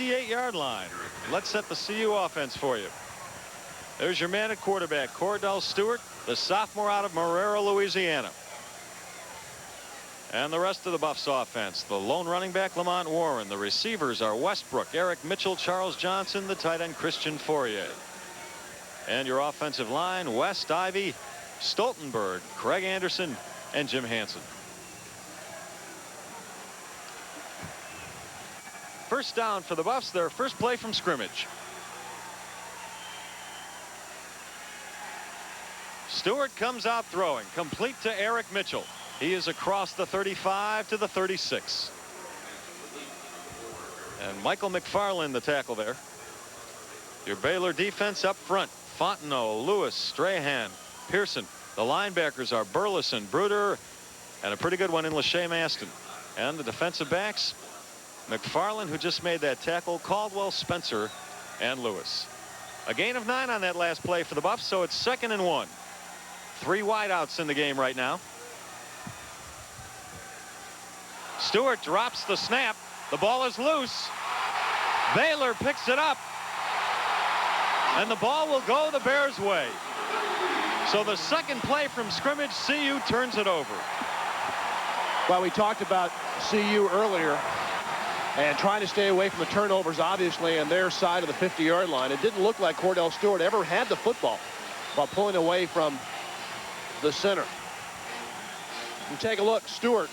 58-yard line. Let's set the CU offense for you. There's your man at quarterback, Cordell Stewart, the sophomore out of Marrero, Louisiana. And the rest of the Buffs offense, the lone running back, Lamont Warren. The receivers are Westbrook, Eric Mitchell, Charles Johnson, the tight end, Christian Fourier. And your offensive line, West Ivy, Stoltenberg, Craig Anderson, and Jim Hansen. First down for the Buffs, their first play from scrimmage. Stewart comes out throwing, complete to Eric Mitchell. He is across the 35 to the 36. And Michael McFarland, the tackle there. Your Baylor defense up front, Fontenot, Lewis, Strahan, Pearson. The linebackers are Burleson, Bruder, and a pretty good one in Lachey Maston. And the defensive backs, McFarland, who just made that tackle, Caldwell, Spencer, and Lewis. A gain of 9 on that last play for the Buffs, so it's 2nd and 1. 3 wideouts in the game right now. Stewart drops the snap. The ball is loose. Baylor picks it up. And the ball will go the Bears' way. So the second play from scrimmage, CU turns it over. Well, we talked about CU earlier and trying to stay away from the turnovers, obviously, on their side of the 50-yard line. It didn't look like Cordell Stewart ever had the football while pulling away from the center. You take a look, Stewart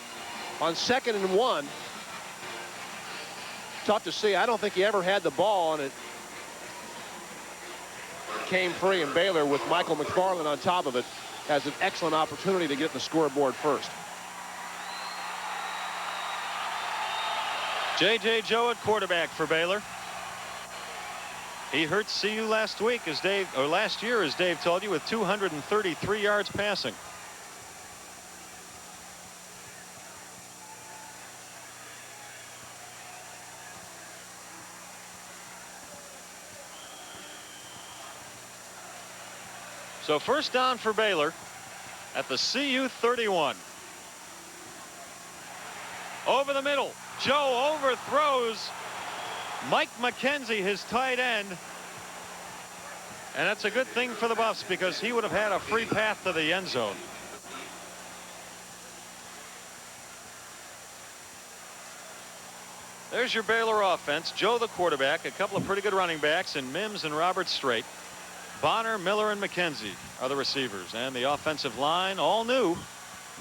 on 2nd and 1. Tough to see. I don't think he ever had the ball, and it came free, and Baylor, with Michael McFarland on top of it, has an excellent opportunity to get the scoreboard first. J.J. Joe at quarterback for Baylor. He hurt CU last year, as Dave told you, with 233 yards passing. So first down for Baylor at the CU 31. Over the middle, Joe overthrows Mike McKenzie, his tight end. And that's a good thing for the Buffs, because he would have had a free path to the end zone. There's your Baylor offense. Joe, the quarterback, a couple of pretty good running backs in Mims and Robert Strait. Bonner, Miller, and McKenzie are the receivers. And the offensive line, all new.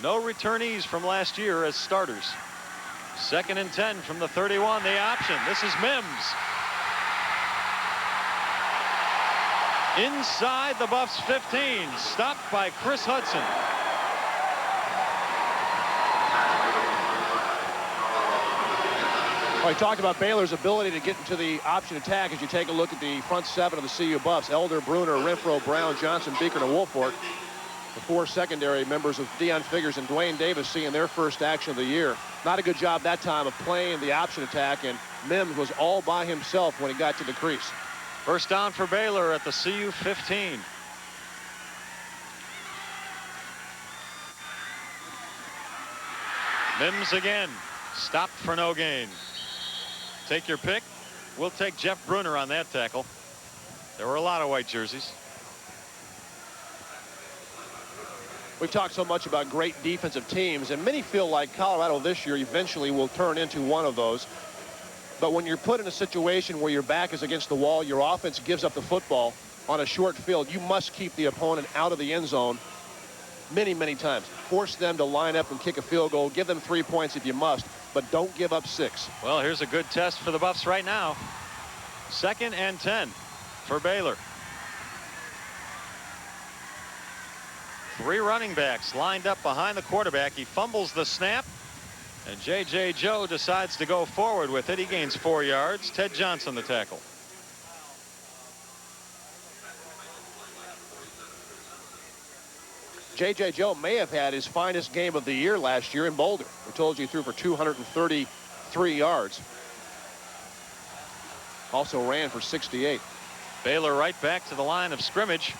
No returnees from last year as starters. 2nd and 10 from the 31. The option. This is Mims. Inside the Buffs 15. Stopped by Chris Hudson. Well, he talked about Baylor's ability to get into the option attack as you take a look at the front 7 of the CU Buffs. Elder, Bruner, Renfro, Brown, Johnson, Beeker, and Woolfolk. The 4 secondary members of Deion Figures and Dwayne Davis seeing their first action of the year. Not a good job that time of playing the option attack, and Mims was all by himself when he got to the crease. First down for Baylor at the CU 15. Mims again, stopped for no gain. Take your pick. We'll take Jeff Bruner on that tackle. There were a lot of white jerseys. We've talked so much about great defensive teams, and many feel like Colorado this year eventually will turn into one of those. But when you're put in a situation where your back is against the wall, your offense gives up the football on a short field, you must keep the opponent out of the end zone many, many times. Force them to line up and kick a field goal. Give them 3 points if you must, but don't give up 6. Well, here's a good test for the Buffs right now. 2nd and 10 for Baylor. 3 running backs lined up behind the quarterback. He fumbles the snap, and J.J. Joe decides to go forward with it. He gains 4 yards. Ted Johnson, the tackle. J.J. Joe may have had his finest game of the year last year in Boulder. We told you he threw for 233 yards. Also ran for 68. Baylor right back to the line of scrimmage.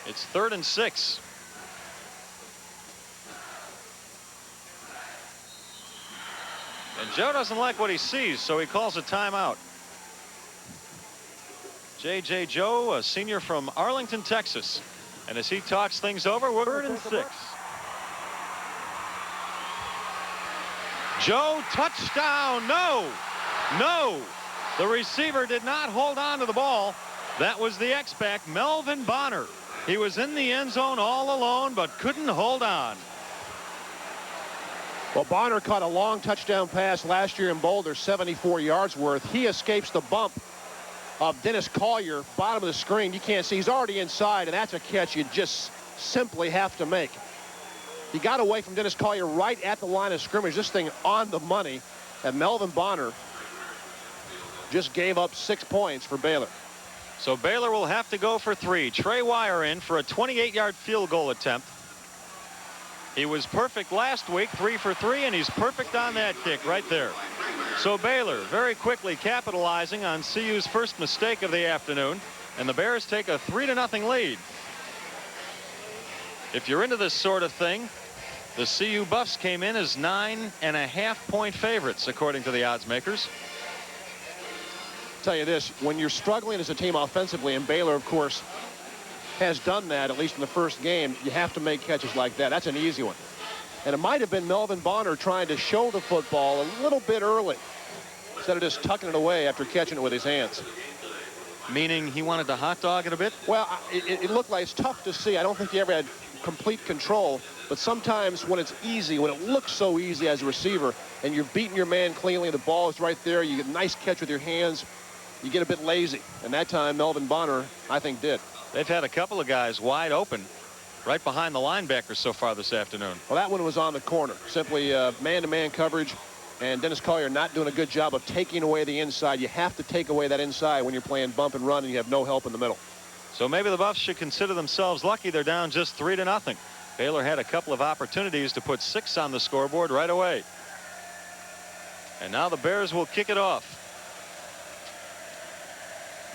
It's 3rd and 6. And Joe doesn't like what he sees, so he calls a timeout. J.J. Joe, a senior from Arlington, Texas. And as he talks things over, we're 3rd and 6. Joe, touchdown. No. The receiver did not hold on to the ball. That was the X-back, Melvin Bonner. He was in the end zone all alone, but couldn't hold on. Well, Bonner caught a long touchdown pass last year in Boulder, 74 yards worth. He escapes the bump of Dennis Collier, bottom of the screen. You can't see. He's already inside, and that's a catch you just simply have to make. He got away from Dennis Collier right at the line of scrimmage. This thing on the money, and Melvin Bonner just gave up 6 points for Baylor. So Baylor will have to go for 3. Trey Wire in for a 28-yard field goal attempt. He was perfect last week, 3 for 3, and he's perfect on that kick right there. So Baylor very quickly capitalizing on CU's first mistake of the afternoon, and the Bears take a 3-0 lead. If you're into this sort of thing, the CU Buffs came in as 9.5-point favorites, according to the odds makers. Tell you this, when you're struggling as a team offensively, and Baylor, of course, has done that, at least in the first game, you have to make catches like that. That's an easy one. And it might have been Melvin Bonner trying to show the football a little bit early instead of just tucking it away after catching it with his hands. Meaning he wanted to hot dog it a bit? Well, it looked like it's tough to see. I don't think he ever had complete control, but sometimes when it's easy, when it looks so easy as a receiver, and you're beating your man cleanly, the ball is right there, you get a nice catch with your hands, you get a bit lazy. And that time, Melvin Bonner, I think, did. They've had a couple of guys wide open right behind the linebackers so far this afternoon. Well, that one was on the corner. Simply man-to-man coverage, and Dennis Collier not doing a good job of taking away the inside. You have to take away that inside when you're playing bump and run and you have no help in the middle. So maybe the Buffs should consider themselves lucky they're down just 3-0. Baylor had a couple of opportunities to put 6 on the scoreboard right away. And now the Bears will kick it off.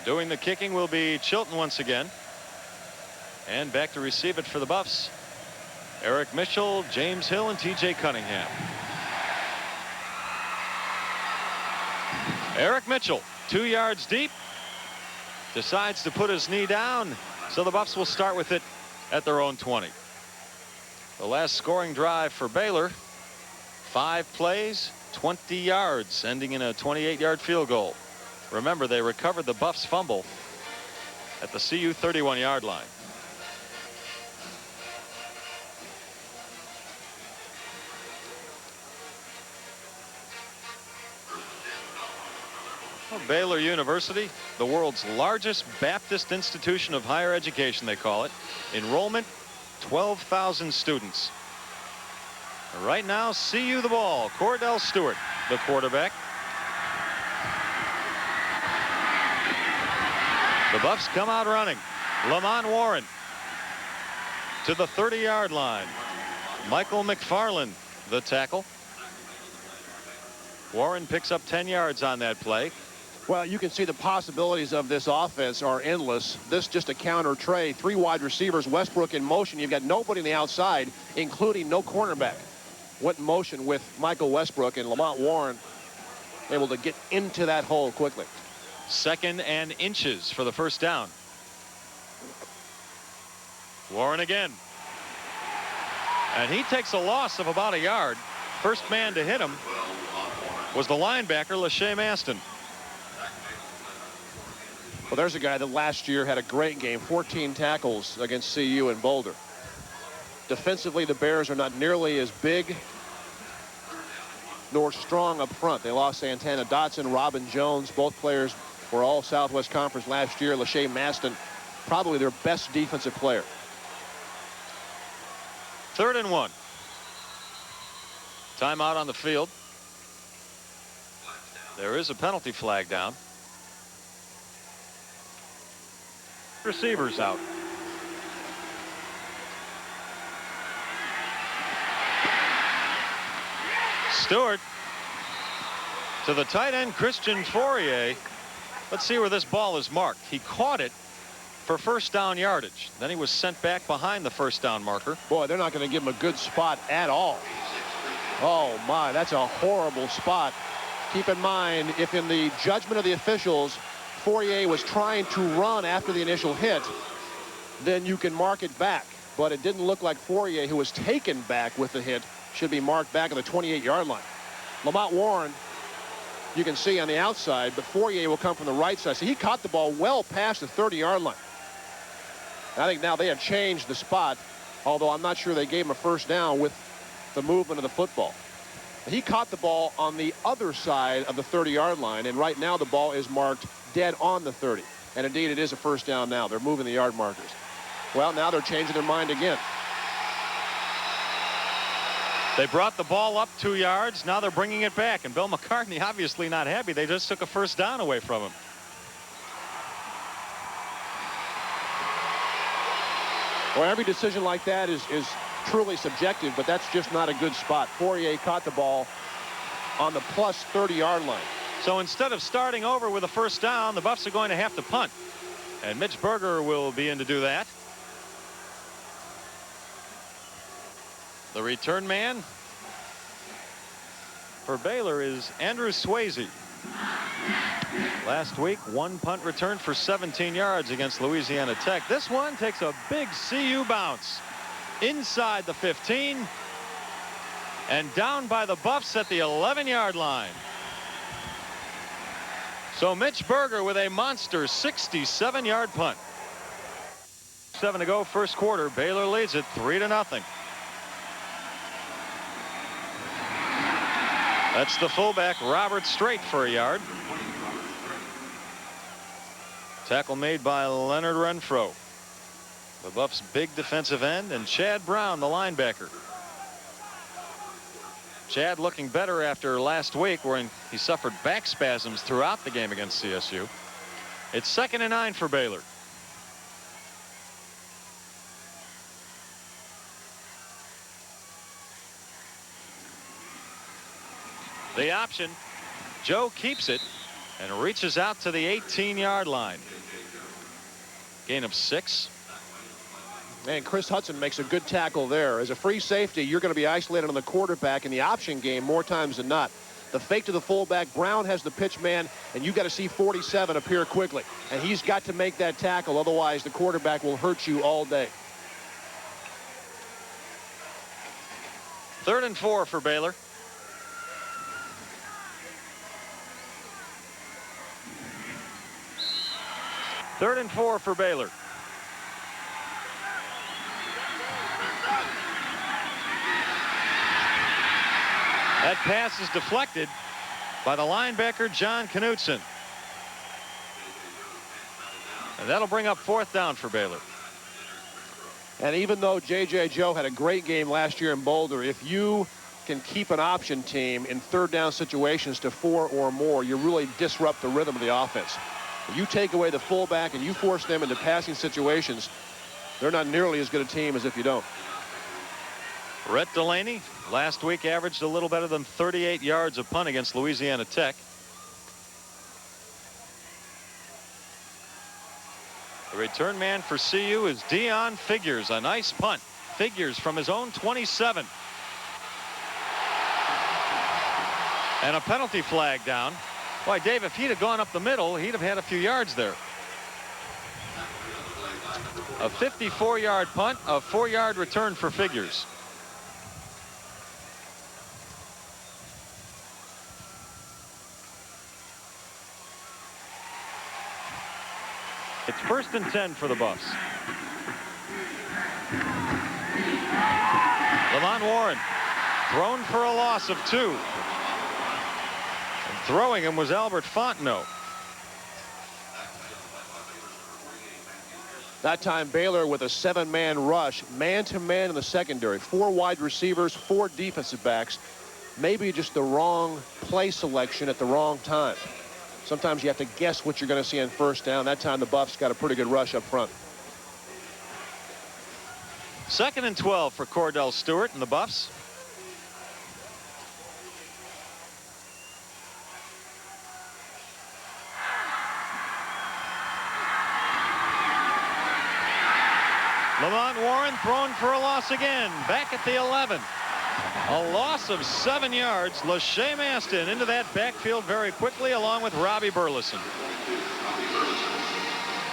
Doing the kicking will be Chilton once again. And back to receive it for the Buffs, Eric Mitchell, James Hill, and T.J. Cunningham. Eric Mitchell, 2 yards deep, decides to put his knee down, so the Buffs will start with it at their own 20. The last scoring drive for Baylor, 5 plays, 20 yards, ending in a 28-yard field goal. Remember, they recovered the Buffs fumble at the CU 31-yard line. Baylor University, the world's largest Baptist institution of higher education, they call it. Enrollment, 12,000 students. Right now, CU the ball. Cordell Stewart, the quarterback. The Buffs come out running. Lamont Warren to the 30-yard line. Michael McFarland, the tackle. Warren picks up 10 yards on that play. Well, you can see the possibilities of this offense are endless. This just a counter tray. 3 wide receivers, Westbrook in motion. You've got nobody on the outside, including no cornerback. Went in motion with Michael Westbrook, and Lamont Warren able to get into that hole quickly. 2nd and inches for the first down. Warren again. And he takes a loss of about a yard. First man to hit him was the linebacker, Lachey Maston. Well, there's a guy that last year had a great game, 14 tackles against CU in Boulder. Defensively, the Bears are not nearly as big nor strong up front. They lost Santana Dotson, Robin Jones. Both players were all Southwest Conference last year. Lachey Maston, probably their best defensive player. 3rd and 1. Timeout on the field. There is a penalty flag down. Receivers out. Stewart to the tight end, Christian Fourier. Let's see where this ball is marked. He caught it for first down yardage. Then he was sent back behind the first down marker. Boy, they're not going to give him a good spot at all. Oh, my, that's a horrible spot. Keep in mind, if in the judgment of the officials, Fourier was trying to run after the initial hit, then you can mark it back. But it didn't look like Fourier, who was taken back with the hit, should be marked back on the 28-yard line. Lamont Warren, you can see on the outside, but Fourier will come from the right side. So he caught the ball well past the 30-yard line. I think now they have changed the spot, although I'm not sure they gave him a first down with the movement of the football. He caught the ball on the other side of the 30-yard line, and right now the ball is marked dead on the 30. And indeed, it is a first down now. They're moving the yard markers. Well, now they're changing their mind again. They brought the ball up 2 yards. Now they're bringing it back. And Bill McCartney obviously not happy. They just took a first down away from him. Well, every decision like that is truly subjective, but that's just not a good spot. Fourier caught the ball on the plus 30-yard line. So instead of starting over with a first down, the Buffs are going to have to punt. And Mitch Berger will be in to do that. The return man for Baylor is Andrew Swayze. Last week, 1 punt return for 17 yards against Louisiana Tech. This one takes a big CU bounce inside the 15 and down by the Buffs at the 11-yard line. So Mitch Berger with a monster 67-yard punt. 7 to go, first quarter. Baylor leads it 3-0. That's the fullback Robert Strait for a yard. Tackle made by Leonard Renfro. The Buffs' big defensive end, and Chad Brown, the linebacker. Chad looking better after last week, where he suffered back spasms throughout the game against CSU. It's 2nd and 9 for Baylor. The option. Joe keeps it and reaches out to the 18-yard line. Gain of 6. And Chris Hudson makes a good tackle there. As a free safety, you're going to be isolated on the quarterback in the option game more times than not. The fake to the fullback. Brown has the pitch man, and you've got to see 47 appear quickly. And he's got to make that tackle. Otherwise, the quarterback will hurt you all day. 3rd and 4 for Baylor. Third and 4 for Baylor. That pass is deflected by the linebacker John Knutson. And that'll bring up 4th down for Baylor. And even though J.J. Joe had a great game last year in Boulder, if you can keep an option team in 3rd down situations to 4 or more, you really disrupt the rhythm of the offense. If you take away the fullback and you force them into passing situations, they're not nearly as good a team as if you don't. Rhett Delaney last week averaged a little better than 38 yards a punt against Louisiana Tech. The return man for CU is Dion Figures. A nice punt. Figures from his own 27. And a penalty flag down. Boy, Dave, if he'd have gone up the middle, he'd have had a few yards there. A 54-yard punt, a 4-yard return for Figures. It's 1st and 10 for the Buffs. Lamont Warren thrown for a loss of 2. And throwing him was Albert Fontenot. That time Baylor with a 7-man rush, man-to-man in the secondary. 4 wide receivers, 4 defensive backs. Maybe just the wrong play selection at the wrong time. Sometimes you have to guess what you're going to see on 1st down. That time the Buffs got a pretty good rush up front. 2nd and 12 for Cordell Stewart and the Buffs. Lamont Warren thrown for a loss again. Back at the 11. A loss of 7 yards. Lachey Maston into that backfield very quickly, along with Robbie Burleson.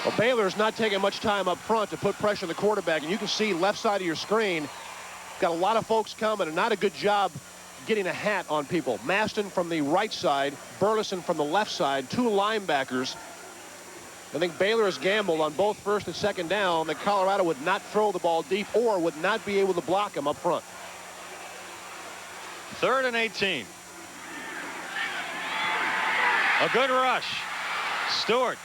Well, Baylor's not taking much time up front to put pressure on the quarterback, and you can see left side of your screen, got a lot of folks coming, and not a good job getting a hat on people. Maston from the right side, Burleson from the left side, 2 linebackers. I think Baylor has gambled on both first and second down that Colorado would not throw the ball deep or would not be able to block him up front. 3rd and 18. A good rush. Stewart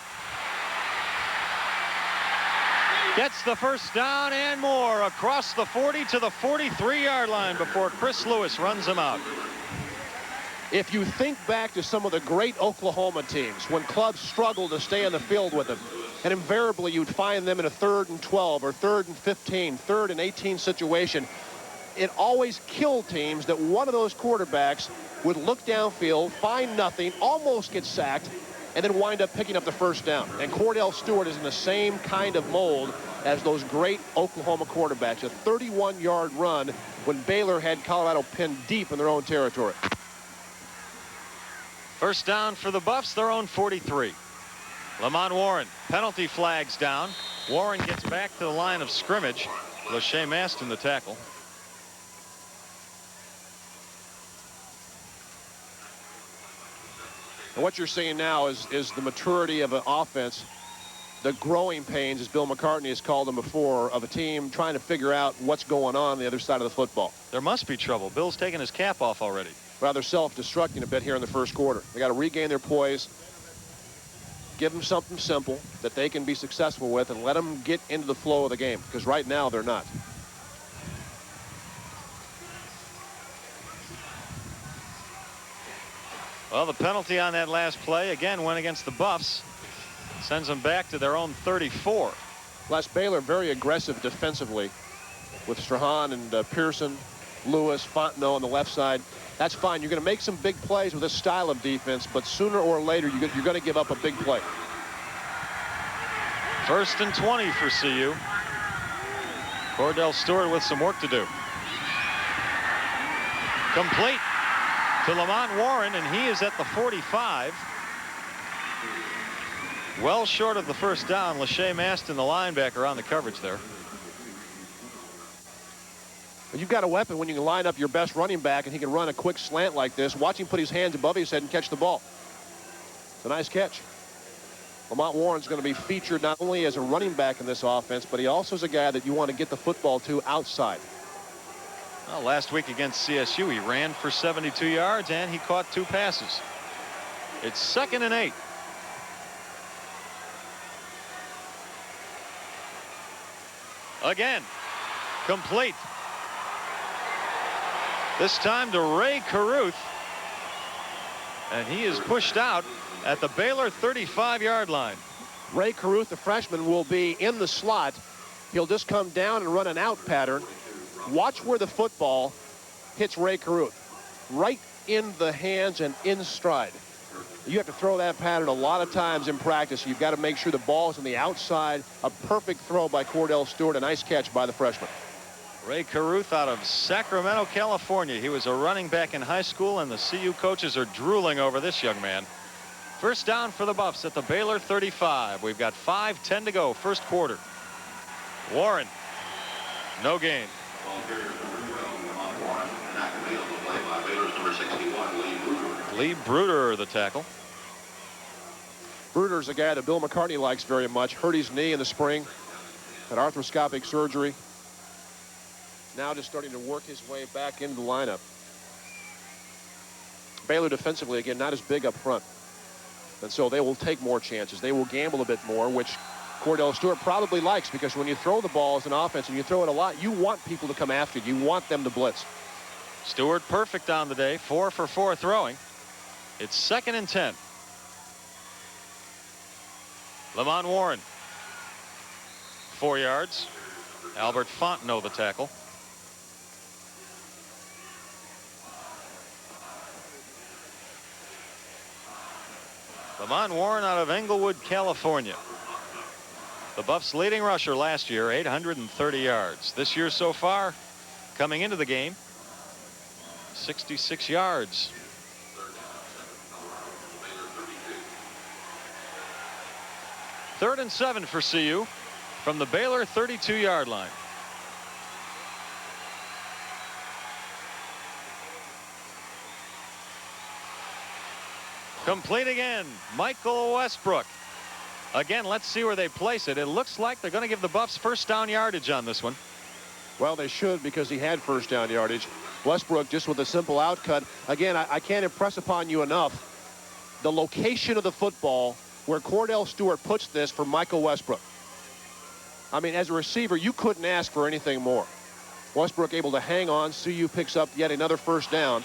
gets the first down and more across the 40 to the 43-yard line before Chris Lewis runs him out. If you think back to some of the great Oklahoma teams when clubs struggled to stay on the field with them, and invariably you'd find them in a 3rd and 12 or 3rd and 15, 3rd and 18 situation, it always killed teams that one of those quarterbacks would look downfield, find nothing, almost get sacked, and then wind up picking up the first down. And Cordell Stewart is in the same kind of mold as those great Oklahoma quarterbacks. A 31-yard run when Baylor had Colorado pinned deep in their own territory. First down for the Buffs, their own 43. Lamont Warren, penalty flags down. Warren gets back to the line of scrimmage. Lachey Maston the tackle. And what you're seeing now is the maturity of an offense, the growing pains, as Bill McCartney has called them before, of a team trying to figure out what's going on the other side of the football. There must be trouble. Bill's taking his cap off already. Rather self-destructing a bit here in the first quarter. They got to regain their poise, give them something simple that they can be successful with, and let them get into the flow of the game, because right now they're not. Well, the penalty on that last play again went against the Buffs. Sends them back to their own 34. Les Baylor very aggressive defensively with Strahan and Pearson, Lewis, Fontenot on the left side. That's fine. You're going to make some big plays with this style of defense, but sooner or later you're going to give up a big play. 1st and 20 for CU. Cordell Stewart with some work to do. Complete to Lamont Warren, and he is at the 45. Well short of the first down. Lachey Maston, the linebacker, on the coverage there. But you've got a weapon when you can line up your best running back and he can run a quick slant like this. Watch him put his hands above his head and catch the ball. It's a nice catch. Lamont Warren's going to be featured not only as a running back in this offense, but he also is a guy that you want to get the football to outside. Well, last week against CSU, he ran for 72 yards and he caught 2 passes. It's 2nd and 8. Again, complete. This time to Ray Caruth. And he is pushed out at the Baylor 35-yard line. Ray Caruth, the freshman, will be in the slot. He'll just come down and run an out pattern. Watch where the football hits Ray Caruth. Right in the hands and in stride. You have to throw that pattern a lot of times in practice. You've got to make sure the ball is on the outside. A perfect throw by Cordell Stewart. A nice catch by the freshman. Ray Caruth out of Sacramento, California. He was a running back in high school, and the CU coaches are drooling over this young man. First down for the Buffs at the Baylor 35. We've got 5:10 to go, first quarter. Warren, no gain. Lee Bruder, the tackle. Bruder's a guy that Bill McCartney likes very much. Hurt his knee in the spring. Had arthroscopic surgery. Now just starting to work his way back into the lineup. Baylor defensively, again, not as big up front. And so they will take more chances. They will gamble a bit more, which Cordell Stewart probably likes, because when you throw the ball as an offense and you throw it a lot, you want people to come after you. You want them to blitz. Stewart perfect on the day, 4 for 4 throwing. It's 2nd and 10. Lamont Warren, 4 yards. Albert Fontenot, the tackle. Lamont Warren out of Englewood, California. The Buffs' leading rusher last year, 830 yards. This year so far, coming into the game, 66 yards. Third and 7 for CU from the Baylor 32-yard line. Complete again. Michael Westbrook. Again, let's see where they place it. It looks like they're going to give the Buffs first down yardage on this one. Well, they should, because he had first down yardage. Westbrook just with a simple outcut. Again, I can't impress upon you enough the location of the football where Cordell Stewart puts this for Michael Westbrook. I mean, as a receiver, you couldn't ask for anything more. Westbrook able to hang on. CU picks up yet another first down.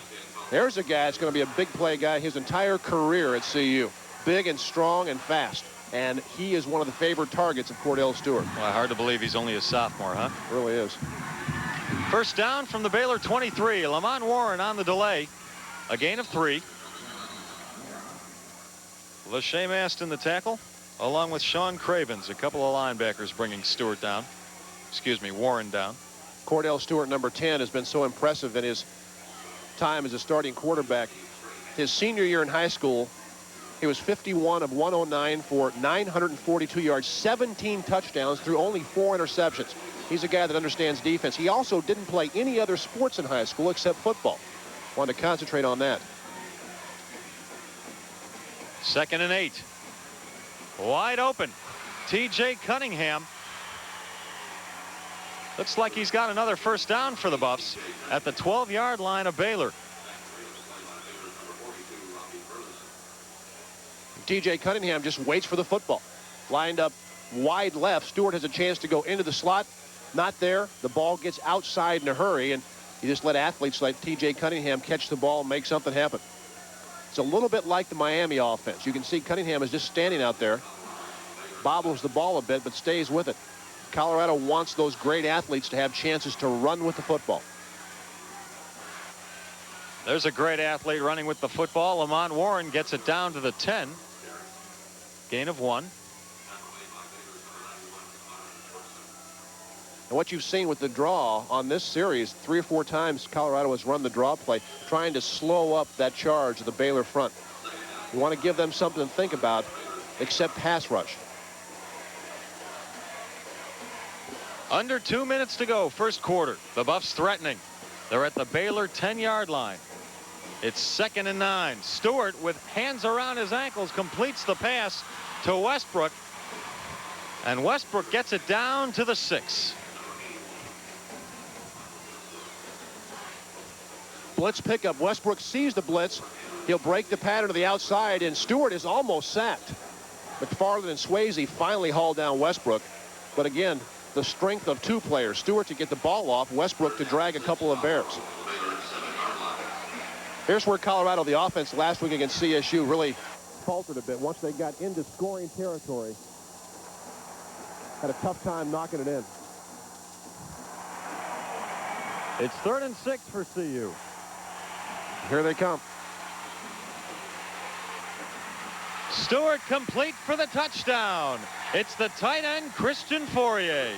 There's a guy that's going to be a big play guy his entire career at CU. Big and strong and fast. And he is one of the favorite targets of Cordell Stewart. Well, hard to believe he's only a sophomore, huh? Really is. First down from the Baylor 23. Lamont Warren on the delay. A gain of 3. Lachey Mast in the tackle, along with Sean Cravens. A couple of linebackers bringing Stewart down. Excuse me, Warren down. Cordell Stewart, number 10, has been so impressive in his time as a starting quarterback. His senior year in high school, he was 51 of 109 for 942 yards, 17 touchdowns through only 4 interceptions. He's a guy that understands defense. He also didn't play any other sports in high school except football. Wanted to concentrate on that. 2nd and 8. Wide open. TJ Cunningham. Looks like he's got another first down for the Buffs at the 12-yard line of Baylor. TJ Cunningham just waits for the football. Lined up wide left. Stewart has a chance to go into the slot. Not there. The ball gets outside in a hurry, and you just let athletes like TJ Cunningham catch the ball and make something happen. It's a little bit like the Miami offense. You can see Cunningham is just standing out there, bobbles the ball a bit, but stays with it. Colorado wants those great athletes to have chances to run with the football. There's a great athlete running with the football. Lamont Warren gets it down to the 10. Gain of 1. And what you've seen with the draw on this series, 3 or 4 times Colorado has run the draw play, trying to slow up that charge of the Baylor front. You want to give them something to think about, except pass rush. Under 2 minutes to go, first quarter. The Buffs threatening. They're at the Baylor 10-yard line. It's 2nd and 9. Stewart, with hands around his ankles, completes the pass to Westbrook. And Westbrook gets it down to the 6. Blitz pickup. Westbrook sees the blitz. He'll break the pattern to the outside, and Stewart is almost sacked. McFarland and Swayze finally hauled down Westbrook. But again, the strength of 2 players. Stewart to get the ball off, Westbrook to drag a couple of Bears. Here's where Colorado, the offense last week against CSU, really faltered a bit once they got into scoring territory. Had a tough time knocking it in. It's 3rd and 6 for CU. Here they come. Stewart complete for the touchdown. It's the tight end, Christian Fourier.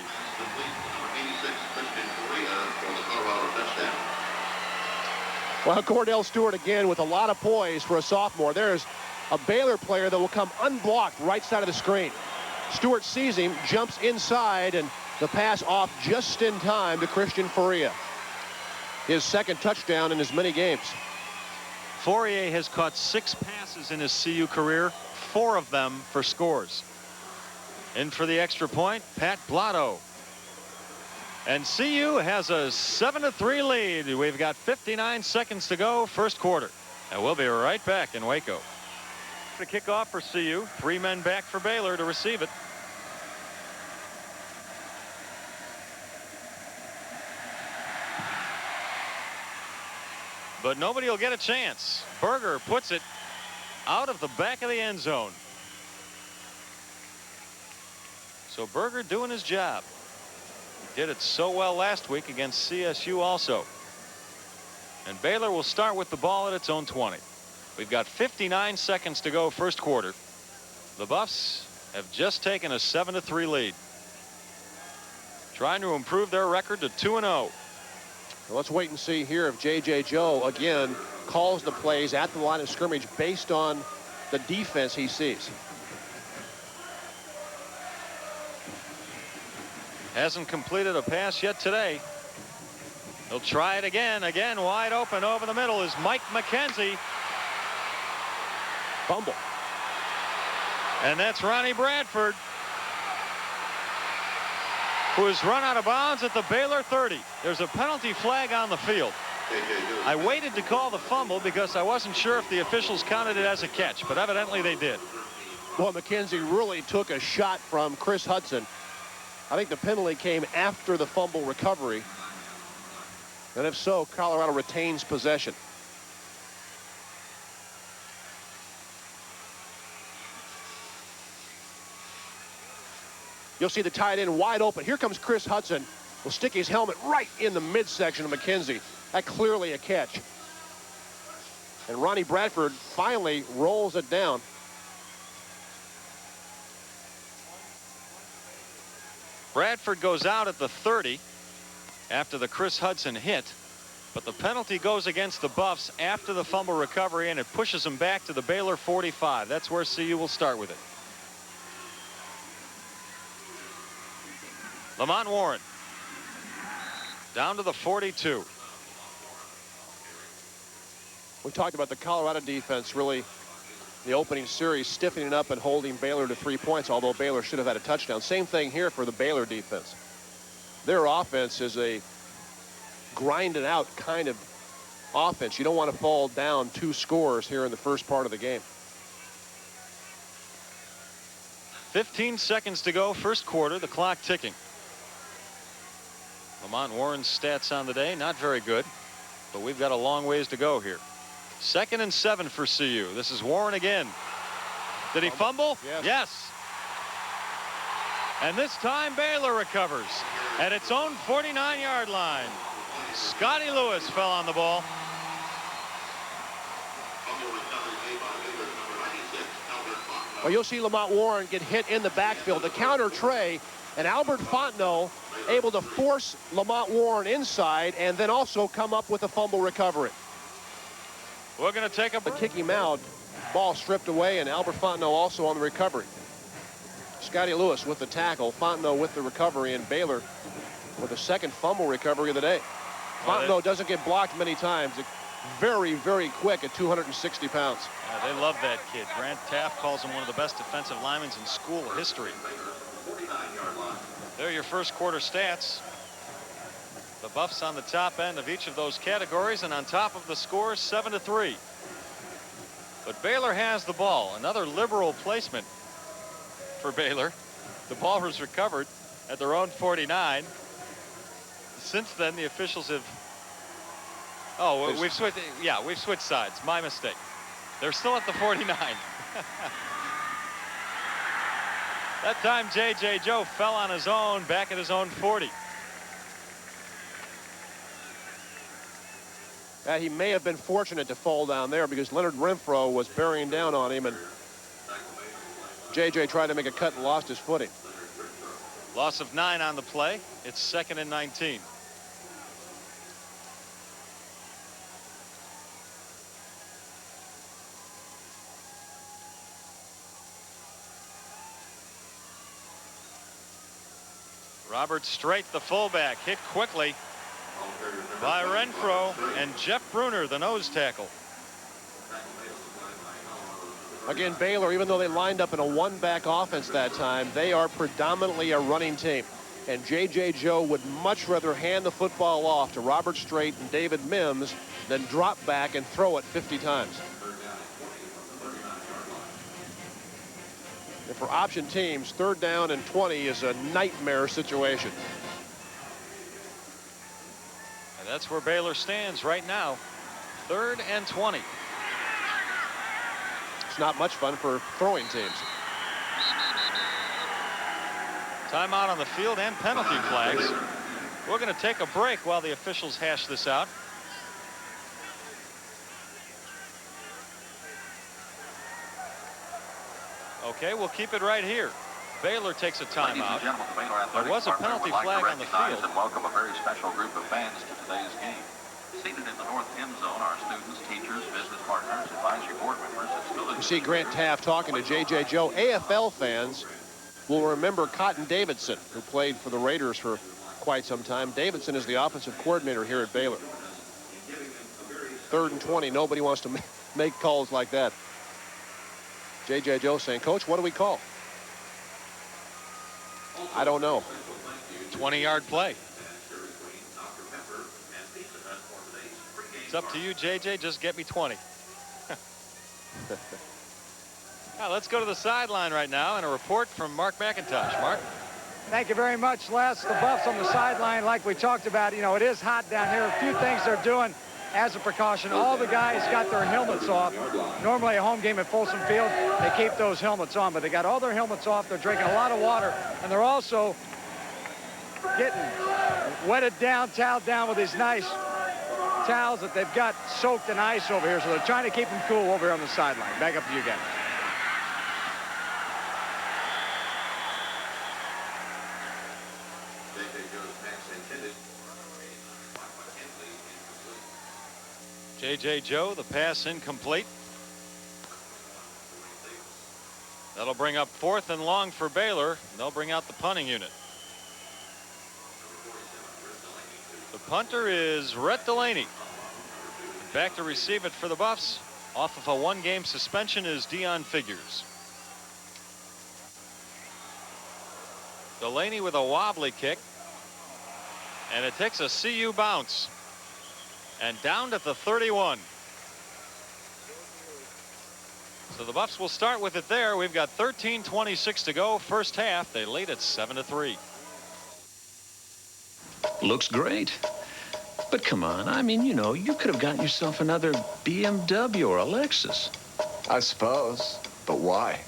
Well, Cordell Stewart again with a lot of poise for a sophomore. There's a Baylor player that will come unblocked right side of the screen. Stewart sees him, jumps inside, and the pass off just in time to Christian Fourier. His 2nd touchdown in as many games. Fourier has caught 6 passes in his CU career, 4 of them for scores. In for the extra point, Pat Blotto. And CU has a 7-3 lead. We've got 59 seconds to go, first quarter. And we'll be right back in Waco. The kickoff for CU. 3 men back for Baylor to receive it. But nobody will get a chance. Berger puts it out of the back of the end zone. So Berger doing his job. He did it so well last week against CSU also. And Baylor will start with the ball at its own 20. We've got 59 seconds to go, first quarter. The Buffs have just taken a 7-3 lead. Trying to improve their record to 2-0. Let's wait and see here if J.J. Joe again calls the plays at the line of scrimmage based on the defense he sees. Hasn't completed a pass yet today. He'll try it again. Again, wide open over the middle is Mike McKenzie. Fumble. And that's Ronnie Bradford, who is run out of bounds at the Baylor 30. There's a penalty flag on the field. I waited to call the fumble because I wasn't sure if the officials counted it as a catch, but evidently they did. Well, McKenzie really took a shot from Chris Hudson. I think the penalty came after the fumble recovery. And if so, Colorado retains possession. You'll see the tight end wide open. Here comes Chris Hudson. Will stick his helmet right in the midsection of McKenzie. That clearly a catch. And Ronnie Bradford finally rolls it down. Bradford goes out at the 30 after the Chris Hudson hit, but the penalty goes against the Buffs after the fumble recovery, and it pushes them back to the Baylor 45. That's where CU will start with it. Lamont Warren down to the 42. We talked about the Colorado defense really the opening series stiffening up and holding Baylor to 3 points, although Baylor should have had a touchdown. Same thing here for the Baylor defense. Their offense is a grinded out kind of offense. You don't want to fall down 2 scores here in the first part of the game. 15 seconds to go, first quarter, the clock ticking. Lamont Warren's stats on the day, not very good, but we've got a long ways to go here. 2nd and 7 for CU. This is Warren again. Did he fumble? Yes. Yes. And this time Baylor recovers at its own 49-yard line. Scotty Lewis fell on the ball. Well, you'll see Lamont Warren get hit in the backfield. The counter Trey and Albert Fontenot able to force Lamont Warren inside and then also come up with a fumble recovery. We're going to take a break. Kick him out. Ball stripped away, and Albert Fontenot also on the recovery. Scotty Lewis with the tackle, Fontenot with the recovery, and Baylor with the second fumble recovery of the day. Fontenot doesn't get blocked many times. Very, very quick at 260 pounds. Yeah, they love that kid. Grant Taft calls him one of the best defensive linemen in school history. There are your first quarter stats. The Buffs on the top end of each of those categories, and on top of the score, 7-3. But Baylor has the ball. Another liberal placement for Baylor. The ball was recovered at their own 49. Since then, the officials have. Oh, we've switched. Yeah, we've switched sides. My mistake. They're still at the 49. That time, J.J. Joe fell on his own, back at his own 40. He may have been fortunate to fall down there because Leonard Renfro was bearing down on him, and J.J. tried to make a cut and lost his footing. Loss of 9 on the play. It's 2nd and 19. Robert Strait, the fullback, hit quickly by Renfro, and Jeff Bruner, the nose tackle. Again, Baylor, even though they lined up in a one-back offense that time, they are predominantly a running team. And J.J. Joe would much rather hand the football off to Robert Strait and David Mims than drop back and throw it 50 times. And for option teams, 3rd down and 20 is a nightmare situation. And that's where Baylor stands right now. 3rd and 20. It's not much fun for throwing teams. Timeout on the field and penalty flags. We're going to take a break while the officials hash this out. Okay, we'll keep it right here. Baylor takes a timeout. There was a penalty flag on the field. And welcome a very special group of fans to today's game. Seated in the north end zone are students, teachers, business partners, advisory board members, and students. You see Grant Taft talking to J.J. Joe. AFL fans will remember Cotton Davidson, who played for the Raiders for quite some time. Davidson is the offensive coordinator here at Baylor. 3rd and 20. Nobody wants to make calls like that. J.J. Joe saying, Coach, what do we call? I don't know. 20-yard play. It's up to you, JJ. Just get me 20. Now, let's go to the sideline right now and a report from Mark McIntosh. Mark? Thank you very much, Les. The Buffs on the sideline, like we talked about, you know, it is hot down here. A few things they're doing as a precaution. All the guys got their helmets off. Normally a home game at Folsom Field, they keep those helmets on, but they got all their helmets off. They're drinking a lot of water, and they're also getting wetted down, toweled down with these nice towels that they've got soaked in ice over here. So they're trying to keep them cool over here on the sideline. Back up to you guys. J.J. Joe, the pass incomplete. That'll bring up 4th and long for Baylor. They'll bring out the punting unit. The punter is Rhett Delaney. Back to receive it for the Buffs. Off of a 1-game suspension is Dion Figures. Delaney with a wobbly kick. And it takes a CU bounce. And down at the 31. So the Buffs will start with it there. We've got 13:26 to go. First half. They lead at 7-3. Looks great. But come on, I mean, you know, you could have gotten yourself another BMW or a Lexus. I suppose. But why?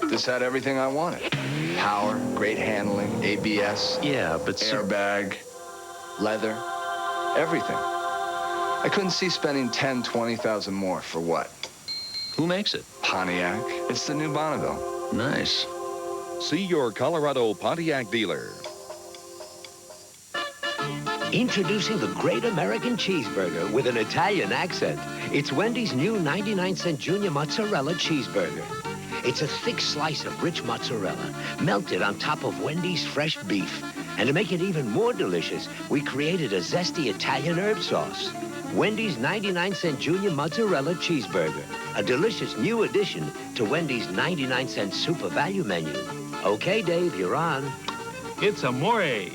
This had everything I wanted. Power, great handling, ABS. Yeah, but airbag, leather, everything. I couldn't see spending 10, 20,000 more for what? Who makes it? Pontiac. It's the new Bonneville. Nice. See your Colorado Pontiac dealer. Introducing the Great American Cheeseburger with an Italian accent. It's Wendy's new 99-cent Junior Mozzarella Cheeseburger. It's a thick slice of rich mozzarella melted on top of Wendy's fresh beef. And to make it even more delicious, we created a zesty Italian herb sauce. Wendy's 99-cent Junior Mozzarella Cheeseburger, a delicious new addition to Wendy's 99-cent super value menu. Okay, Dave, you're on. It's amore.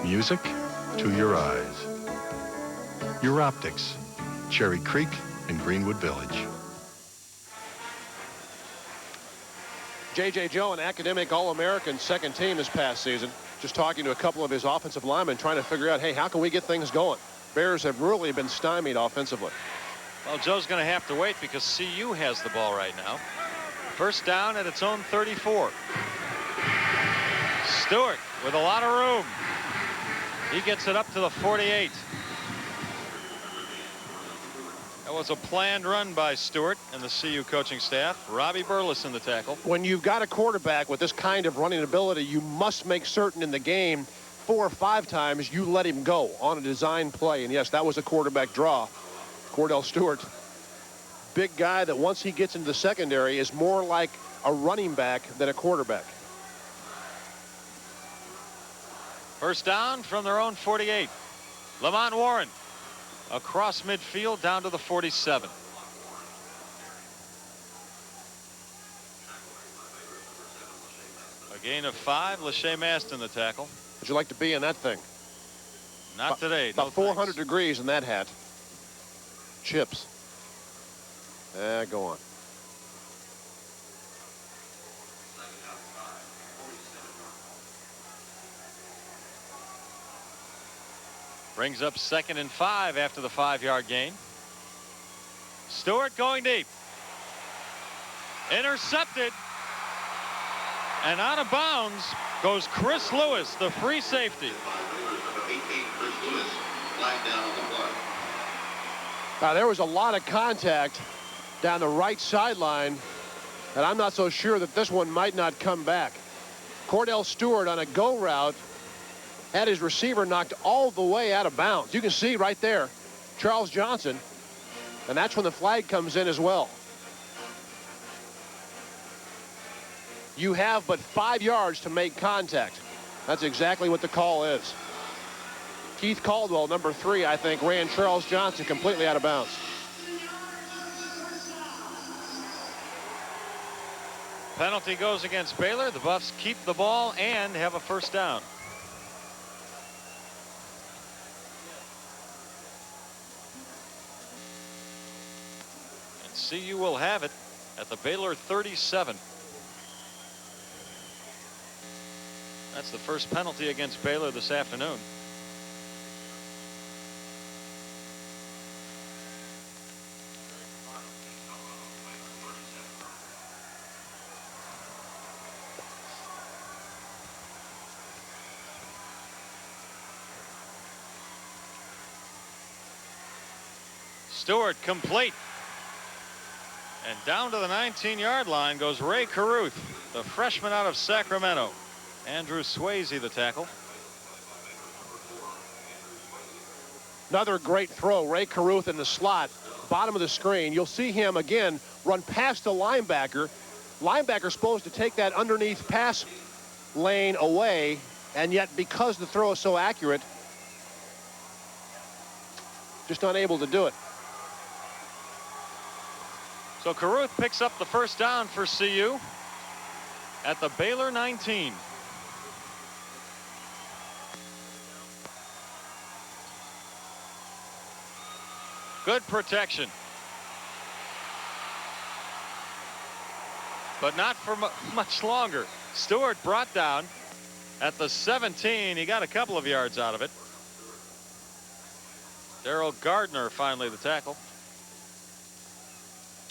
Music to your eyes. Your optics, Cherry Creek and Greenwood Village. J.J. Joe, an academic All-American second team this past season. Just talking to a couple of his offensive linemen, trying to figure out, hey, how can we get things going? Bears have really been stymied offensively. Well, Joe's going to have to wait because CU has the ball right now. First down at its own 34. Stewart with a lot of room. He gets it up to the 48. That was a planned run by Stewart and the CU coaching staff. Robbie Burleson the tackle. When you've got a quarterback with this kind of running ability, you must make certain in the game 4 or 5 times you let him go on a design play. And yes, that was a quarterback draw. Cordell Stewart, big guy that once he gets into the secondary is more like a running back than a quarterback. First down from their own 48. Lamont Warren across midfield down to the 47. A gain of 5. Lachey Maston the tackle. Would you like to be in that thing? Not today. About no 400 thanks. degrees in that hat. Chips. Go on. Brings up 2nd and 5 after the 5-yard gain. Stewart going deep. Intercepted. And out of bounds goes Chris Lewis, the free safety. There was a lot of contact down the right sideline, and I'm not so sure that this one might not come back. Cordell Stewart on a go route had his receiver knocked all the way out of bounds. You can see right there Charles Johnson, and that's when the flag comes in as well. You have but 5 yards to make contact. That's exactly what the call is. Keith Caldwell, number 3, I think, ran Charles Johnson completely out of bounds. Penalty goes against Baylor. The Buffs keep the ball and have a first down. And CU will have it at the Baylor 37. That's the first penalty against Baylor this afternoon. Stewart complete. And down to the 19-yard line goes Ray Caruth, the freshman out of Sacramento. Andrew Swayze, the tackle. Another great throw. Ray Caruth in the slot, bottom of the screen. You'll see him again run past the linebacker. Linebacker's supposed to take that underneath pass lane away, and yet because the throw is so accurate, just not able to do it. So Caruth picks up the first down for CU at the Baylor 19. Good protection. But not for much longer. Stewart brought down at the 17. He got a couple of yards out of it. Daryl Gardner finally the tackle.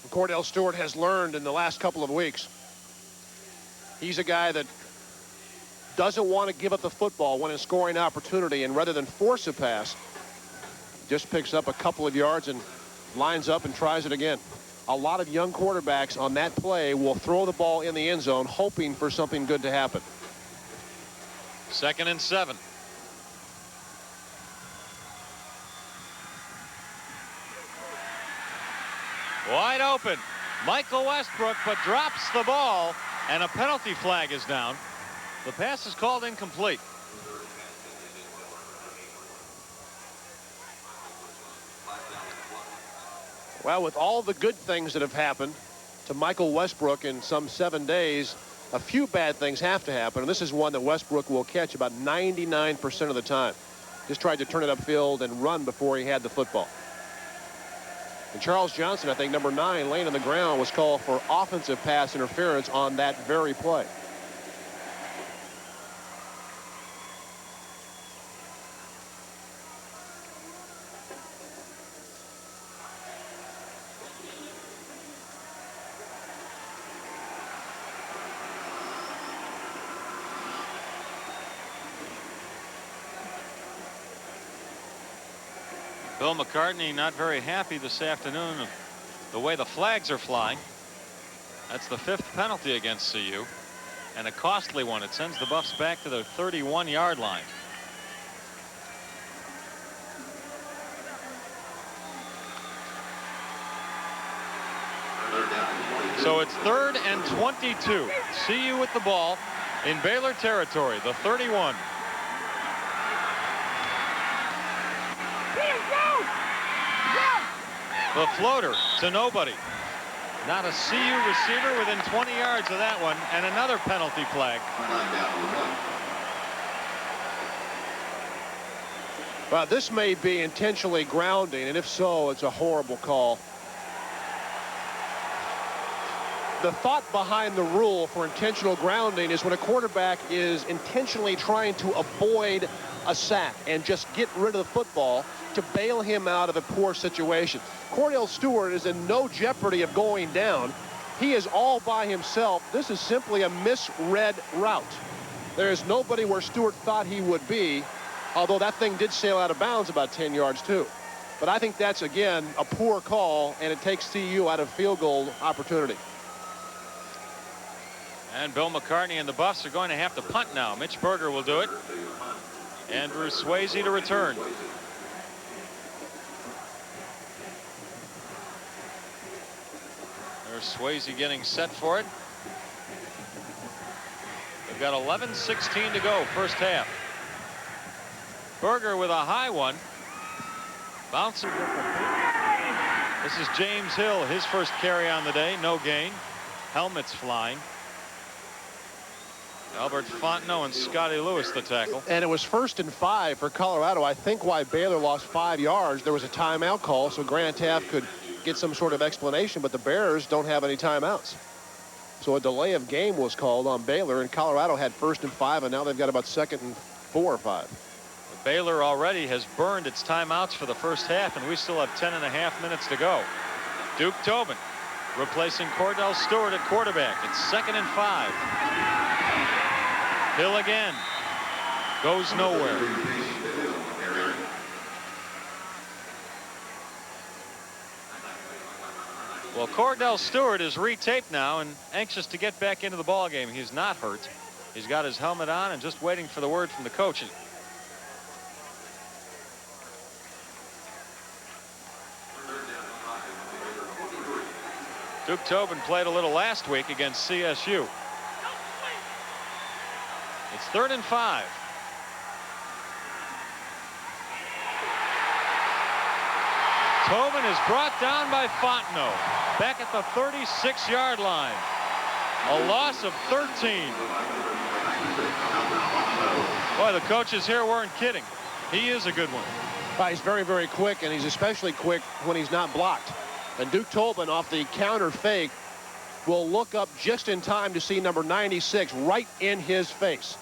Cordell Stewart has learned in the last couple of weeks. He's a guy that doesn't want to give up the football when in scoring opportunity, and rather than force a pass, just picks up a couple of yards and lines up and tries it again. A lot of young quarterbacks on that play will throw the ball in the end zone hoping for something good to happen. 2nd and 7. Wide open. Michael Westbrook, but drops the ball, and a penalty flag is down. The pass is called incomplete. Well, with all the good things that have happened to Michael Westbrook in some 7 days, a few bad things have to happen, and this is one that Westbrook will catch about 99% of the time. Just tried to turn it upfield and run before he had the football. And Charles Johnson, I think, number 9, laying on the ground, was called for offensive pass interference on that very play. Bill McCartney not very happy this afternoon of the way the flags are flying. That's the 5th penalty against CU, and a costly one. It sends the Buffs back to their 31-yard line. So it's 3rd and 22. CU with the ball in Baylor territory, the 31. The floater to nobody. Not a CU receiver within 20 yards of that one, and another penalty flag. Well, this may be intentionally grounding, and if so, it's a horrible call. The thought behind the rule for intentional grounding is when a quarterback is intentionally trying to avoid a sack and just get rid of the football to bail him out of a poor situation. Cordell Stewart is in no jeopardy of going down. He is all by himself. This is simply a misread route. There is nobody where Stewart thought he would be, although that thing did sail out of bounds about 10 yards too. But I think that's, again, a poor call, and it takes CU out of field goal opportunity. And Bill McCartney and the Buffs are going to have to punt now. Mitch Berger will do it. Andrew Swayze to return. There's Swayze getting set for it. They've got 11:16 to go, first half. Berger with a high one. Bouncer. This is James Hill, his first carry on the day, no gain. Helmets flying. Albert Fontenot and Scotty Lewis the tackle. And it was 1st and 5 for Colorado. I think why Baylor lost 5 yards, there was a timeout call so Grant Taft could get some sort of explanation, but the Bears don't have any timeouts. So a delay of game was called on Baylor, and Colorado had 1st and 5, and now they've got about 2nd and 4 or 5. Baylor already has burned its timeouts for the first half, and we still have 10.5 minutes to go. Duke Tobin replacing Cordell Stewart at quarterback. It's 2nd and 5. Hill again. Goes nowhere. Well, Cordell Stewart is retaped now and anxious to get back into the ball game. He's not hurt. He's got his helmet on and just waiting for the word from the coach. Duke Tobin played a little last week against CSU. It's 3rd and 5. Tobin is brought down by Fontenot back at the 36-yard line. A loss of 13. Boy, the coaches here weren't kidding. He is a good one. He's very, very quick, and he's especially quick when he's not blocked. And Duke Tobin off the counter fake will look up just in time to see number 96 right in his face.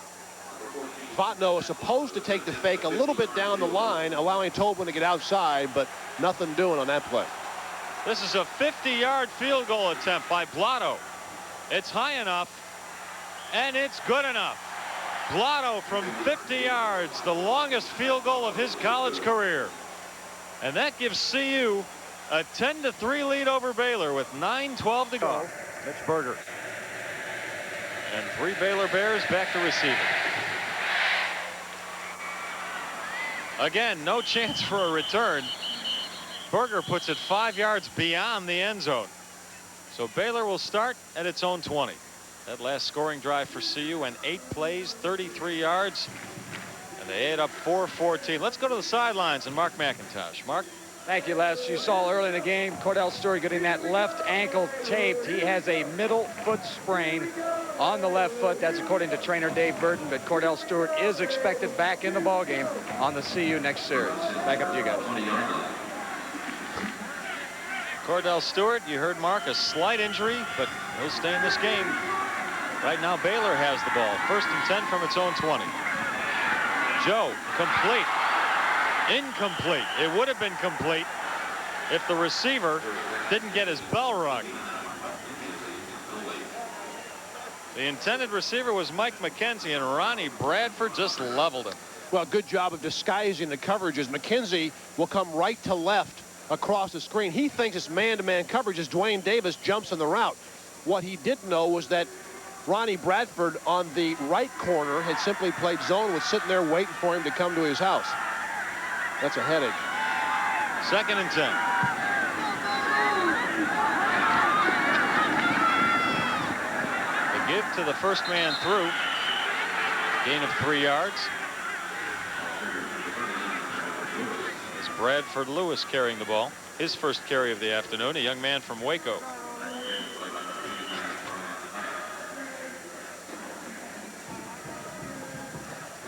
Fontenot is supposed to take the fake a little bit down the line, allowing Tobin to get outside, but nothing doing on that play. This is a 50-yard field goal attempt by Blotto. It's high enough, and it's good enough. Blotto from 50 yards, the longest field goal of his college career. And that gives CU a 10-3 lead over Baylor with 9:12 to go. Mitch Berger. And 3 Baylor Bears back to receive it. Again, no chance for a return. Berger puts it 5 yards beyond the end zone. So Baylor will start at its own 20. That last scoring drive for CU went 8 plays, 33 yards, and they ate up 4-14. Let's go to the sidelines and Mark McIntosh. Mark? Thank you, Les. You saw early in the game Cordell Stewart getting that left ankle taped. He has a middle foot sprain on the left foot. That's according to trainer Dave Burton, but Cordell Stewart is expected back in the ballgame on the CU next series. Back up to you guys. Cordell Stewart, you heard Mark, a slight injury, but he'll stay in this game. Right now Baylor has the ball. 1st and 10 from its own 20. Joe, complete. Incomplete. It would have been complete if the receiver didn't get his bell rung. The intended receiver was Mike McKenzie, and Ronnie Bradford just leveled him. Well, good job of disguising the coverages. McKenzie will come right to left across the screen. He thinks it's man-to-man coverage as Dwayne Davis jumps on the route. What he didn't know was that Ronnie Bradford on the right corner had simply played zone, was sitting there waiting for him to come to his house. That's a headache. 2nd and 10. The give to the first man through. Gain of 3 yards. It's Bradford Lewis carrying the ball. His first carry of the afternoon, a young man from Waco.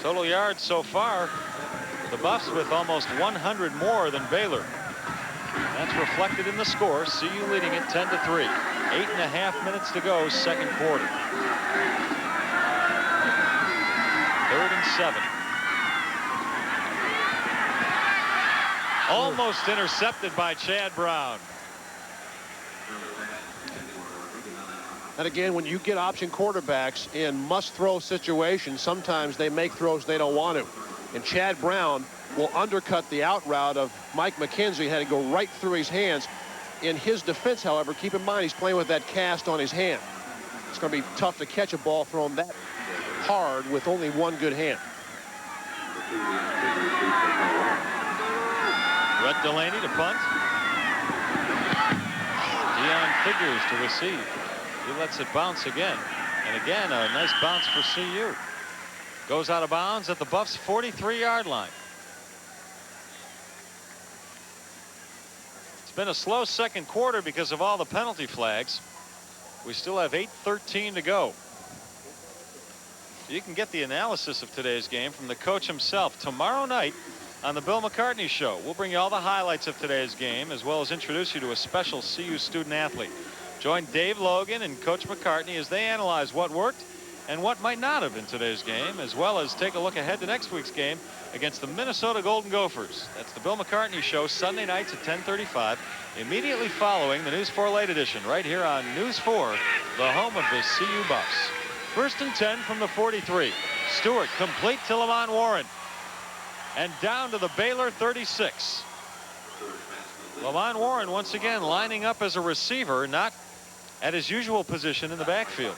Total yards so far, the Buffs with almost 100 more than Baylor. That's reflected in the score. CU leading it 10-3. 8.5 minutes to go, second quarter. 3rd and 7. Almost intercepted by Chad Brown. And again, when you get option quarterbacks in must-throw situations, sometimes they make throws they don't want to. And Chad Brown will undercut the out route of Mike McKenzie, had to go right through his hands. In his defense, however, keep in mind he's playing with that cast on his hand. It's going to be tough to catch a ball thrown that hard with only one good hand. Brett Delaney to punt. Dion Figures to receive. He lets it bounce again. And again, a nice bounce for CU. Goes out of bounds at the Buffs' 43-yard line. It's been a slow second quarter because of all the penalty flags. We still have 8:13 to go. You can get the analysis of today's game from the coach himself tomorrow night on the Bill McCartney Show. We'll bring you all the highlights of today's game, as well as introduce you to a special CU student athlete. Join Dave Logan and Coach McCartney as they analyze what worked and what might not have in today's game, as well as take a look ahead to next week's game against the Minnesota Golden Gophers. That's the Bill McCartney Show, Sunday nights at 10:35, immediately following the News 4 Late Edition, right here on News 4, the home of the CU Buffs. 1st and 10 from the 43. Stewart complete to Lamont Warren. And down to the Baylor 36. Lamont Warren once again lining up as a receiver, not at his usual position in the backfield.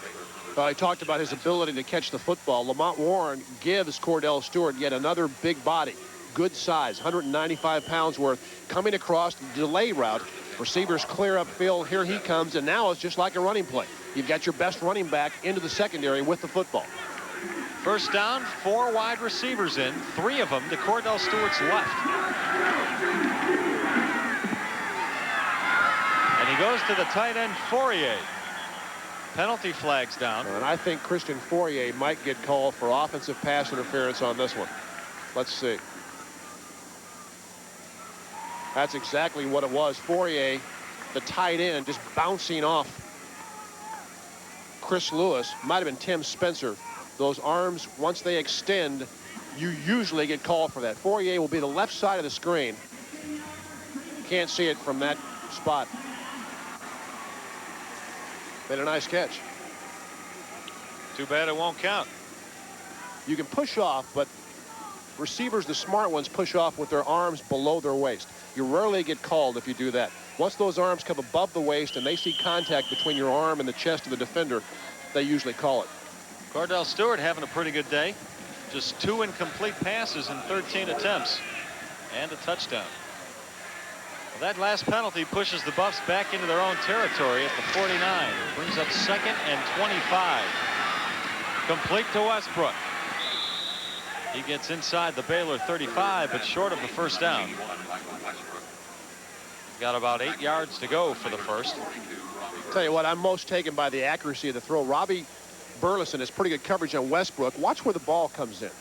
I talked about his ability to catch the football. Lamont Warren gives Cordell Stewart yet another big body. Good size, 195 pounds worth, coming across the delay route. Receivers clear upfield. Here he comes, and now it's just like a running play. You've got your best running back into the secondary with the football. First down, 4 wide receivers in, 3 of them to Cordell Stewart's left. And he goes to the tight end, Fourier. Penalty flags down. And I think Christian Fourier might get called for offensive pass interference on this one. Let's see. That's exactly what it was. Fourier, the tight end, just bouncing off Chris Lewis. Might have been Tim Spencer. Those arms, once they extend, you usually get called for that. Fourier will be the left side of the screen. Can't see it from that spot. Made a nice catch. Too bad it won't count. You can push off, but receivers, the smart ones, push off with their arms below their waist. You rarely get called if you do that. Once those arms come above the waist and they see contact between your arm and the chest of the defender, they usually call it. Cordell Stewart having a pretty good day. Just 2 incomplete passes in 13 attempts and a touchdown. Well, that last penalty pushes the Buffs back into their own territory at the 49. Brings up 2nd and 25. Complete to Westbrook. He gets inside the Baylor 35, but short of the first down. Got about 8 yards to go for the first. Tell you what, I'm most taken by the accuracy of the throw. Robbie Burleson has pretty good coverage on Westbrook. Watch where the ball comes in.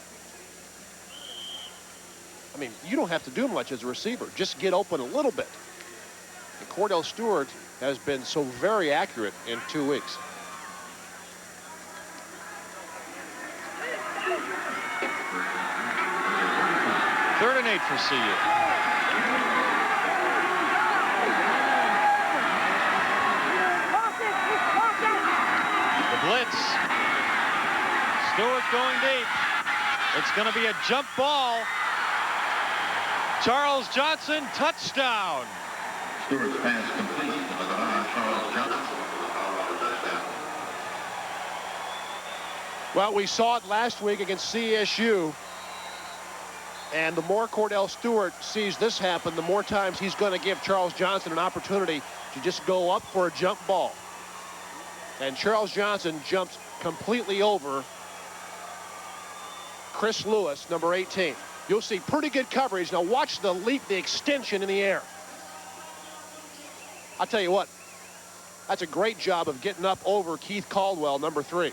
I mean, you don't have to do much as a receiver. Just get open a little bit. And Cordell Stewart has been so very accurate in 2 weeks. Third and 8 for CU. The blitz. Stewart going deep. It's going to be a jump ball. Charles Johnson, touchdown. Stewart's pass complete to the Charles Johnson. Well, we saw it last week against CSU. And the more Cordell Stewart sees this happen, the more times he's going to give Charles Johnson an opportunity to just go up for a jump ball. And Charles Johnson jumps completely over Chris Lewis, number 18. You'll see pretty good coverage. Now watch the leap, the extension in the air. I'll tell you what, that's a great job of getting up over Keith Caldwell, number 3.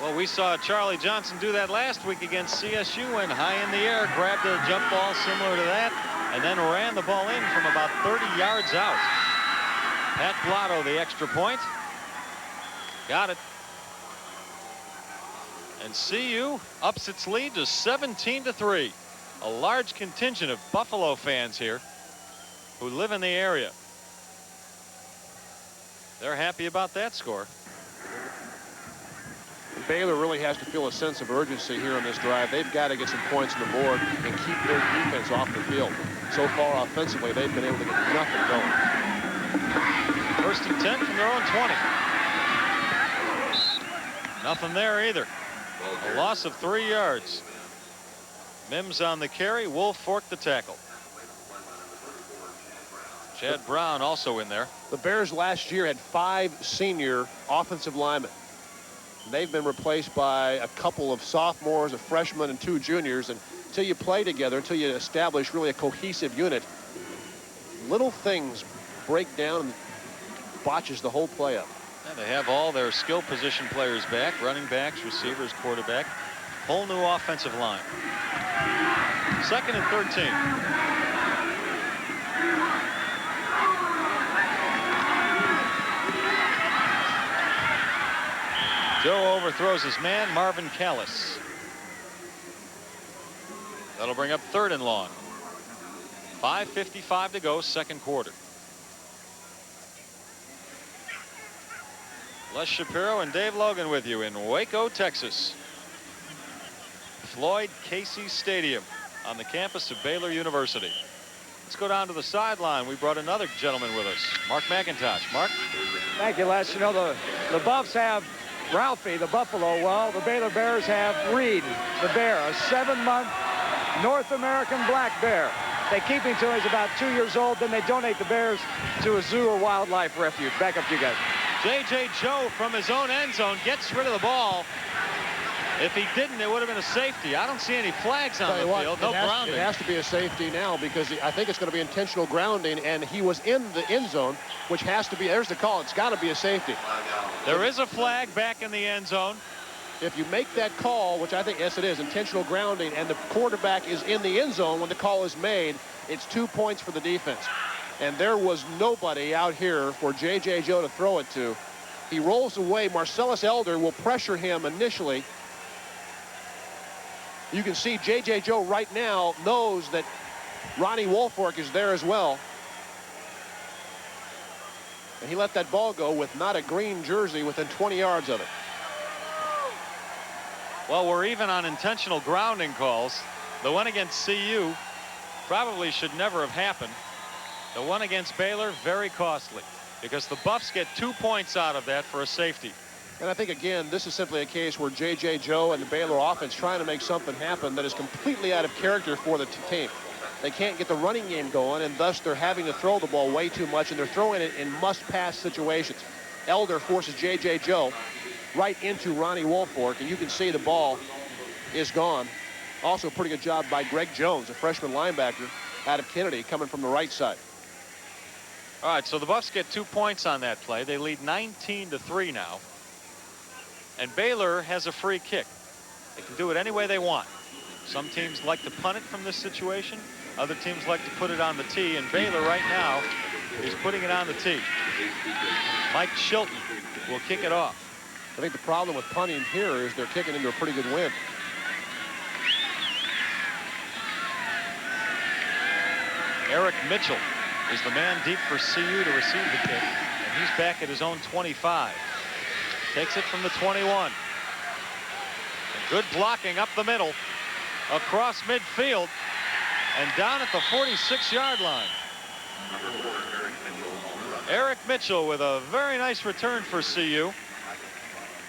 Well, we saw Charlie Johnson do that last week against CSU, went high in the air, grabbed a jump ball similar to that, and then ran the ball in from about 30 yards out. Pat Blotto, the extra point. Got it. And CU ups its lead to 17-3. A large contingent of Buffalo fans here who live in the area. They're happy about that score. Baylor really has to feel a sense of urgency here on this drive. They've got to get some points on the board and keep their defense off the field. So far offensively, they've been able to get nothing going. 1st and 10 from their own 20. Nothing there either. A loss of 3 yards. Mims on the carry. Wolf forked the tackle. Chad Brown also in there. The Bears last year had 5 senior offensive linemen. They've been replaced by a couple of sophomores, a freshman, and 2 juniors. And until you play together, until you establish really a cohesive unit, little things break down and botches the whole play up. And they have all their skill position players back, running backs, receivers, quarterback. Whole new offensive line. 2nd and 13. Joe overthrows his man, Marvin Callis. That'll bring up 3rd and long. 5:55 to go, 2nd quarter. Les Shapiro and Dave Logan with you in Waco, Texas. Floyd Casey Stadium on the campus of Baylor University. Let's go down to the sideline. We brought another gentleman with us, Mark McIntosh. Mark. Thank you, Les. You know, the Buffs have Ralphie, the Buffalo. Well, the Baylor Bears have Reed, the bear, a 7-month North American black bear. They keep him till he's about 2 years old. Then they donate the bears to a zoo or wildlife refuge. Back up to you guys. J.J. Joe from his own end zone gets rid of the ball. If he didn't, it would have been a safety. I don't see any flags on the field. No grounding. It has to be a safety now because I think it's going to be intentional grounding, and he was in the end zone, which has to be, there's the call. It's got to be a safety. There is a flag back in the end zone. If you make that call, which I think, yes, it is, intentional grounding, and the quarterback is in the end zone when the call is made, it's 2 points for the defense. And there was nobody out here for J.J. Joe to throw it to. He rolls away. Marcellus Elder will pressure him initially. You can see J.J. Joe right now knows that Ronnie Woolfolk is there as well. And he let that ball go with not a green jersey within 20 yards of it. Well, we're even on intentional grounding calls. The one against CU probably should never have happened. The one against Baylor, very costly, because the Buffs get 2 points out of that for a safety. And I think, again, this is simply a case where J.J. Joe and the Baylor offense trying to make something happen that is completely out of character for the team. They can't get the running game going, and thus they're having to throw the ball way too much, and they're throwing it in must-pass situations. Elder forces J.J. Joe right into Ronnie Woolfolk, and you can see the ball is gone. Also a pretty good job by Greg Jones, a freshman linebacker out of Kennedy, coming from the right side. All right, so the Buffs get 2 points on that play. They lead 19-3 now. And Baylor has a free kick. They can do it any way they want. Some teams like to punt it from this situation. Other teams like to put it on the tee. And Baylor right now is putting it on the tee. Mike Chilton will kick it off. I think the problem with punting here is they're kicking into a pretty good wind. Eric Mitchell is the man deep for CU to receive the kick. And he's back at his own 25. Takes it from the 21. And good blocking up the middle, across midfield, and down at the 46-yard line. Eric Mitchell with a very nice return for CU.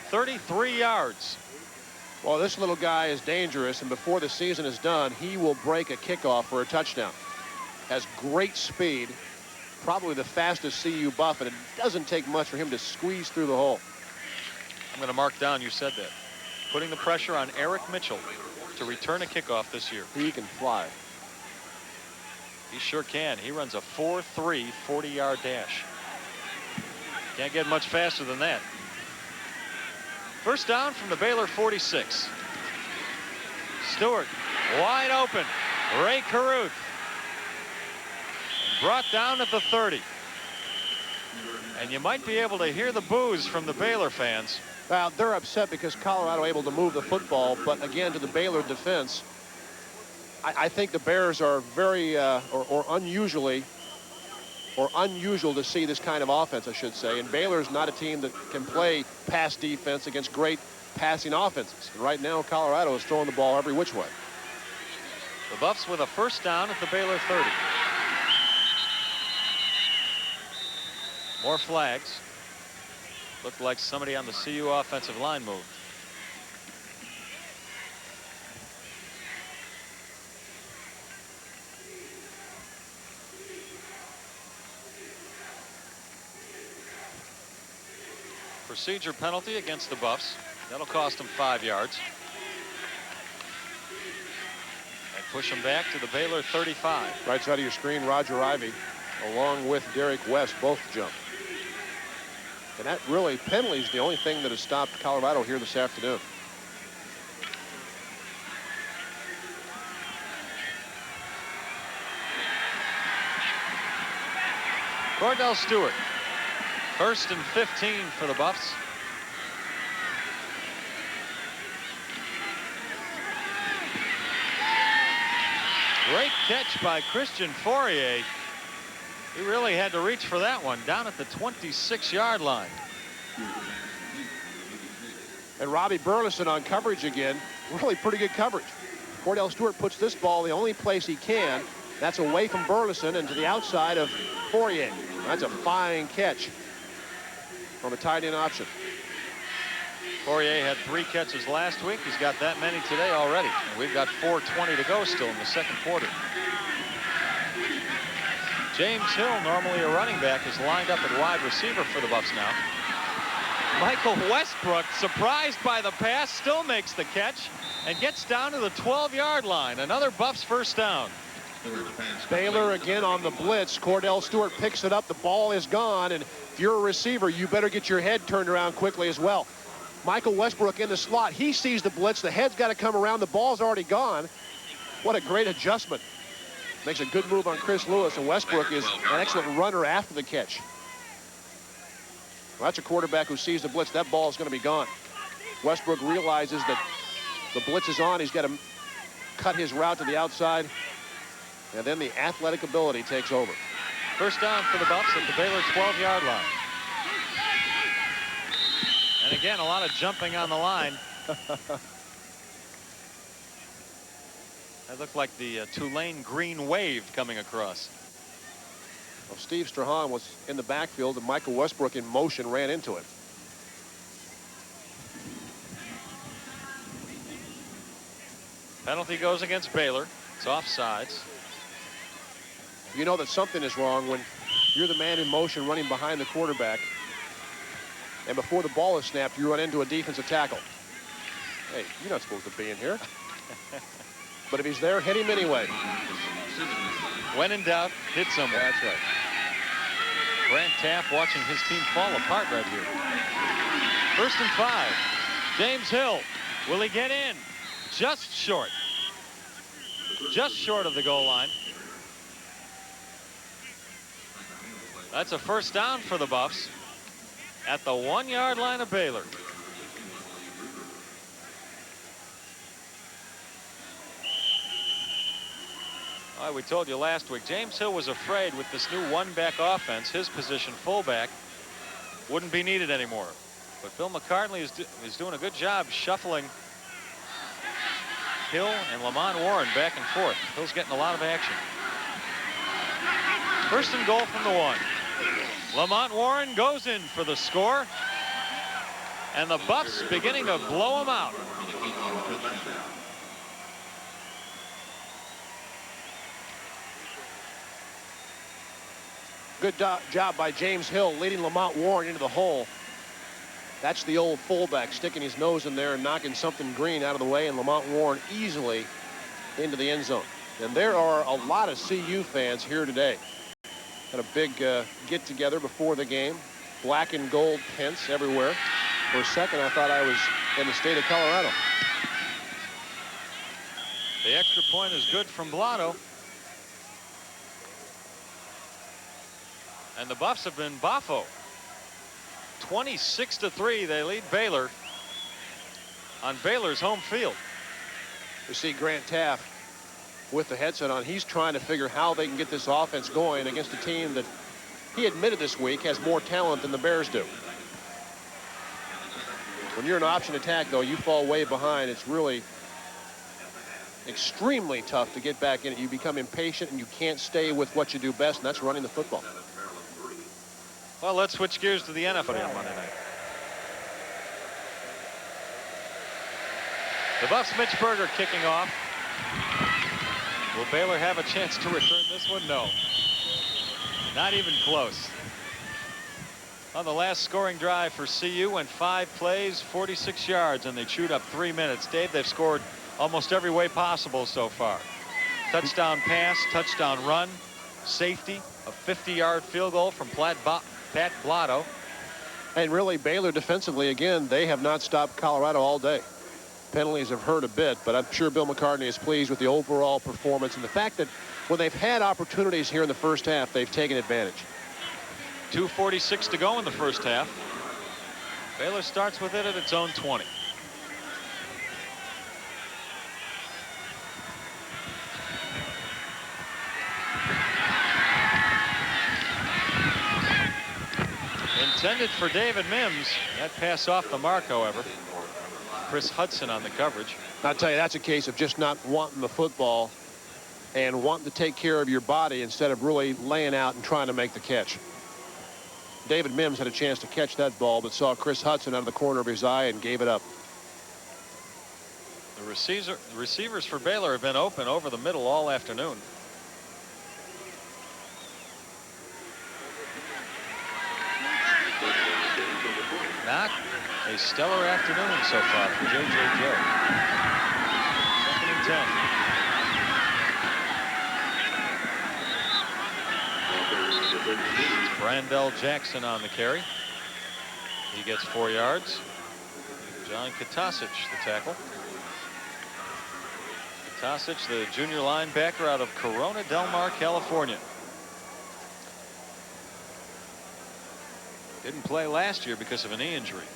33 yards. Well, this little guy is dangerous, and before the season is done, he will break a kickoff for a touchdown. Has great speed, probably the fastest CU Buff, and it doesn't take much for him to squeeze through the hole. I'm going to mark down you said that. Putting the pressure on Eric Mitchell to return a kickoff this year. He can fly. He sure can. He runs a 4.3 40-yard dash. Can't get much faster than that. First down from the Baylor 46. Stewart wide open. Ray Caruth. Brought down at the 30. And you might be able to hear the boos from the Baylor fans. Well, they're upset because Colorado able to move the football, but again, to the Baylor defense, I think the Bears are very unusual to see this kind of offense, I should say. And Baylor's not a team that can play pass defense against great passing offenses. And right now, Colorado is throwing the ball every which way. The Buffs with a first down at the Baylor 30. More flags. Looked like somebody on the CU offensive line moved. Procedure penalty against the Buffs. That'll cost them 5 yards. And push them back to the Baylor 35. Right side of your screen, Roger Ivy, along with Derek West, both jump. And that really, penalty is the only thing that has stopped Colorado here this afternoon. Cordell Stewart. 1st and 15 for the Buffs. Great catch by Christian Fourier. He really had to reach for that one down at the 26-yard line. And Robbie Burleson on coverage again. Really pretty good coverage. Cordell Stewart puts this ball the only place he can. That's away from Burleson and to the outside of Fourier. That's a fine catch on the tight end option. Fourier had 3 catches last week. He's got that many today already. And we've got 4:20 to go still in the second quarter. James Hill, normally a running back, is lined up at wide receiver for the Buffs now. Michael Westbrook, surprised by the pass, still makes the catch and gets down to the 12-yard line. Another Buffs first down. Baylor again on the blitz. Cordell Stewart picks it up. The ball is gone, and if you're a receiver, you better get your head turned around quickly as well. Michael Westbrook in the slot. He sees the blitz. The head's got to come around. The ball's already gone. What a great adjustment. Makes a good move on Chris Lewis, and Westbrook is an excellent runner after the catch. Well, that's a quarterback who sees the blitz. That ball is going to be gone. Westbrook realizes that the blitz is on. He's got to cut his route to the outside, and then the athletic ability takes over. First down for the Buffs at the Baylor 12-yard line. And again, a lot of jumping on the line. That looked like the Tulane green wave coming across. Well, Steve Strahan was in the backfield, and Michael Westbrook in motion ran into it. Penalty goes against Baylor. It's offsides. You know that something is wrong when you're the man in motion running behind the quarterback, and before the ball is snapped, you run into a defensive tackle. Hey, you're not supposed to be in here. But if he's there, hit him anyway. When in doubt, hit someone. That's right. Grant Taft watching his team fall apart right here. 1st and 5. James Hill. Will he get in? Just short. Just short of the goal line. That's a first down for the Buffs at the 1-yard line of Baylor. We told you last week, James Hill was afraid with this new one-back offense, his position, fullback, wouldn't be needed anymore. But Bill McCartney is doing a good job shuffling Hill and Lamont Warren back and forth. Hill's getting a lot of action. 1st and goal from the 1. Lamont Warren goes in for the score. And the Buffs beginning to blow him out. Good job by James Hill leading Lamont Warren into the hole. That's the old fullback sticking his nose in there and knocking something green out of the way, and Lamont Warren easily into the end zone. And there are a lot of CU fans here today. Had a big get-together before the game. Black and gold tents everywhere. For a second, I thought I was in the state of Colorado. The extra point is good from Blotto. And the Buffs have been Boffo. 26-3, they lead Baylor on Baylor's home field. You see Grant Taft with the headset on. He's trying to figure how they can get this offense going against a team that he admitted this week has more talent than the Bears do. When you're an option attack, though, you fall way behind. It's really extremely tough to get back in it. You become impatient and you can't stay with what you do best, and that's running the football. Well, let's switch gears to the NFL on Monday night. The Buffs' Mitch Berger kicking off. Will Baylor have a chance to return this one? No. Not even close. On the last scoring drive for CU went 5 plays, 46 yards, and they chewed up 3 minutes. Dave, they've scored almost every way possible so far. Touchdown pass, touchdown run, safety, a 50-yard field goal from Pat Blotto. And really, Baylor defensively, again, they have not stopped Colorado all day. Penalties have hurt a bit, but I'm sure Bill McCartney is pleased with the overall performance and the fact that when they've had opportunities here in the first half, they've taken advantage. 2:46 to go in the first half. Baylor starts with it at its own 20. Intended for David Mims. That pass off the mark, however. Chris Hudson on the coverage. I'll tell you, that's a case of just not wanting the football and wanting to take care of your body instead of really laying out and trying to make the catch. David Mims had a chance to catch that ball, but saw Chris Hudson out of the corner of his eye and gave it up. The receivers for Baylor have been open over the middle all afternoon. Not a stellar afternoon so far for J.J. Joe. 2nd and 10. It's Brandell Jackson on the carry. He gets 4 yards. John Katasic, the tackle. Katasic, the junior linebacker out of Corona Del Mar, California. Didn't play last year because of a knee injury.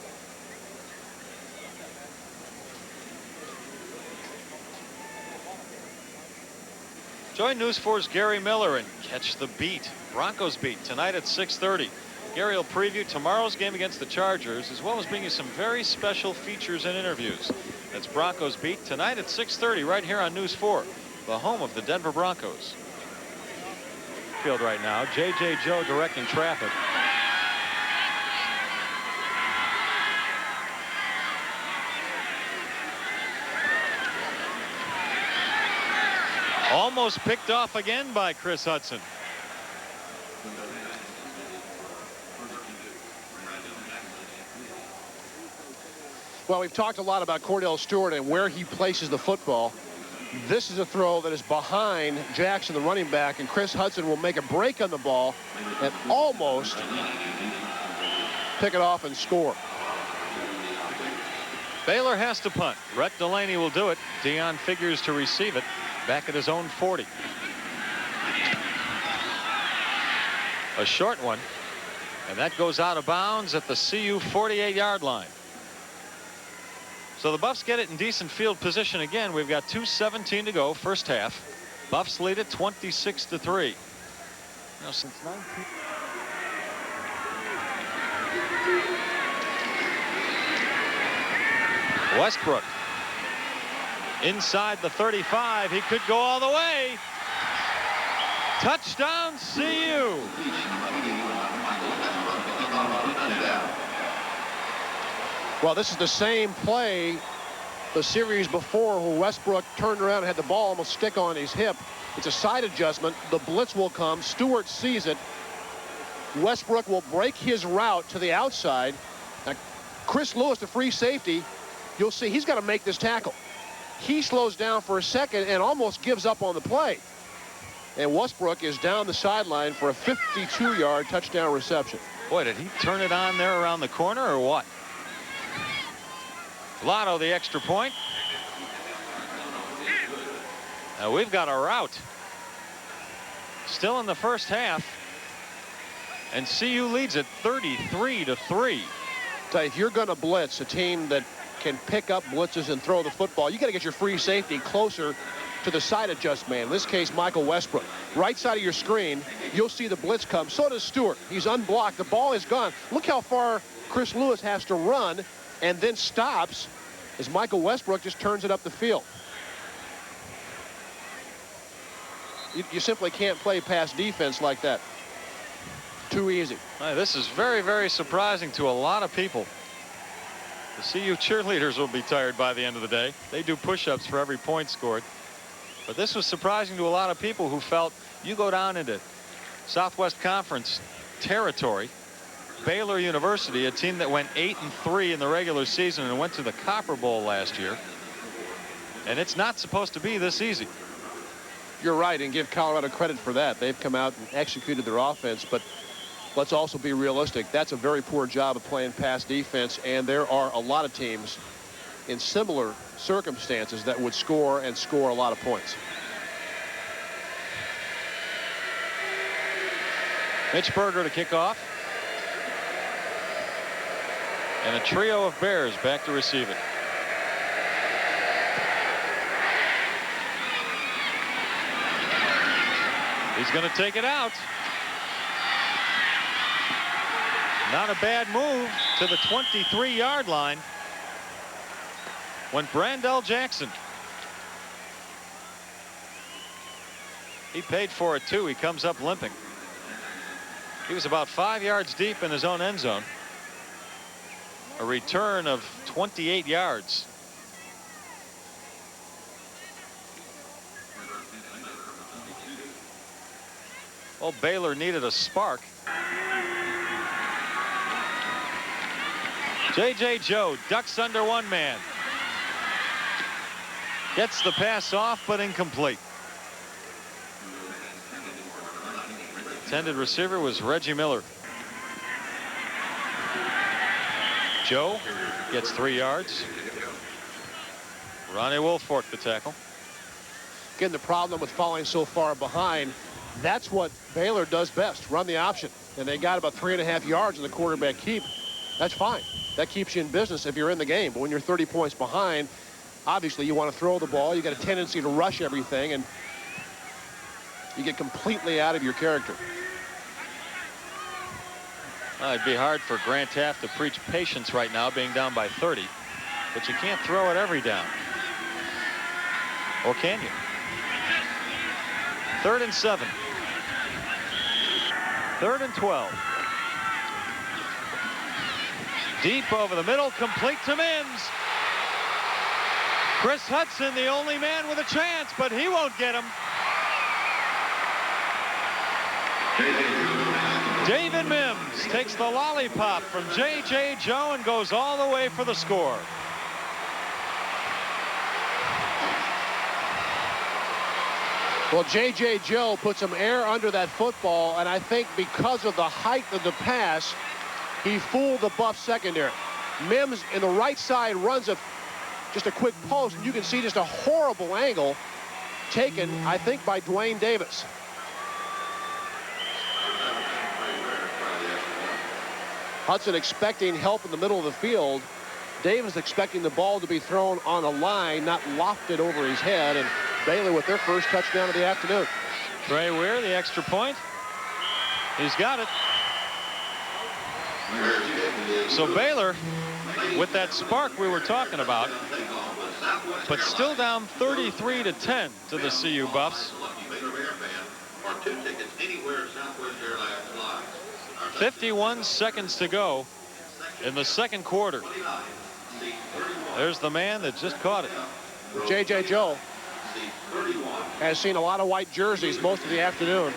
Join News 4's Gary Miller and catch the beat. Broncos beat tonight at 6:30. Gary will preview tomorrow's game against the Chargers, as well as bring you some very special features and interviews. That's Broncos beat tonight at 6:30 right here on News 4, the home of the Denver Broncos. Field right now. J.J. Joe directing traffic. Almost picked off again by Chris Hudson. Well, we've talked a lot about Cordell Stewart and where he places the football. This is a throw that is behind Jackson, the running back, and Chris Hudson will make a break on the ball and almost pick it off and score. Baylor has to punt. Rhett Delaney will do it. Dion Figures to receive it. Back at his own 40. A short one. And that goes out of bounds at the CU 48-yard line. So the Buffs get it in decent field position again. We've got 2:17 to go, first half. Buffs lead it 26-3. Now since 19. Westbrook inside the 35. He could go all the way. Touchdown CU. Well, this is the same play the series before where Westbrook turned around and had the ball almost stick on his hip. It's a side adjustment. The blitz will come. Stewart sees it. Westbrook will break his route to the outside. Now, Chris Lewis, the free safety, you'll see he's got to make this tackle. He slows down for a second and almost gives up on the play. And Westbrook is down the sideline for a 52-yard touchdown reception. Boy, did he turn it on there around the corner or what? Lotto the extra point. Now we've got a rout. Still in the first half. And CU leads it 33-3. If you're going to blitz a team that can pick up blitzes and throw the football, you got to get your free safety closer to the side adjust man. In this case, Michael Westbrook. Right side of your screen, you'll see the blitz come. So does Stewart. He's unblocked. The ball is gone. Look how far Chris Lewis has to run and then stops as Michael Westbrook just turns it up the field. You simply can't play pass defense like that. Too easy. This is very, very surprising to a lot of people. The CU cheerleaders will be tired by the end of the day. They do push-ups for every point scored. But this was surprising to a lot of people who felt you go down into Southwest Conference territory. Baylor University, a team that went 8-3 in the regular season and went to the Copper Bowl last year. And it's not supposed to be this easy. You're right, and give Colorado credit for that. They've come out and executed their offense, but let's also be realistic. That's a very poor job of playing pass defense, and there are a lot of teams in similar circumstances that would score and score a lot of points. Mitch Berger to kick off. And a trio of Bears back to receive it. He's going to take it out. Not a bad move to the 23-yard line. Went Brandell Jackson. He paid for it too. He comes up limping. He was about 5 yards deep in his own end zone. A return of 28 yards. Well, Baylor needed a spark. J.J. Joe ducks under one man. Gets the pass off, but incomplete. Intended receiver was Reggie Miller. Joe gets 3 yards. Ronnie Wolfork the tackle. Again, the problem with falling so far behind, that's what Baylor does best, run the option. And they got about 3.5 yards in the quarterback keep. That's fine. That keeps you in business if you're in the game. But when you're 30 points behind, obviously you want to throw the ball. You got a tendency to rush everything, and you get completely out of your character. Well, it'd be hard for Grant Taft to preach patience right now, being down by 30. But you can't throw it every down. Or can you? 3rd and 7. 3rd and 12. Deep over the middle, complete to Mims. Chris Hudson, the only man with a chance, but he won't get him. David Mims takes the lollipop from J.J. Joe and goes all the way for the score. Well, J.J. Joe put some air under that football, and I think because of the height of the pass, he fooled the Buff secondary. Mims in the right side runs just a quick post, and you can see just a horrible angle taken, I think, by Dwayne Davis. Hudson expecting help in the middle of the field. Davis expecting the ball to be thrown on a line, not lofted over his head, and Baylor with their first touchdown of the afternoon. Trey Weir, the extra point. He's got it. So Baylor, with that spark we were talking about, but still down 33-10 to the CU Buffs. 51 seconds to go in the second quarter. There's the man that just caught it. J.J. Joe has seen a lot of white jerseys most of the afternoon.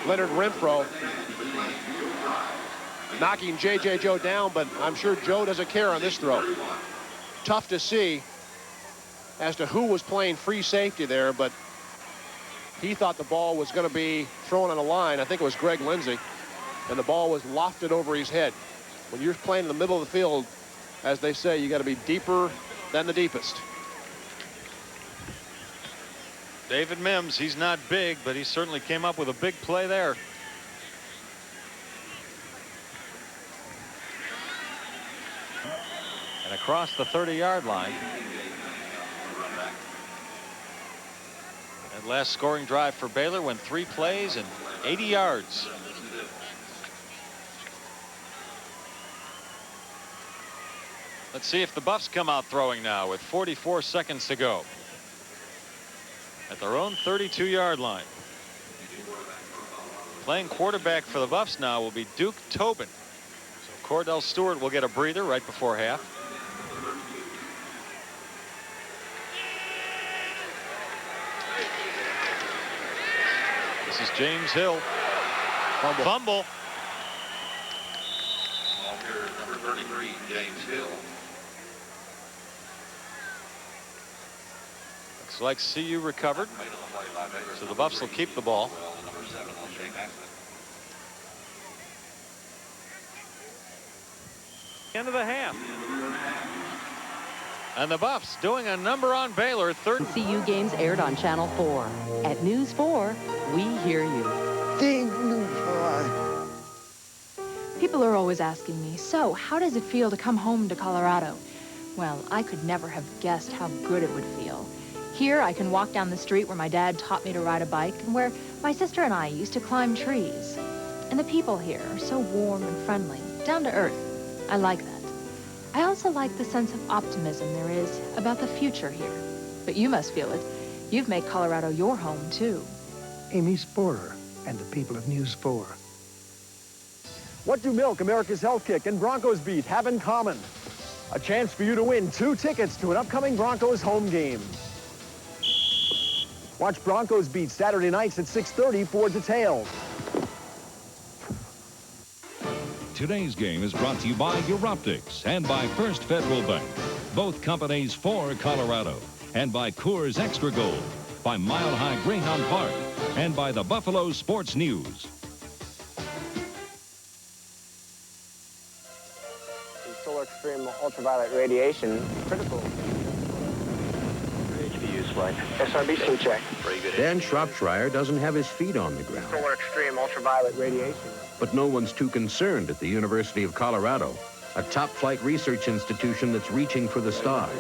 Leonard Renfro knocking J.J. Joe down, but I'm sure Joe doesn't care on this throw. Tough to see as to who was playing free safety there, but he thought the ball was going to be thrown on a line. I think it was Greg Lindsey, and the ball was lofted over his head. When you're playing in the middle of the field, as they say, you got to be deeper than the deepest. David Mims, he's not big, but he certainly came up with a big play there. across the 30-yard line. And last scoring drive for Baylor went 3 plays and 80 yards. Let's see if the Buffs come out throwing now with 44 seconds to go. At their own 32-yard line. Playing quarterback for the Buffs now will be Duke Tobin. So Cordell Stewart will get a breather right before half. This is James Hill. Fumble. Number 33, James Hill. Looks like CU recovered. So the Buffs will keep the ball. End of the half. And the Buffs doing a number on Baylor. Third. CU games aired on Channel 4. At News 4, we hear you. People are always asking me, so how does it feel to come home to Colorado? Well, I could never have guessed how good it would feel. Here, I can walk down the street where my dad taught me to ride a bike and where my sister and I used to climb trees. And the people here are so warm and friendly, down to earth. I like that. I also like the sense of optimism there is about the future here. But you must feel it. You've made Colorado your home, too. Amy Sporer and the people of News 4. What do Milk, America's Health Kick, and Broncos Beat have in common? A chance for you to win 2 tickets to an upcoming Broncos home game. Watch Broncos Beat Saturday nights at 6:30 for details. Today's game is brought to you by Your Optics and by First Federal Bank, both companies for Colorado, and by Coors Extra Gold, by Mile High Greyhound Park, and by the Buffalo Sports News. Solar extreme ultraviolet radiation critical. HPU slide. SRBC check. Very good. Dan Shropshire doesn't have his feet on the ground. Solar extreme ultraviolet radiation. But no one's too concerned at the University of Colorado, a top-flight research institution that's reaching for the stars.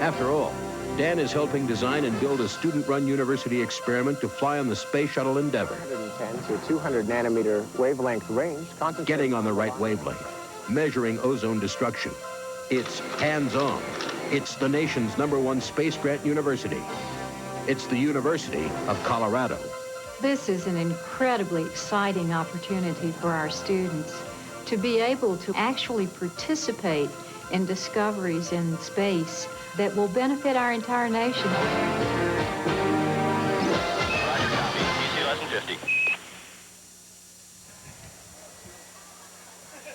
After all, Dan is helping design and build a student-run university experiment to fly on the Space Shuttle Endeavour. 110 to 200 nanometer wavelength range. Getting on the right wavelength, measuring ozone destruction. It's hands-on. It's the nation's #1 space grant university. It's the University of Colorado. This is an incredibly exciting opportunity for our students to be able to actually participate in discoveries in space that will benefit our entire nation.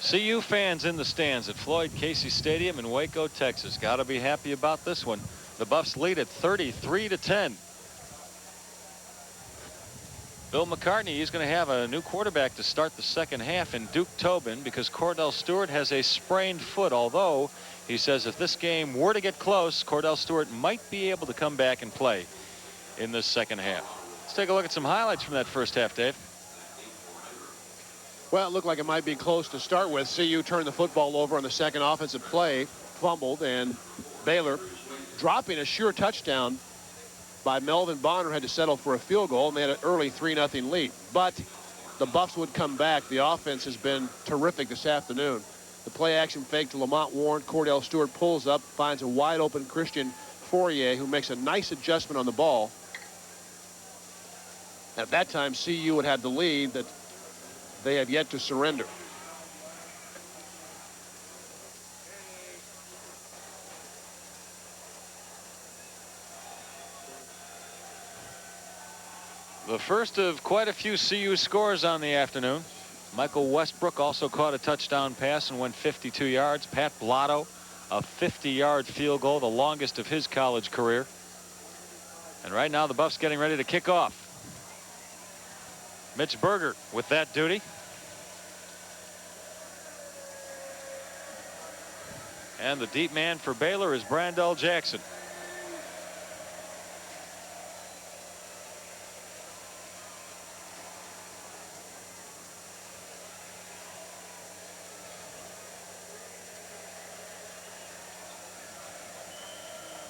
CU fans in the stands at Floyd Casey Stadium in Waco, Texas. Got to be happy about this one. The Buffs lead at 33-10. Bill McCartney, he's going to have a new quarterback to start the second half in Duke Tobin because Cordell Stewart has a sprained foot, although he says if this game were to get close, Cordell Stewart might be able to come back and play in this second half. Let's take a look at some highlights from that first half, Dave. Well, it looked like it might be close to start with. CU turned the football over on the second offensive play, fumbled, and Baylor dropping a sure touchdown by Melvin Bonner had to settle for a field goal, and they had an early 3-0 lead. But the Buffs would come back. The offense has been terrific this afternoon. The play action fake to Lamont Warren. Cordell Stewart pulls up, finds a wide open Christian Fourier, who makes a nice adjustment on the ball. At that time, CU had had the lead that they have yet to surrender. The first of quite a few CU scores on the afternoon. Michael Westbrook also caught a touchdown pass and went 52 yards. Pat Blotto, a 50-yard field goal, the longest of his college career. And right now the Buffs getting ready to kick off. Mitch Berger with that duty. And the deep man for Baylor is Brandell Jackson.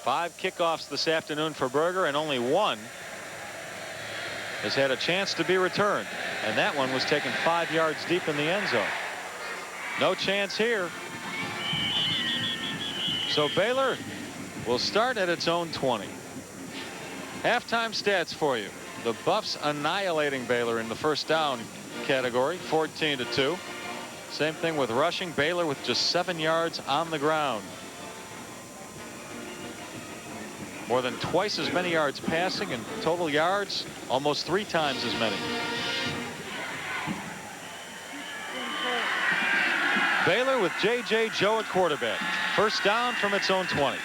5 kickoffs this afternoon for Berger, and only one has had a chance to be returned, and that one was taken 5 yards deep in the end zone. No chance here. So Baylor will start at its own 20. Halftime stats for you. The Buffs annihilating Baylor in the first down category, 14-2. Same thing with rushing. Baylor with just 7 yards on the ground. More than twice as many yards passing, and total yards almost 3 times as many. Baylor with J.J. Joe at quarterback. First down from its own 20.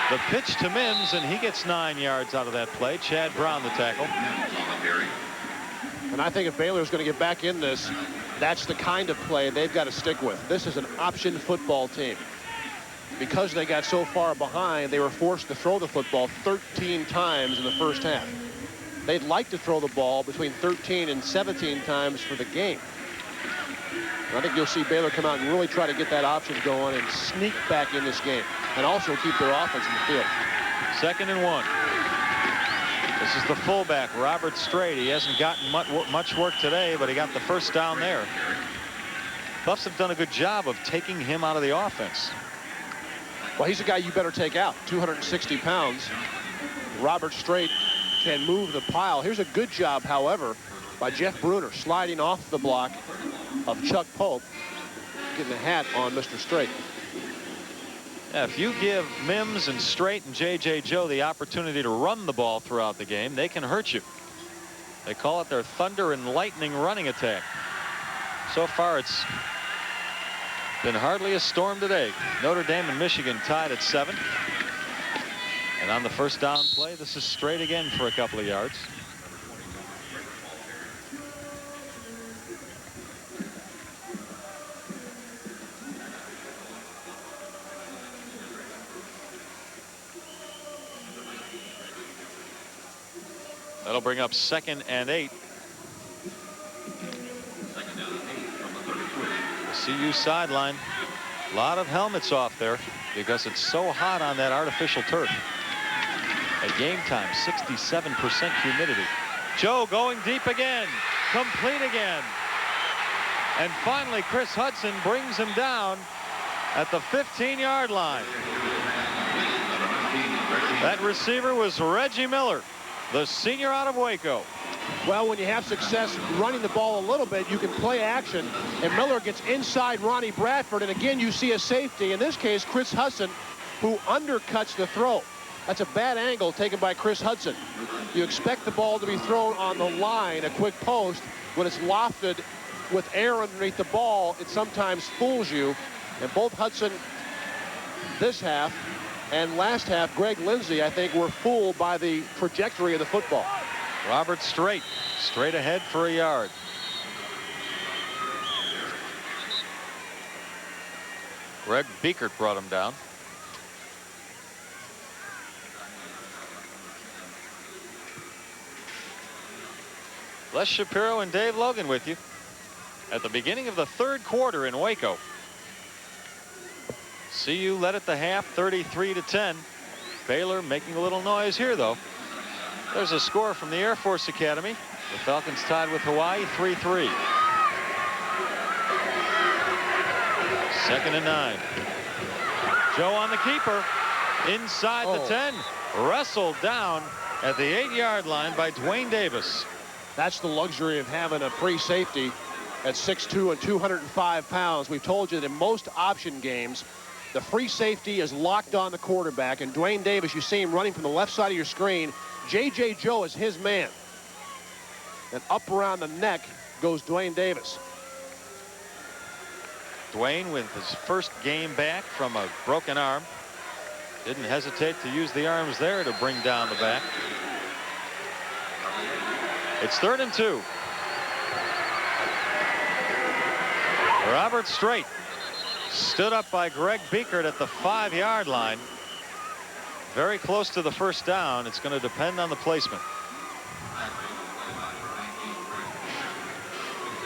The pitch to Mims, and he gets 9 yards out of that play. Chad Brown the tackle. And I think if Baylor is going to get back in this, that's the kind of play they've got to stick with. This is an option football team. Because they got so far behind, they were forced to throw the football 13 times in the first half. They'd like to throw the ball between 13 and 17 times for the game. And I think you'll see Baylor come out and really try to get that option going and sneak back in this game, and also keep their offense in the field. 2nd and 1. This is the fullback, Robert Strait. He hasn't gotten much work today, but he got the first down there. Buffs have done a good job of taking him out of the offense. Well, he's a guy you better take out. 260 pounds. Robert Strait can move the pile. Here's a good job, however, by Jeff Bruner, sliding off the block of Chuck Pope, getting the hat on Mr. Strait. Yeah, if you give Mims and Strait and J.J. Joe the opportunity to run the ball throughout the game, they can hurt you. They call it their thunder and lightning running attack. So far, it's been hardly a storm today. Notre Dame and Michigan tied at 7. And on the first down play, this is Strait again for a couple of yards. That'll bring up 2nd and 8. The CU sideline. A lot of helmets off there because it's so hot on that artificial turf. At game time, 67% humidity. Joe going deep again. Complete again. And finally, Chris Hudson brings him down at the 15-yard line. That receiver was Reggie Miller, the senior out of Waco. Well, when you have success running the ball a little bit, you can play action. And Miller gets inside Ronnie Bradford. And again, you see a safety. In this case, Chris Hudson, who undercuts the throw. That's a bad angle taken by Chris Hudson. You expect the ball to be thrown on the line, a quick post. When it's lofted with air underneath the ball, it sometimes fools you. And both Hudson this half and last half, Greg Lindsey, I think, were fooled by the trajectory of the football. Robert Strait, straight ahead for a yard. Greg Biekert brought him down. Les Shapiro and Dave Logan with you at the beginning of the 3rd quarter in Waco. CU led at the half, 33-10. Baylor making a little noise here, though. There's a score from the Air Force Academy. The Falcons tied with Hawaii, 3-3. 2nd and 9. Joe on the keeper. Inside the 10. Wrestled down at the 8-yard line by Dwayne Davis. That's the luxury of having a free safety at 6'2" and 205 pounds. We've told you that in most option games, the free safety is locked on the quarterback. And Dwayne Davis, you see him running from the left side of your screen. J.J. Joe is his man. And up around the neck goes Dwayne Davis. Dwayne with his first game back from a broken arm. Didn't hesitate to use the arms there to bring down the back. It's 3rd and 2. Robert Strait stood up by Greg Biekert at the 5-yard line. Very close to the first down. It's going to depend on the placement.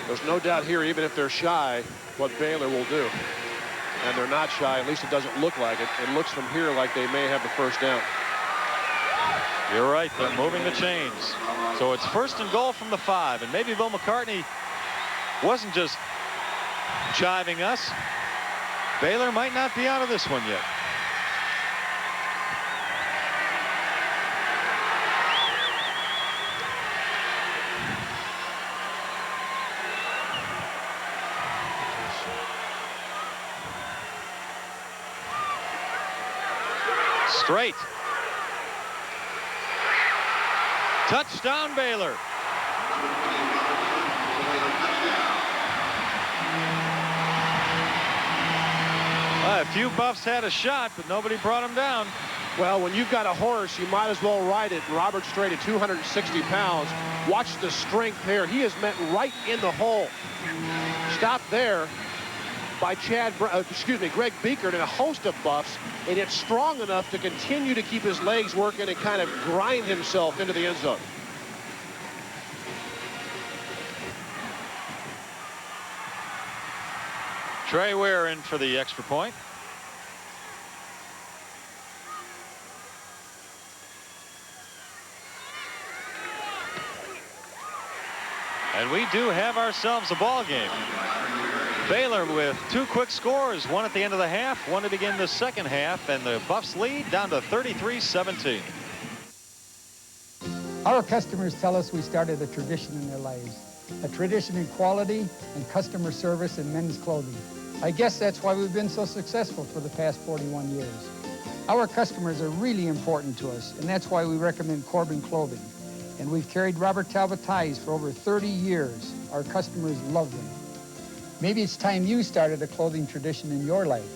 There's no doubt here, even if they're shy, what Baylor will do. And they're not shy. At least it doesn't look like it. It looks from here like they may have the first down. You're right. They're moving the chains. So it's 1st and goal from the 5. And maybe Bill McCartney wasn't just jiving us. Baylor might not be out of this one yet. Straight. Touchdown, Baylor. A few Buffs had a shot, but nobody brought him down. Well, when you've got a horse, you might as well ride it. Robert Strait at 260 pounds. Watch the strength there. He is met right in the hole. Stopped there by Greg Beekert and a host of Buffs, and it's strong enough to continue to keep his legs working and kind of grind himself into the end zone. Trey Ware in for the extra point. And we do have ourselves a ball game. Baylor with 2 quick scores, one at the end of the half, one to begin the second half, and the Buffs lead down to 33-17. Our customers tell us we started a tradition in their lives, a tradition in quality and customer service in men's clothing. I guess that's why we've been so successful for the past 41 years. Our customers are really important to us, and that's why we recommend Corbin Clothing. And we've carried Robert Talbot ties for over 30 years. Our customers love them. Maybe it's time you started a clothing tradition in your life.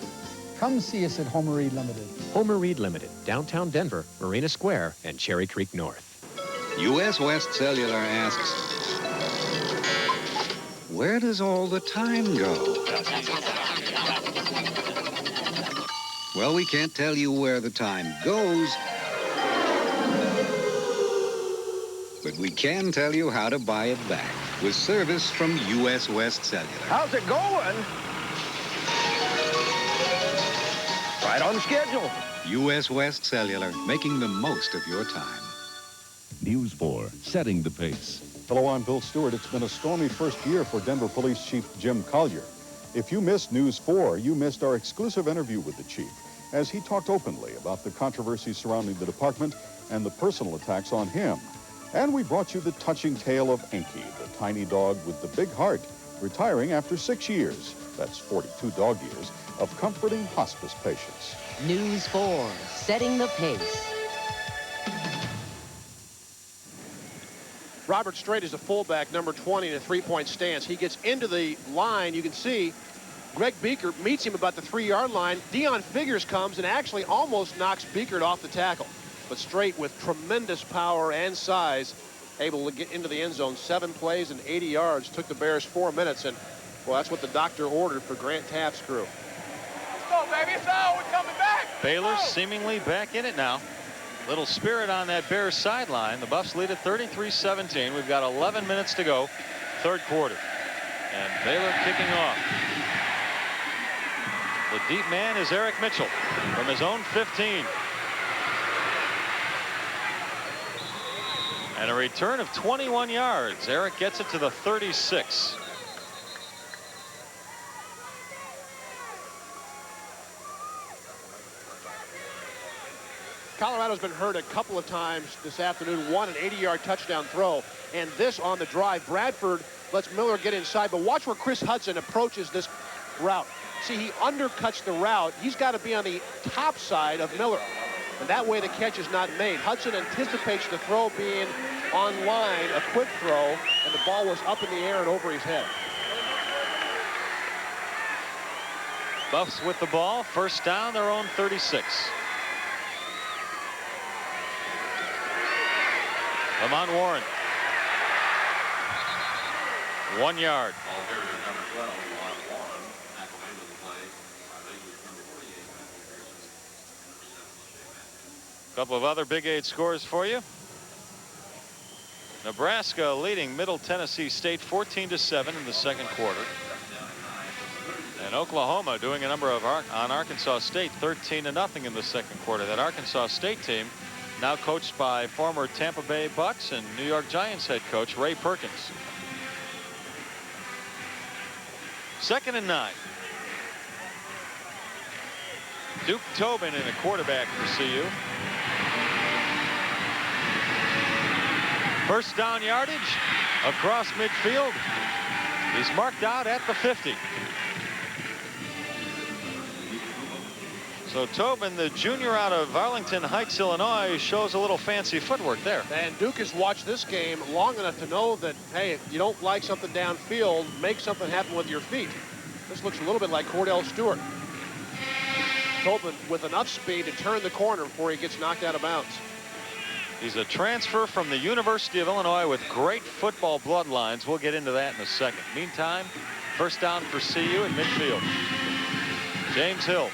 Come see us at Homer Reed Limited. Homer Reed Limited, downtown Denver, Marina Square, and Cherry Creek North. U.S. West Cellular asks, where does all the time go? Well, we can't tell you where the time goes, but we can tell you how to buy it back with service from U.S. West Cellular. How's it going? Right on schedule. U.S. West Cellular, making the most of your time. News 4, setting the pace. Hello, I'm Bill Stewart. It's been a stormy first year for Denver Police Chief Jim Collier. If you missed News 4, you missed our exclusive interview with the chief as he talked openly about the controversy surrounding the department and the personal attacks on him. And we brought you the touching tale of Enki, the tiny dog with the big heart, retiring after 6 years, that's 42 dog years, of comforting hospice patients. News 4, setting the pace. Robert Strait is a fullback, number 20 in a 3-point stance. He gets into the line. You can see Greg Beekert meets him about the 3-yard line. Dion Figures comes and actually almost knocks Beekert off the tackle. But Strait, with tremendous power and size, able to get into the end zone. 7 plays and 80 yards. Took the Bears 4 minutes, and, well, that's what the doctor ordered for Grant Taft's crew. Let's go, baby. So we're coming back. Baylor seemingly back in it now. Little spirit on that Bears sideline. The Buffs lead at 33-17. We've got 11 minutes to go, third quarter. And Baylor kicking off. The deep man is Eric Mitchell from his own 15. And a return of 21 yards. Eric gets it to the 36. Colorado's been hurt a couple of times this afternoon. One, an 80-yard touchdown throw. And this on the drive. Bradford lets Miller get inside. But watch where Chris Hudson approaches this route. See, he undercuts the route. He's got to be on the top side of Miller. And that way the catch is not made. Hudson anticipates the throw being on line, a quick throw, and the ball was up in the air and over his head. Buffs with the ball. First down, their own 36. Lamont Warren. 1 yard. A couple of other Big 8 scores for you. Nebraska leading Middle Tennessee State 14-7 in the second quarter. And Oklahoma doing a number of on Arkansas State, 13-0 in the second quarter. That Arkansas State team now coached by former Tampa Bay Bucks and New York Giants head coach Ray Perkins. 2nd and 9. Duke Tobin in a quarterback for CU. First down yardage across midfield. He's marked out at the 50. So Tobin, the junior out of Arlington Heights, Illinois, shows a little fancy footwork there. And Duke has watched this game long enough to know that, hey, if you don't like something downfield, make something happen with your feet. This looks a little bit like Cordell Stewart. Tobin with enough speed to turn the corner before he gets knocked out of bounds. He's a transfer from the University of Illinois with great football bloodlines. We'll get into that in a second. Meantime, first down for CU at midfield. James Hill.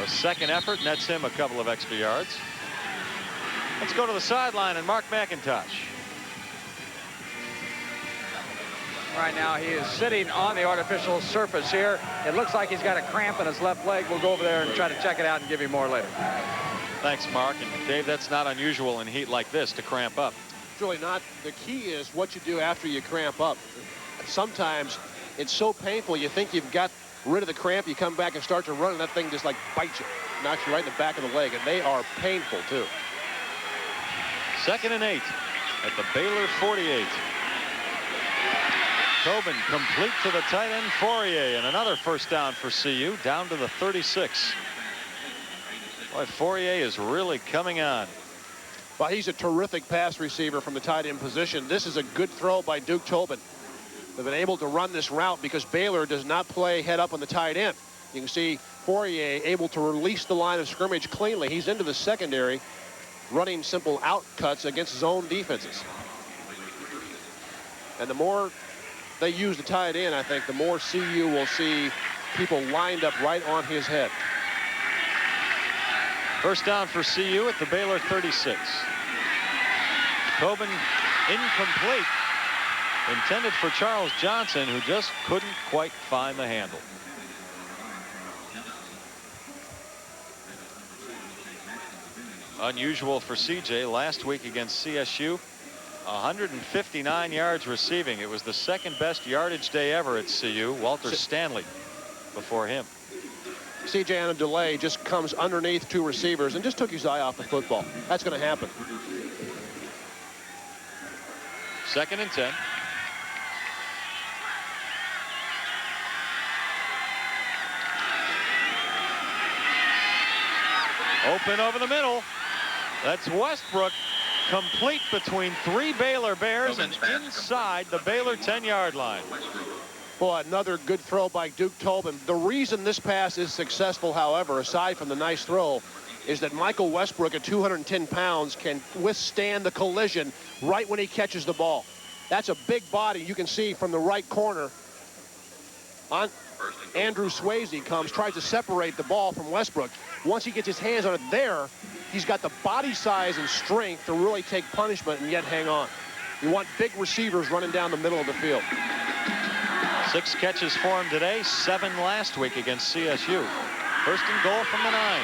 A second effort nets him a couple of extra yards. Let's go to the sideline and Mark McIntosh. Right now he is sitting on the artificial surface here. It looks like he's got a cramp in his left leg. We'll go over there and try to check it out and give you more later. Thanks, Mark. And Dave, that's not unusual in heat like this to cramp up. It's really not. The key is what you do after you cramp up. Sometimes it's so painful you think you've got rid of the cramp, you come back and start to run, and that thing just like bites you, knocks you right in the back of the leg, and they are painful too. 2nd and 8 at the Baylor 48. Tobin complete to the tight end Fourier, and another first down for CU down to the 36. Boy, Fourier is really coming on. Well, he's a terrific pass receiver from the tight end position. This is a good throw by Duke Tobin. They've been able to run this route because Baylor does not play head up on the tight end. You can see Fourier able to release the line of scrimmage cleanly. He's into the secondary, running simple out cuts against zone defenses. And the more they use the tight end, I think the more CU will see people lined up right on his head. First down for CU at the Baylor 36. Tobin incomplete. Intended for Charles Johnson, who just couldn't quite find the handle. Unusual for CJ last week against CSU. 159 yards receiving. It was the second best yardage day ever at CU. Walter Stanley before him. CJ on a delay just comes underneath two receivers and just took his eye off the football. That's going to happen. 2nd and 10. Open over the middle. That's Westbrook, complete between 3 Baylor Bears and inside the Baylor 10-yard line. Boy, another good throw by Duke Tobin. The reason this pass is successful, however, aside from the nice throw, is that Michael Westbrook at 210 pounds can withstand the collision right when he catches the ball. That's a big body. You can see from the right corner. Andrew Swayze comes, tries to separate the ball from Westbrook. Once he gets his hands on it there, he's got the body size and strength to really take punishment and yet hang on. You want big receivers running down the middle of the field. 6 catches for him today, 7 last week against CSU. First and goal from the 9.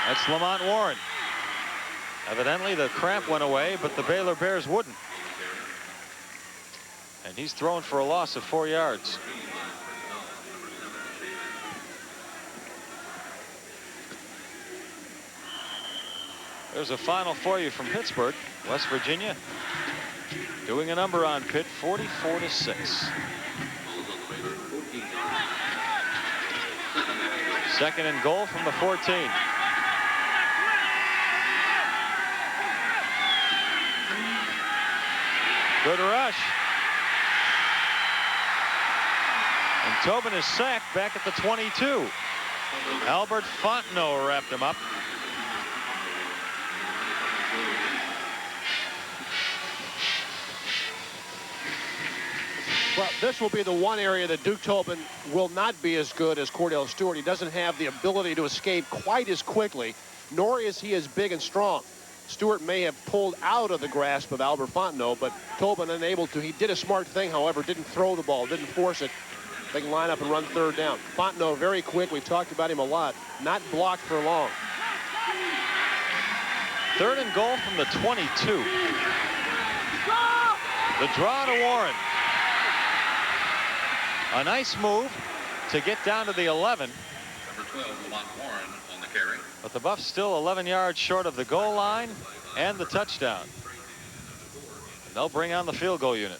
That's Lamont Warren. Evidently the cramp went away, but the Baylor Bears wouldn't. And he's thrown for a loss of 4 yards. There's a final for you from Pittsburgh. West Virginia doing a number on Pitt, 44-6. 2nd and goal from the 14. Good rush. And Tobin is sacked back at the 22. Albert Fontenot wrapped him up. Well, this will be the one area that Duke Tobin will not be as good as Cordell Stewart. He doesn't have the ability to escape quite as quickly, nor is he as big and strong. Stewart may have pulled out of the grasp of Albert Fontenot, but Tobin unable to. He did a smart thing, however, didn't throw the ball, didn't force it. They can line up and run third down. Fontenot very quick. We've talked about him a lot. Not blocked for long. 3rd and goal from the 22. The draw to Warren. A nice move to get down to the 11. Number 12, Lamont Warren on the carry. But the Buffs still 11 yards short of the goal line and the touchdown. And they'll bring on the field goal unit.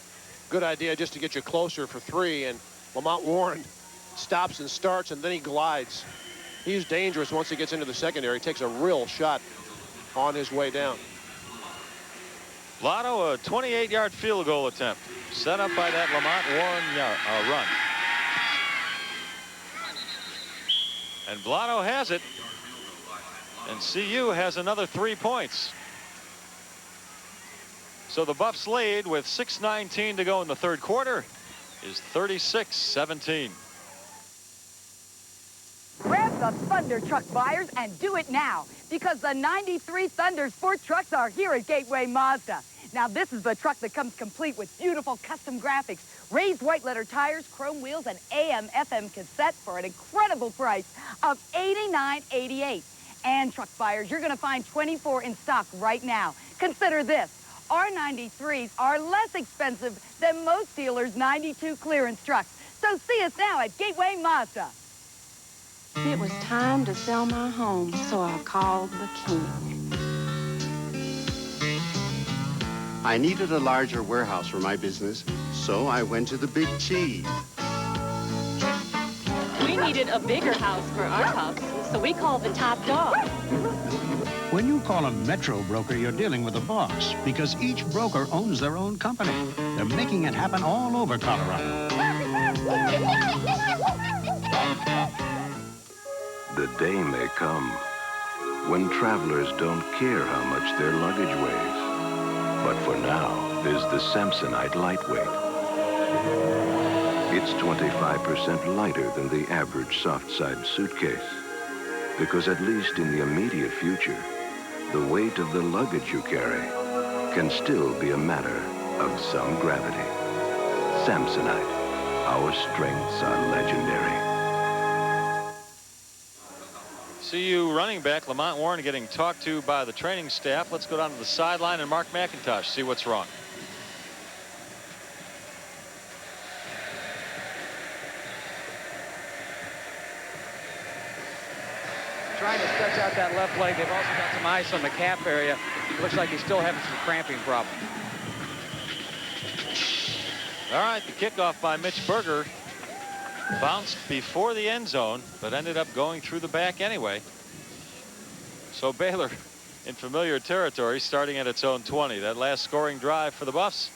Good idea just to get you closer for 3. And Lamont Warren stops and starts, and then he glides. He's dangerous once he gets into the secondary. He takes a real shot on his way down. Blotto, a 28-yard field goal attempt set up by that Lamont Warren run. And Blotto has it. And CU has another 3 points. So the Buffs lead with 6:19 to go in the 3rd quarter is 36-17. Grab the Thunder truck buyers and do it now, because the 93 Thunder sport trucks are here at Gateway Mazda. Now this is the truck that comes complete with beautiful custom graphics, raised white letter tires, chrome wheels, and AM/FM cassette for an incredible price of $89.88. And truck buyers, you're going to find 24 in stock right now. Consider this. Our 93s are less expensive than most dealers' 92 clearance trucks. So see us now at Gateway Mazda. It was time to sell my home, so I called the king. I needed a larger warehouse for my business, so I went to the Big Cheese. We needed a bigger house for our pups, so we called the Top Dog. When you call a metro broker, you're dealing with a boss, because each broker owns their own company. They're making it happen all over Colorado. The day may come when travelers don't care how much their luggage weighs. But for now, there's the Samsonite Lightweight. It's 25% lighter than the average soft-side suitcase. Because at least in the immediate future, the weight of the luggage you carry can still be a matter of some gravity. Samsonite, our strengths are legendary. CU running back Lamont Warren getting talked to by the training staff. Let's go down to the sideline and Mark McIntosh, see what's wrong. Trying to stretch out that left leg. They've also got some ice on the calf area. It looks like he's still having some cramping problem. All right, the kickoff by Mitch Berger bounced before the end zone, but ended up going through the back anyway. So Baylor in familiar territory, starting at its own 20. That last scoring drive for the Buffs,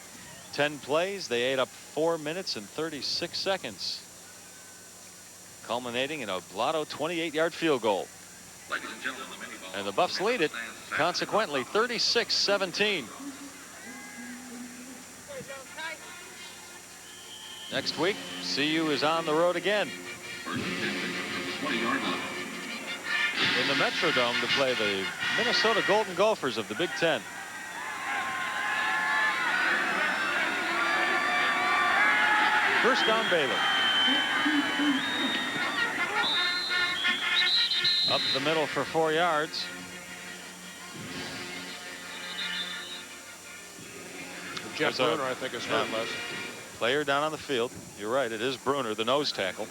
10 plays. They ate up 4 minutes and 36 seconds, culminating in a Blotto 28-yard field goal. And the Buffs lead it, consequently, 36-17. Next week, CU is on the road again in the Metrodome to play the Minnesota Golden Gophers of the Big Ten. First down, Baylor. Up the middle for 4 yards. Jeff Bruner, I think, is hurt, Les. Player down on the field. You're right, it is Bruner, the nose tackle.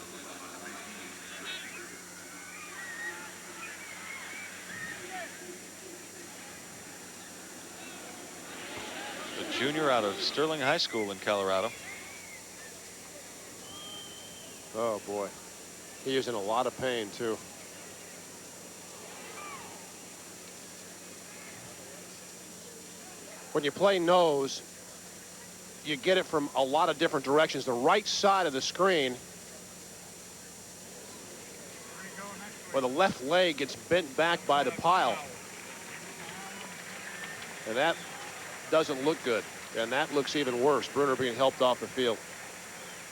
The junior out of Sterling High School in Colorado. Oh, boy. He is in a lot of pain, too. When you play nose, you get it from a lot of different directions. The right side of the screen, where the left leg gets bent back by the pile. And that doesn't look good. And that looks even worse. Bruner being helped off the field.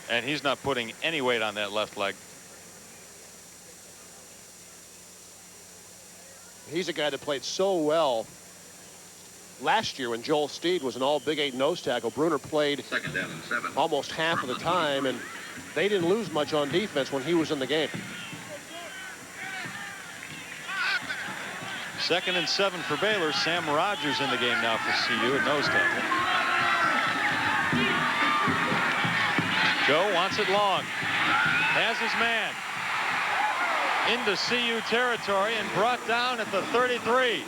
And he's not putting any weight on that left leg. He's a guy that played so well last year when Joel Steed was an all Big 8 nose tackle. Bruner played second down and 7. Almost half of the time, and they didn't lose much on defense when he was in the game. 2nd and 7 for Baylor. Sam Rogers in the game now for CU at nose tackle. Joe wants it long. Has his man into CU territory and brought down at the 33.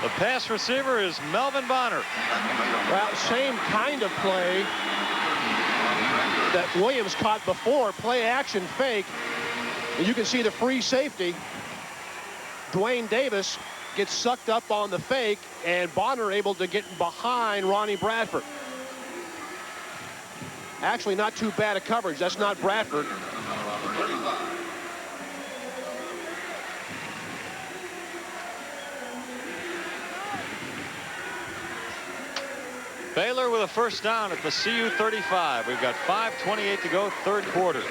The pass receiver is Melvin Bonner. Well, same kind of play that Williams caught before. Play action fake. And you can see the free safety. Dwayne Davis gets sucked up on the fake, and Bonner able to get behind Ronnie Bradford. Actually, not too bad a coverage. That's not Bradford. Baylor with a first down at the CU 35. We've got 5:28 to go, third quarter.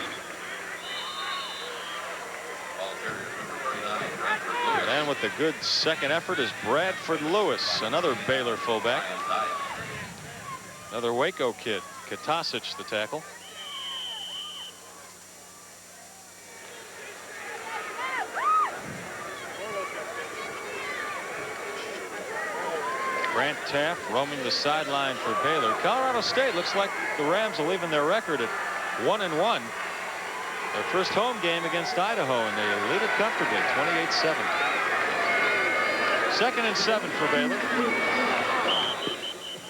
And with the good second effort is Bradford Lewis, another Baylor fullback. Another Waco kid. Katasic the tackle. Grant Taft roaming the sideline for Baylor. Colorado State looks like the Rams will even their record at 1-1. Their first home game against Idaho, and they lead it comfortably, 28-7. 2nd and 7 for Baylor.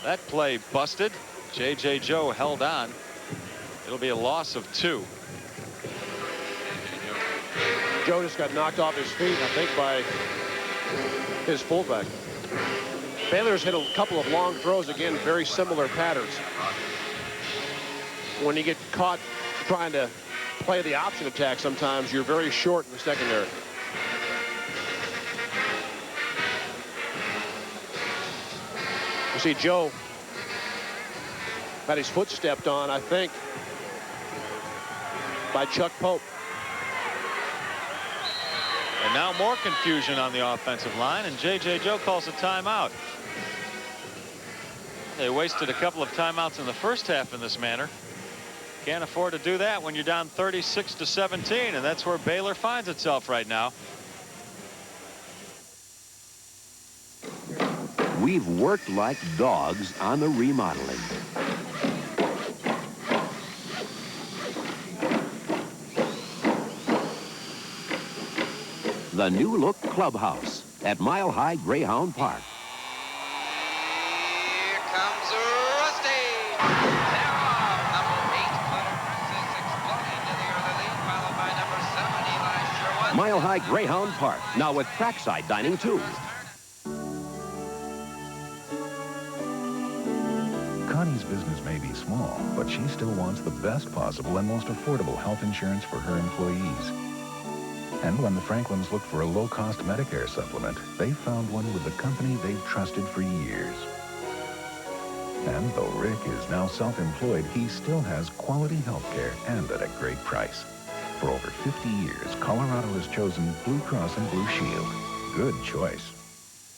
That play busted. J.J. Joe held on. It'll be a loss of 2. Joe just got knocked off his feet, I think, by his fullback. Baylor's hit a couple of long throws, again, very similar patterns. When you get caught trying to play the option attack, sometimes you're very short in the secondary. You see Joe had his foot stepped on, I think, by Chuck Pope. And now more confusion on the offensive line, and J.J. Joe calls a timeout. They wasted a couple of timeouts in the first half in this manner. Can't afford to do that when you're down 36-17, and that's where Baylor finds itself right now. We've worked like dogs on the remodeling. The new look clubhouse at Mile High Greyhound Park. Here comes Rusty. They're off. Number 8, Butter Princess exploding to the early lead, followed by number 7, Eli Sherwood. Mile High Greyhound Park, now with trackside dining too. Connie's business may be small, but she still wants the best possible and most affordable health insurance for her employees. And when the Franklins looked for a low-cost Medicare supplement, they found one with the company they've trusted for years. And though Rick is now self-employed, he still has quality health care and at a great price. For over 50 years, Colorado has chosen Blue Cross and Blue Shield. Good choice.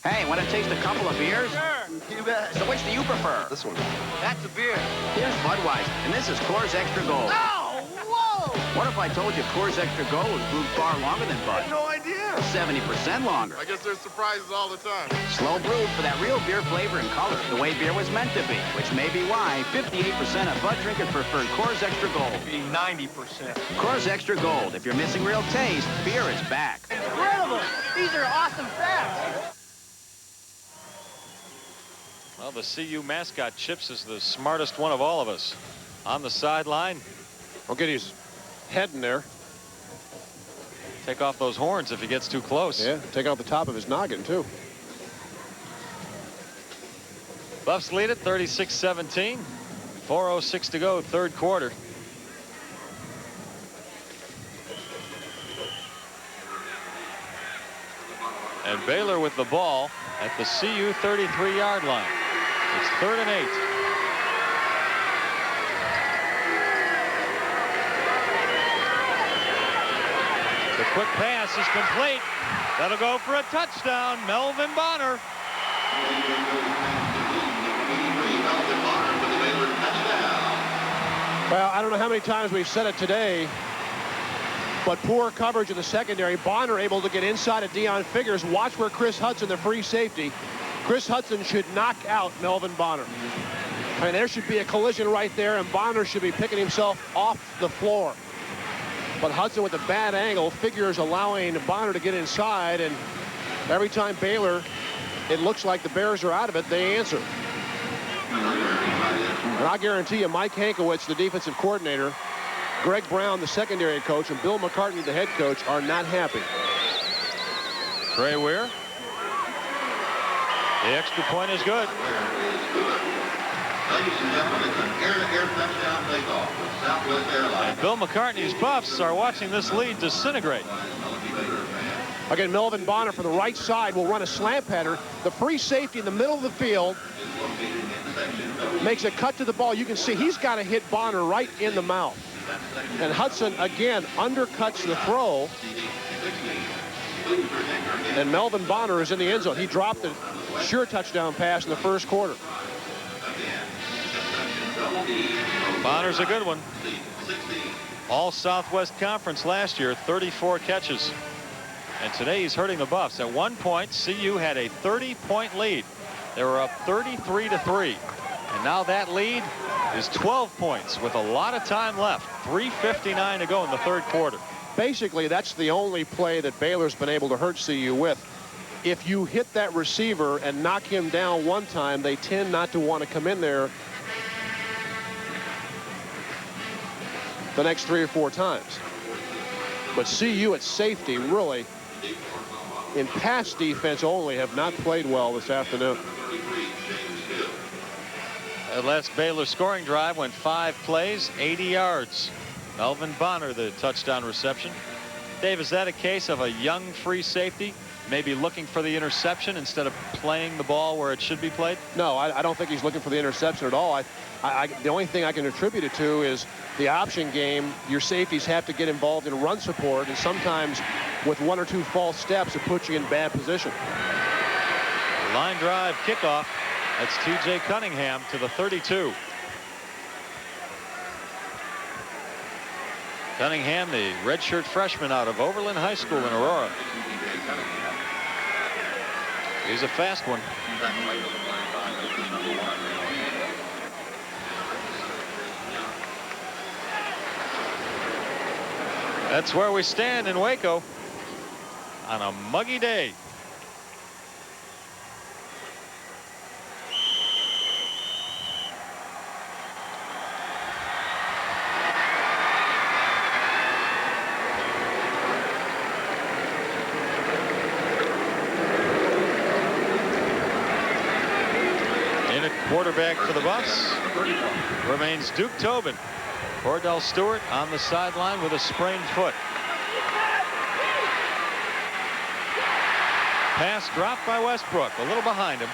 Hey, want to taste a couple of beers? Sure, you bet. So which do you prefer? This one. That's a beer. Here's Budweiser, and this is Coors Extra Gold. Oh, whoa! What if I told you Coors Extra Gold was brewed far longer than Bud? I had no idea. 70% longer. I guess there's surprises all the time. Slow brewed for that real beer flavor and color, the way beer was meant to be, which may be why 58% of Bud drinkers prefer Coors Extra Gold. Being 90%. Coors Extra Gold. If you're missing real taste, beer is back. Incredible! These are awesome facts. Well, the CU mascot Chips is the smartest one of all of us. On the sideline. I'll get his head in there. Take off those horns if he gets too close. Yeah, take out the top of his noggin, too. Buffs lead it 36-17. 4:06 to go, third quarter. And Baylor with the ball at the CU 33-yard line. It's 3rd and 8. The quick pass is complete. That'll go for a touchdown. Melvin Bonner. Well, I don't know how many times we've said it today, but poor coverage in the secondary. Bonner able to get inside of Deion Figures. Watch where Chris Hudson, the free safety. Chris Hudson should knock out Melvin Bonner. I mean, there should be a collision right there, and Bonner should be picking himself off the floor. But Hudson with a bad angle, Figures allowing Bonner to get inside, and every time Baylor, it looks like the Bears are out of it, they answer. And I guarantee you, Mike Hankiewicz, the defensive coordinator, Greg Brown, the secondary coach, and Bill McCartney, the head coach, are not happy. Trey Weir. The extra point is good. Ladies and gentlemen, it's an air-to-air touchdown takeoff with Southwest Airlines. Bill McCartney's Buffs are watching this lead disintegrate. Again, Melvin Bonner from the right side will run a slant pattern. The free safety in the middle of the field makes a cut to the ball. You can see he's got to hit Bonner right in the mouth. And Hudson, again, undercuts the throw. And Melvin Bonner is in the end zone. He dropped the sure touchdown pass in the first quarter. Bonner's a good one. All Southwest Conference last year, 34 catches. And today he's hurting the Buffs. At one point, CU had a 30-point lead. They were up 33-3. And now that lead is 12 points with a lot of time left. 3:59 to go in the third quarter. Basically, that's the only play that Baylor's been able to hurt CU with. If you hit that receiver and knock him down one time, they tend not to want to come in there the next 3 or 4 times. But CU at safety, really, in pass defense only, have not played well this afternoon. That last Baylor scoring drive went 5 plays, 80 yards. Melvin Bonner, the touchdown reception. Dave, is that a case of a young free safety maybe looking for the interception instead of playing the ball where it should be played? No, I don't think he's looking for the interception at all. The only thing I can attribute it to is the option game. Your safeties have to get involved in run support, and sometimes with 1 or 2 false steps, it puts you in bad position. Line drive kickoff. That's T.J. Cunningham to the 32. Cunningham, the redshirt freshman out of Overland High School in Aurora. He's a fast one. That's where we stand in Waco on a muggy day. Quarterback for the Buffs remains Duke Tobin. Cordell Stewart on the sideline with a sprained foot. Pass dropped by Westbrook, a little behind him.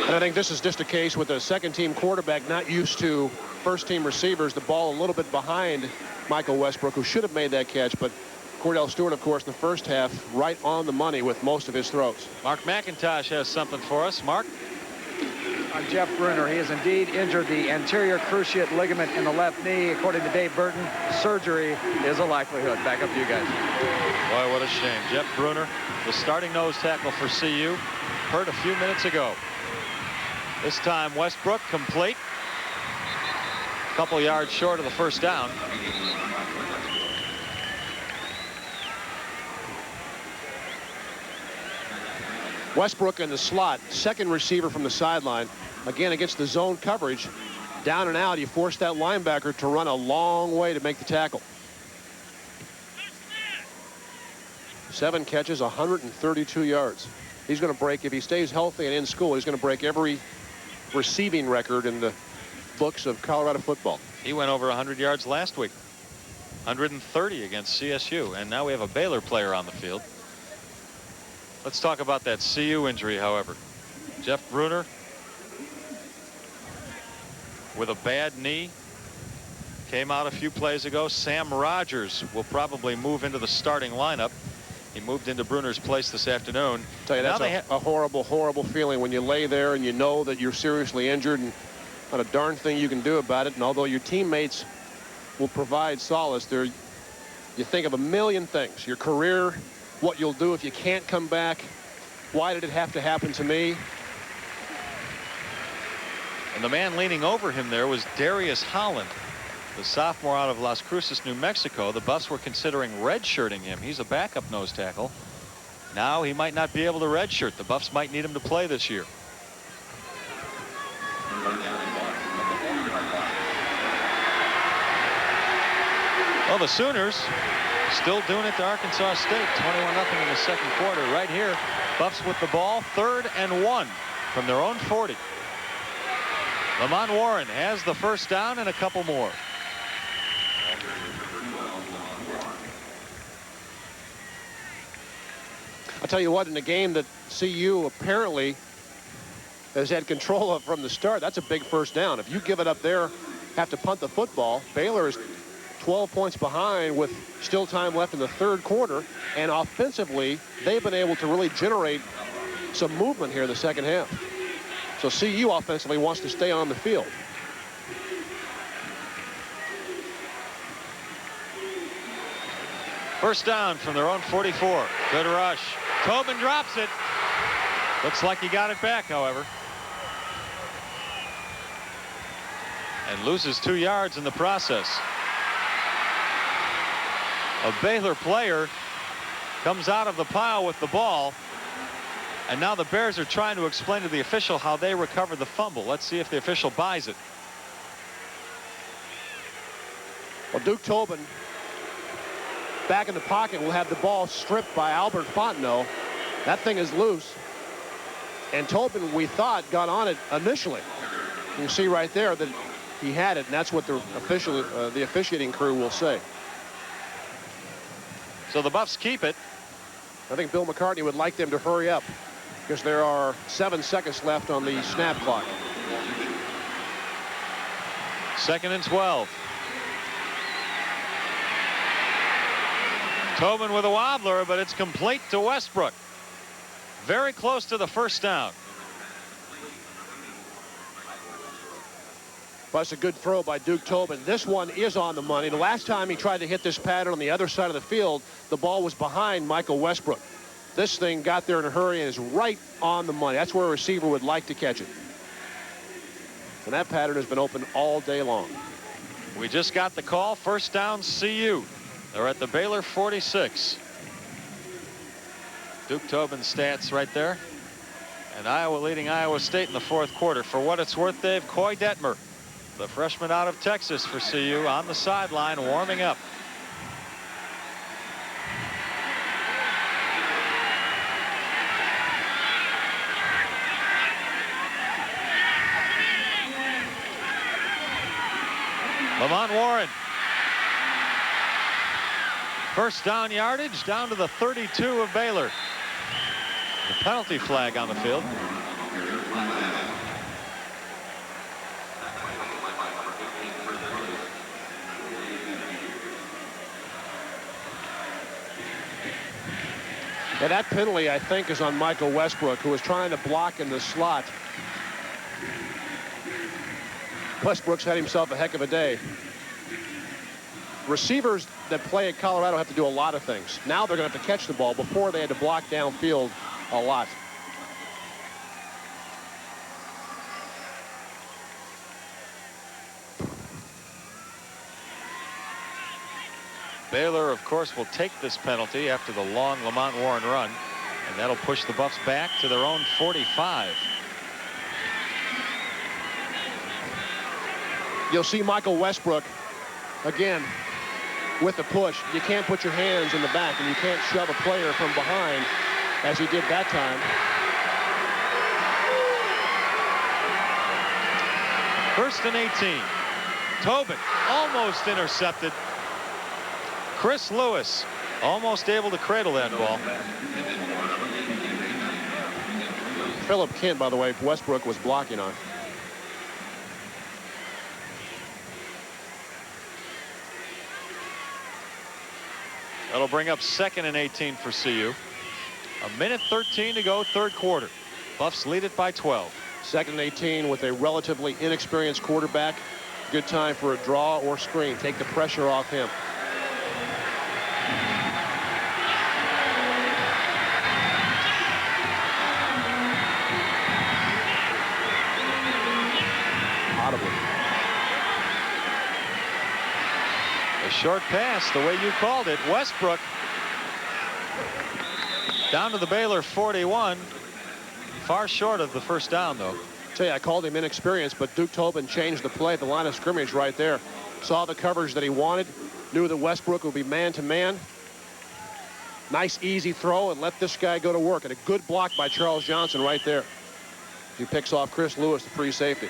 And I think this is just a case with a second-team quarterback not used to first-team receivers. The ball a little bit behind Michael Westbrook, who should have made that catch, but Cordell Stewart, of course, in the first half, right on the money with most of his throws. Mark McIntosh has something for us. Mark? Jeff Bruner, he has indeed injured the anterior cruciate ligament in the left knee. According to Dave Burton, surgery is a likelihood. Back up to you guys. Boy, what a shame. Jeff Bruner, the starting nose tackle for CU, hurt a few minutes ago. This time Westbrook complete. A couple yards short of the first down. Westbrook in the slot, second receiver from the sideline. Again, against the zone coverage, down and out, you force that linebacker to run a long way to make the tackle. 7 catches, 132 yards. He's going to break, if he stays healthy and in school, he's going to break every receiving record in the books of Colorado football. He went over 100 yards last week. 130 against CSU, and now we have a Baylor player on the field. Let's talk about that CU injury, however. Jeff Bruner with a bad knee. Came out a few plays ago. Sam Rogers will probably move into the starting lineup. He moved into Bruner's place this afternoon. Tell you, that's a horrible, horrible feeling when you lay there and you know that you're seriously injured and not a darn thing you can do about it. And although your teammates will provide solace, there you think of a million things. Your career, what you'll do if you can't come back. Why did it have to happen to me? And the man leaning over him there was Darius Holland, the sophomore out of Las Cruces, New Mexico. The Buffs were considering redshirting him. He's a backup nose tackle. Now he might not be able to redshirt. The Buffs might need him to play this year. Well, the Sooners still doing it to Arkansas State. 21-0 in the second quarter. Right here, Buffs with the ball, 3rd and 1 from their own 40. Lamont Warren has the first down and a couple more. I'll tell you what, in a game that CU apparently has had control of from the start, that's a big first down. If you give it up there, have to punt the football. Baylor is 12 points behind with still time left in the third quarter. And offensively, they've been able to really generate some movement here in the second half. So CU offensively wants to stay on the field. First down from their own 44. Good rush. Tobin drops it. Looks like he got it back, however. And loses 2 yards in the process. A Baylor player comes out of the pile with the ball. And now the Bears are trying to explain to the official how they recovered the fumble. Let's see if the official buys it. Well, Duke Tobin back in the pocket will have the ball stripped by Albert Fontenot. That thing is loose. And Tobin, we thought, got on it initially. You can see right there that he had it, and that's what the officiating crew will say. So the Buffs keep it. I think Bill McCartney would like them to hurry up because there are 7 seconds left on the snap clock. 2nd and 12. Tobin with a wobbler, but it's complete to Westbrook. Very close to the first down. That's a good throw by Duke Tobin. This one is on the money. The last time he tried to hit this pattern on the other side of the field, the ball was behind Michael Westbrook. This thing got there in a hurry and is right on the money. That's where a receiver would like to catch it. And that pattern has been open all day long. We just got the call. First down, CU. They're at the Baylor 46. Duke Tobin's stats right there. And Iowa leading Iowa State in the fourth quarter. For what it's worth, Dave, Coy Detmer, the freshman out of Texas for CU, on the sideline warming up. Lamont Warren. First down yardage down to the 32 of Baylor. The penalty flag on the field. Yeah, that penalty, I think, is on Michael Westbrook, who was trying to block in the slot. Westbrook's had himself a heck of a day. Receivers that play at Colorado have to do a lot of things. Now they're going to have to catch the ball. Before, they had to block downfield a lot. Baylor, of course, will take this penalty after the long Lamont Warren run, and that'll push the Buffs back to their own 45. You'll see Michael Westbrook again with the push. You can't put your hands in the back, and you can't shove a player from behind as he did that time. First and 18. Tobin almost intercepted. Chris Lewis almost able to cradle that ball. Philip Kent, by the way, Westbrook was blocking on. That'll bring up 2nd and 18 for CU. 1:13 to go, third quarter. Buffs lead it by 12. 2nd and 18 with a relatively inexperienced quarterback. Good time for a draw or screen. Take the pressure off him. Audibly. A short pass, the way you called it. Westbrook down to the Baylor 41. Far short of the first down, though. Tell you, I called him inexperienced, but Duke Tobin changed the play at the line of scrimmage right there. Saw the coverage that he wanted, knew that Westbrook would be man-to-man. Nice, easy throw, and let this guy go to work. And a good block by Charles Johnson right there. He picks off Chris Lewis, the free safety.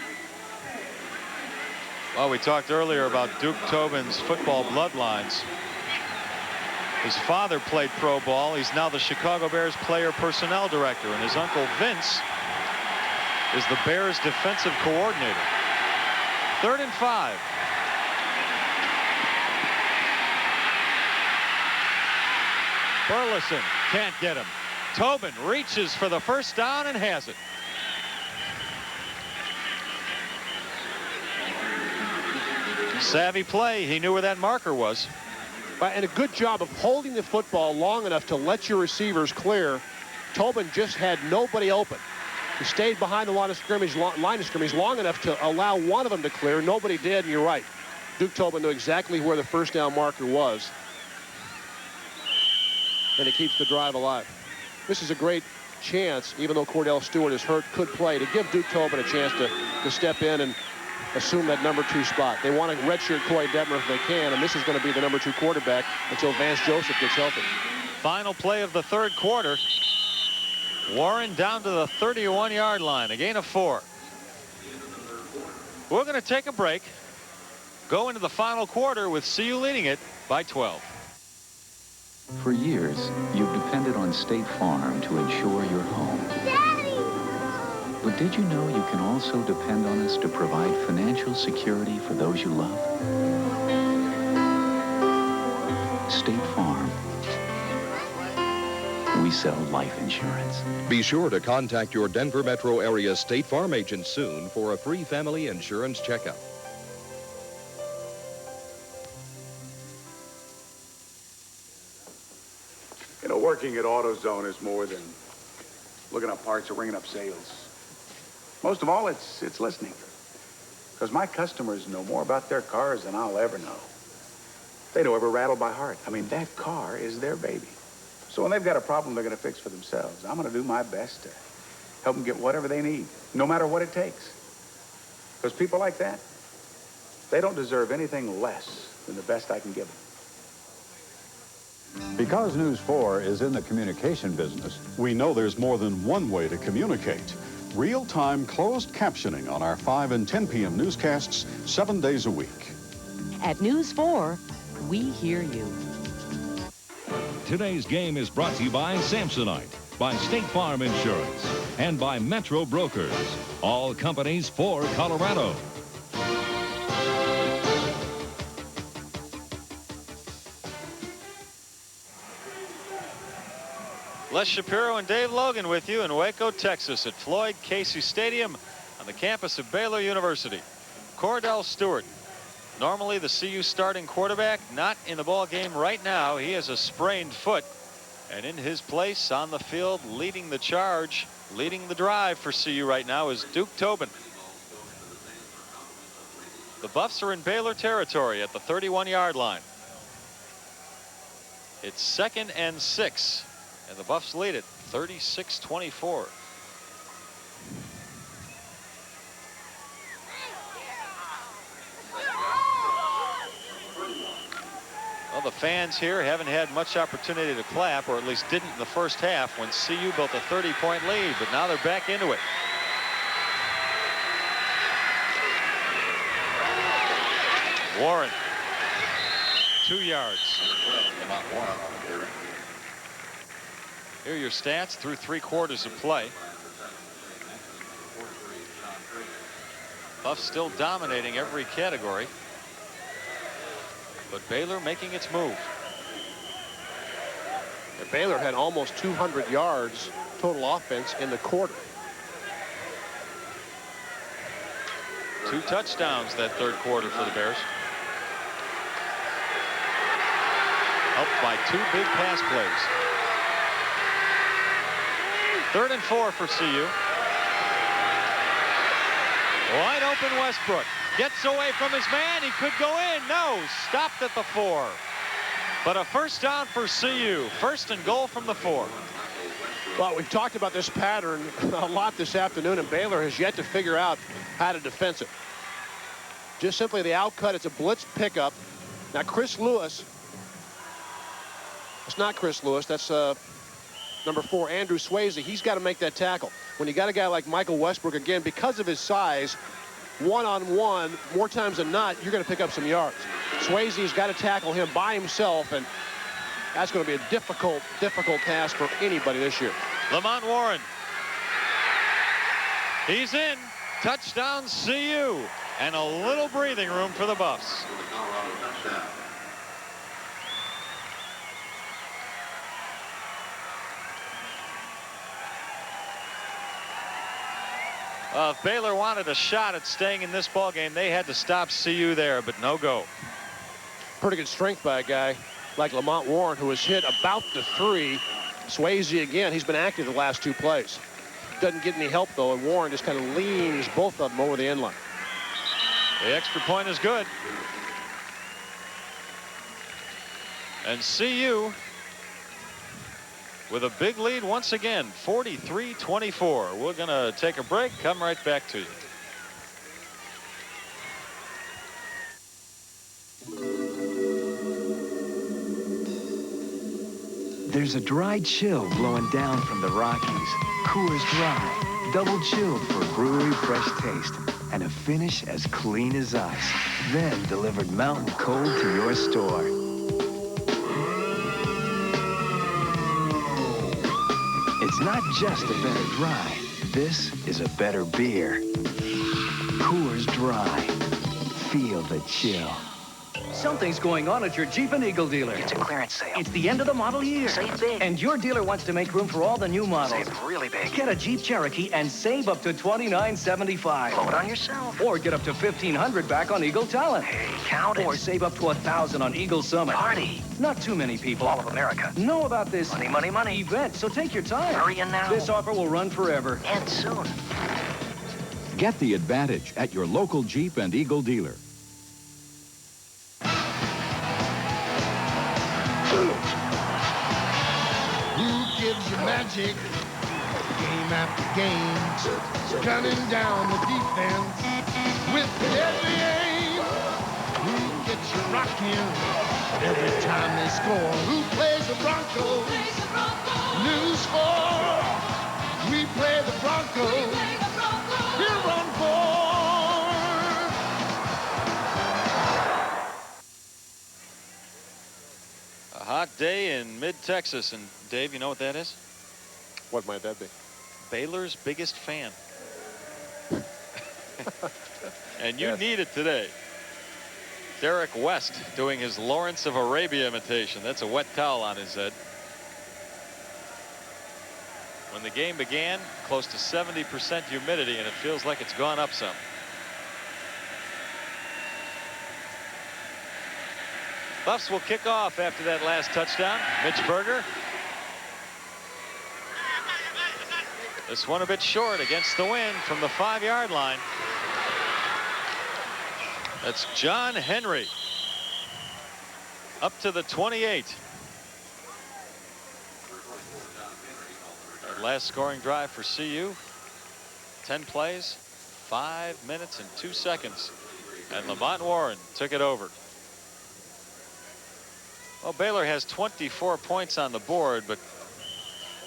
Well, we talked earlier about Duke Tobin's football bloodlines. His father played pro ball. He's now the Chicago Bears player personnel director, and his uncle Vince is the Bears defensive coordinator. 3rd and 5. Burleson can't get him. Tobin reaches for the first down and has it. Savvy play. He knew where that marker was. And a good job of holding the football long enough to let your receivers clear. Tobin just had nobody open. He stayed behind the line of scrimmage long enough to allow one of them to clear. Nobody did, and you're right. Duke Tobin knew exactly where the first down marker was. And it keeps the drive alive. This is a great chance, even though Cordell Stewart is hurt, could play, to give Duke Tobin a chance to step in and assume that number 2 spot. They want to redshirt Corey Detmer if they can, and this is going to be the number 2 quarterback until Vance Joseph gets healthy. Final play of the third quarter. Warren down to the 31-yard line, a gain of 4. We're going to take a break. Go into the final quarter with CU leading it by 12. For years, you've depended on State Farm to insure your home. Daddy! But did you know you can also depend on us to provide financial security for those you love? State Farm. We sell life insurance. Be sure to contact your Denver metro area State Farm agent soon for a free family insurance checkup. You know, working at AutoZone is more than looking up parts or ringing up sales. Most of all, it's listening. Because my customers know more about their cars than I'll ever know. They know every rattle by heart. I mean, that car is their baby. So when they've got a problem they're going to fix for themselves, I'm going to do my best to help them get whatever they need, no matter what it takes. Because people like that, they don't deserve anything less than the best I can give them. Because News 4 is in the communication business, we know there's more than one way to communicate. Real-time closed captioning on our 5 and 10 p.m. newscasts 7 days a week. At News 4, we hear you. Today's game is brought to you by Samsonite, by State Farm Insurance, and by Metro Brokers. All companies for Colorado. Les Shapiro and Dave Logan with you in Waco, Texas at Floyd Casey Stadium on the campus of Baylor University. Cordell Stewart, normally the CU starting quarterback, not in the ball game right now. He has a sprained foot, and in his place on the field, leading the charge, leading the drive for CU right now is Duke Tobin. The Buffs are in Baylor territory at the 31-yard line. It's 2nd and 6. And the Buffs lead it 36-24. Well, the fans here haven't had much opportunity to clap, or at least didn't in the first half when CU built a 30-point lead, but now they're back into it. Warren, 2 yards. Here are your stats through 3 quarters of play. Buffs still dominating every category, but Baylor making its move. And Baylor had almost 200 yards total offense in the quarter. 2 touchdowns that third quarter for the Bears. Helped by 2 big pass plays. 3rd and 4 for CU. Wide open Westbrook. Gets away from his man. He could go in. No. Stopped at the 4. But a first down for CU. 1st and goal from the 4. Well, we've talked about this pattern a lot this afternoon, and Baylor has yet to figure out how to defense it. Just simply the outcut. It's a blitz pickup. Now, Chris Lewis. It's not Chris Lewis. That's number 4, Andrew Swayze. He's got to make that tackle. When you got a guy like Michael Westbrook, again, because of his size, one-on-one, more times than not, you're going to pick up some yards. Swayze's got to tackle him by himself, and that's going to be a difficult task for anybody this year. Lamont Warren. He's in. Touchdown CU. And a little breathing room for the Buffs. If Baylor wanted a shot at staying in this ball game, they had to stop CU there, but no go. Pretty good strength by a guy like Lamont Warren, who was hit about the 3. Swayze again, he's been active the last 2 plays. Doesn't get any help though, and Warren just kind of leans both of them over the end line. The extra point is good. And CU with a big lead once again, 43-24. We're going to take a break, come right back to you. There's a dry chill blowing down from the Rockies. Coors Dry, double chilled for brewery fresh taste and a finish as clean as ice. Then delivered mountain cold to your store. It's not just a better dry. This is a better beer. Coors Dry. Feel the chill. Something's going on at your Jeep and Eagle dealer. It's a clearance sale. It's the end of the model year. Save big. And your dealer wants to make room for all the new models. Save really big. Get a Jeep Cherokee and save up to $29.75. Blow it on yourself. Or get up to $1,500 back on Eagle Talent. Hey, count it. Or save up to $1,000 on Eagle Summit. Party. Not too many people. All of America. Know about this Money, money, money. event, so take your time. Hurry in now. This offer will run forever. And soon. Get the advantage at your local Jeep and Eagle dealer. Who gives you magic? Game after game, gunning down the defense with deadly aim. Who gets you rocking every time they score? Who plays the Broncos? News 4. We play the Broncos. Here on board. A hot day in mid-Texas, and Dave, you know what that is? What might that be? Baylor's biggest fan. And you need it today. Derek West doing his Lawrence of Arabia imitation. That's a wet towel on his head. When the game began, close to 70% humidity, and it feels like it's gone up some. Buffs will kick off after that last touchdown. Mitch Berger. This one a bit short against the wind from the 5-yard line. That's John Henry. Up to the 28. That last scoring drive for CU. 10 plays, 5 minutes and 2 seconds. And Lamont Warren took it over. Well, Baylor has 24 points on the board, but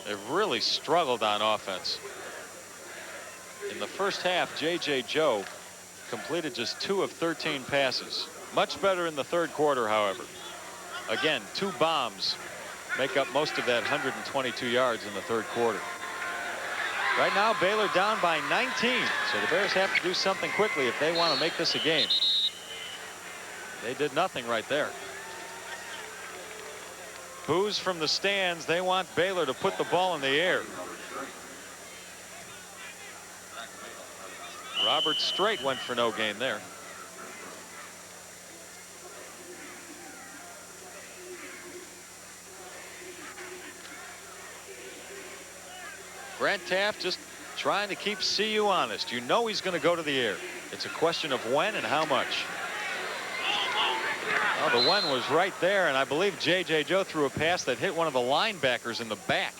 they've really struggled on offense. In the first half, J.J. Joe completed just 2 of 13 passes. Much better in the third quarter, however. Again, 2 bombs make up most of that 122 yards in the third quarter. Right now, Baylor down by 19, so the Bears have to do something quickly if they want to make this a game. They did nothing right there. Boos from the stands. They want Baylor to put the ball in the air. Robert Strait went for no gain there. Grant Taft just trying to keep CU honest. You know he's going to go to the air. It's a question of when and how much. Well, the when was right there, and I believe J.J. Joe threw a pass that hit one of the linebackers in the back.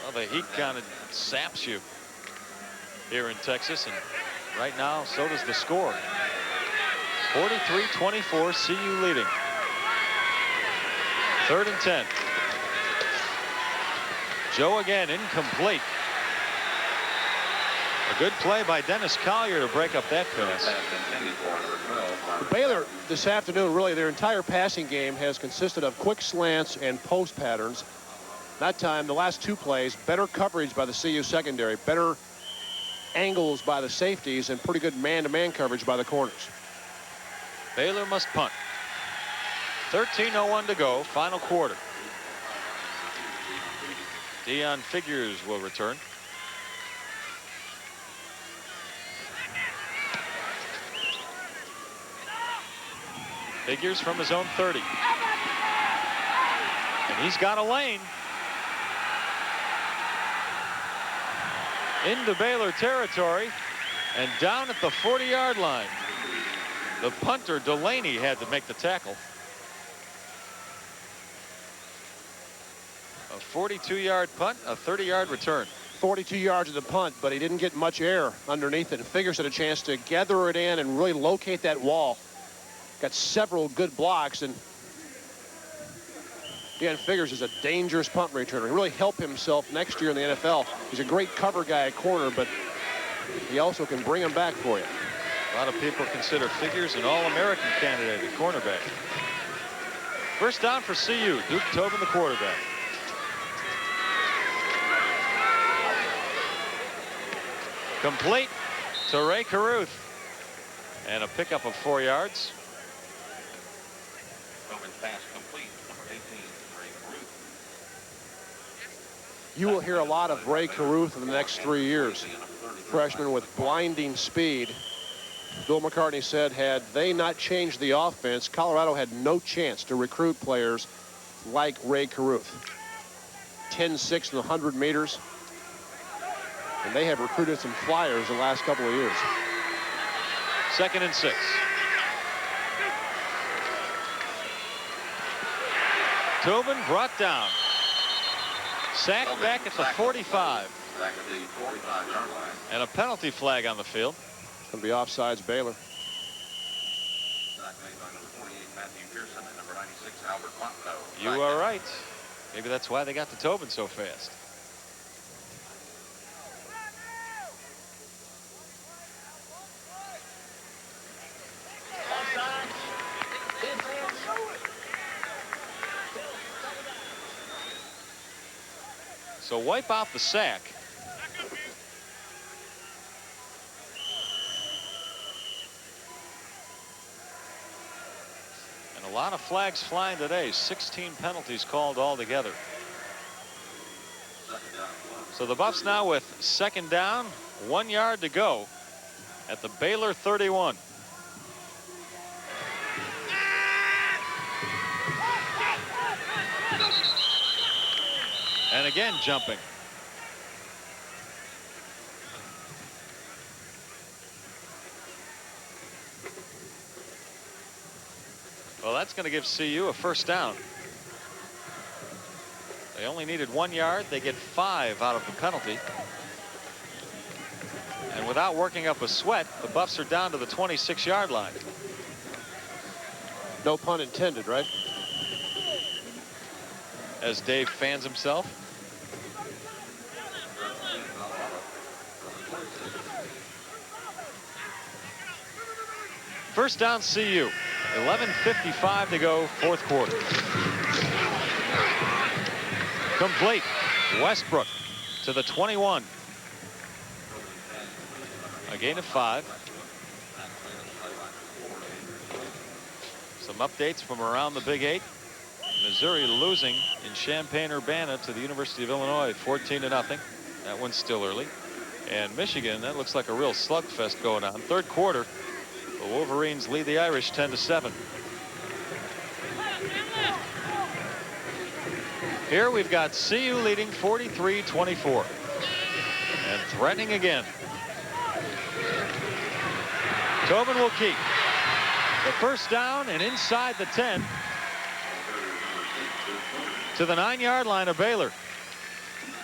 Well, the heat kind of saps you here in Texas, and right now, so does the score. 43-24, CU leading. 3rd and 10. Joe again, incomplete. A good play by Dennis Collier to break up that pass. Baylor this afternoon, really their entire passing game has consisted of quick slants and post patterns. That time, the last 2 plays, better coverage by the CU secondary, better angles by the safeties, and pretty good man-to-man coverage by the corners. Baylor must punt. 13:01 to go, final quarter. Deion Figures will return. Figures from his own 30. And he's got a lane. Into Baylor territory and down at the 40-yard line. The punter Delaney had to make the tackle. A 42-yard punt, a 30-yard return. 42 yards of the punt, but he didn't get much air underneath it. And Figures had a chance to gather it in and really locate that wall. Got several good blocks, and Deion Figures is a dangerous punt returner. He really helped himself next year in the NFL. He's a great cover guy at corner, but he also can bring him back for you. A lot of people consider Figures an All-American candidate at cornerback. First down for CU. Duke Tobin, the quarterback. Complete to Ray Caruth. And a pickup of 4 yards. You will hear a lot of Ray Caruth in the next 3 years. Freshman with blinding speed. Bill McCartney said had they not changed the offense, Colorado had no chance to recruit players like Ray Caruth. 10-6 in the 100 meters. And they have recruited some flyers the last couple of years. 2nd and 6. Tobin brought down. Sacked back at the 45. And a penalty flag on the field. It's going to be offsides Baylor. You are right. Maybe that's why they got to Tobin so fast. So wipe out the sack. And a lot of flags flying today. 16 penalties called altogether. So the Buffs now with 2nd down, 1 yard to go at the Baylor 31. And again jumping. Well, that's going to give CU a first down. They only needed 1 yard. They get 5 out of the penalty. And without working up a sweat, the Buffs are down to the 26-yard line. No pun intended, right? As Dave fans himself. First down, CU. 11:55 to go, fourth quarter. Complete. Westbrook to the 21. A gain of 5. Some updates from around the Big 8. Missouri losing in Champaign-Urbana to the University of Illinois 14-0. That one's still early. And Michigan, that looks like a real slugfest going on. Third quarter, the Wolverines lead the Irish 10-7. Here we've got CU leading 43-24 and threatening again. Tobin will keep the first down and inside the 10 to the 9-yard line of Baylor.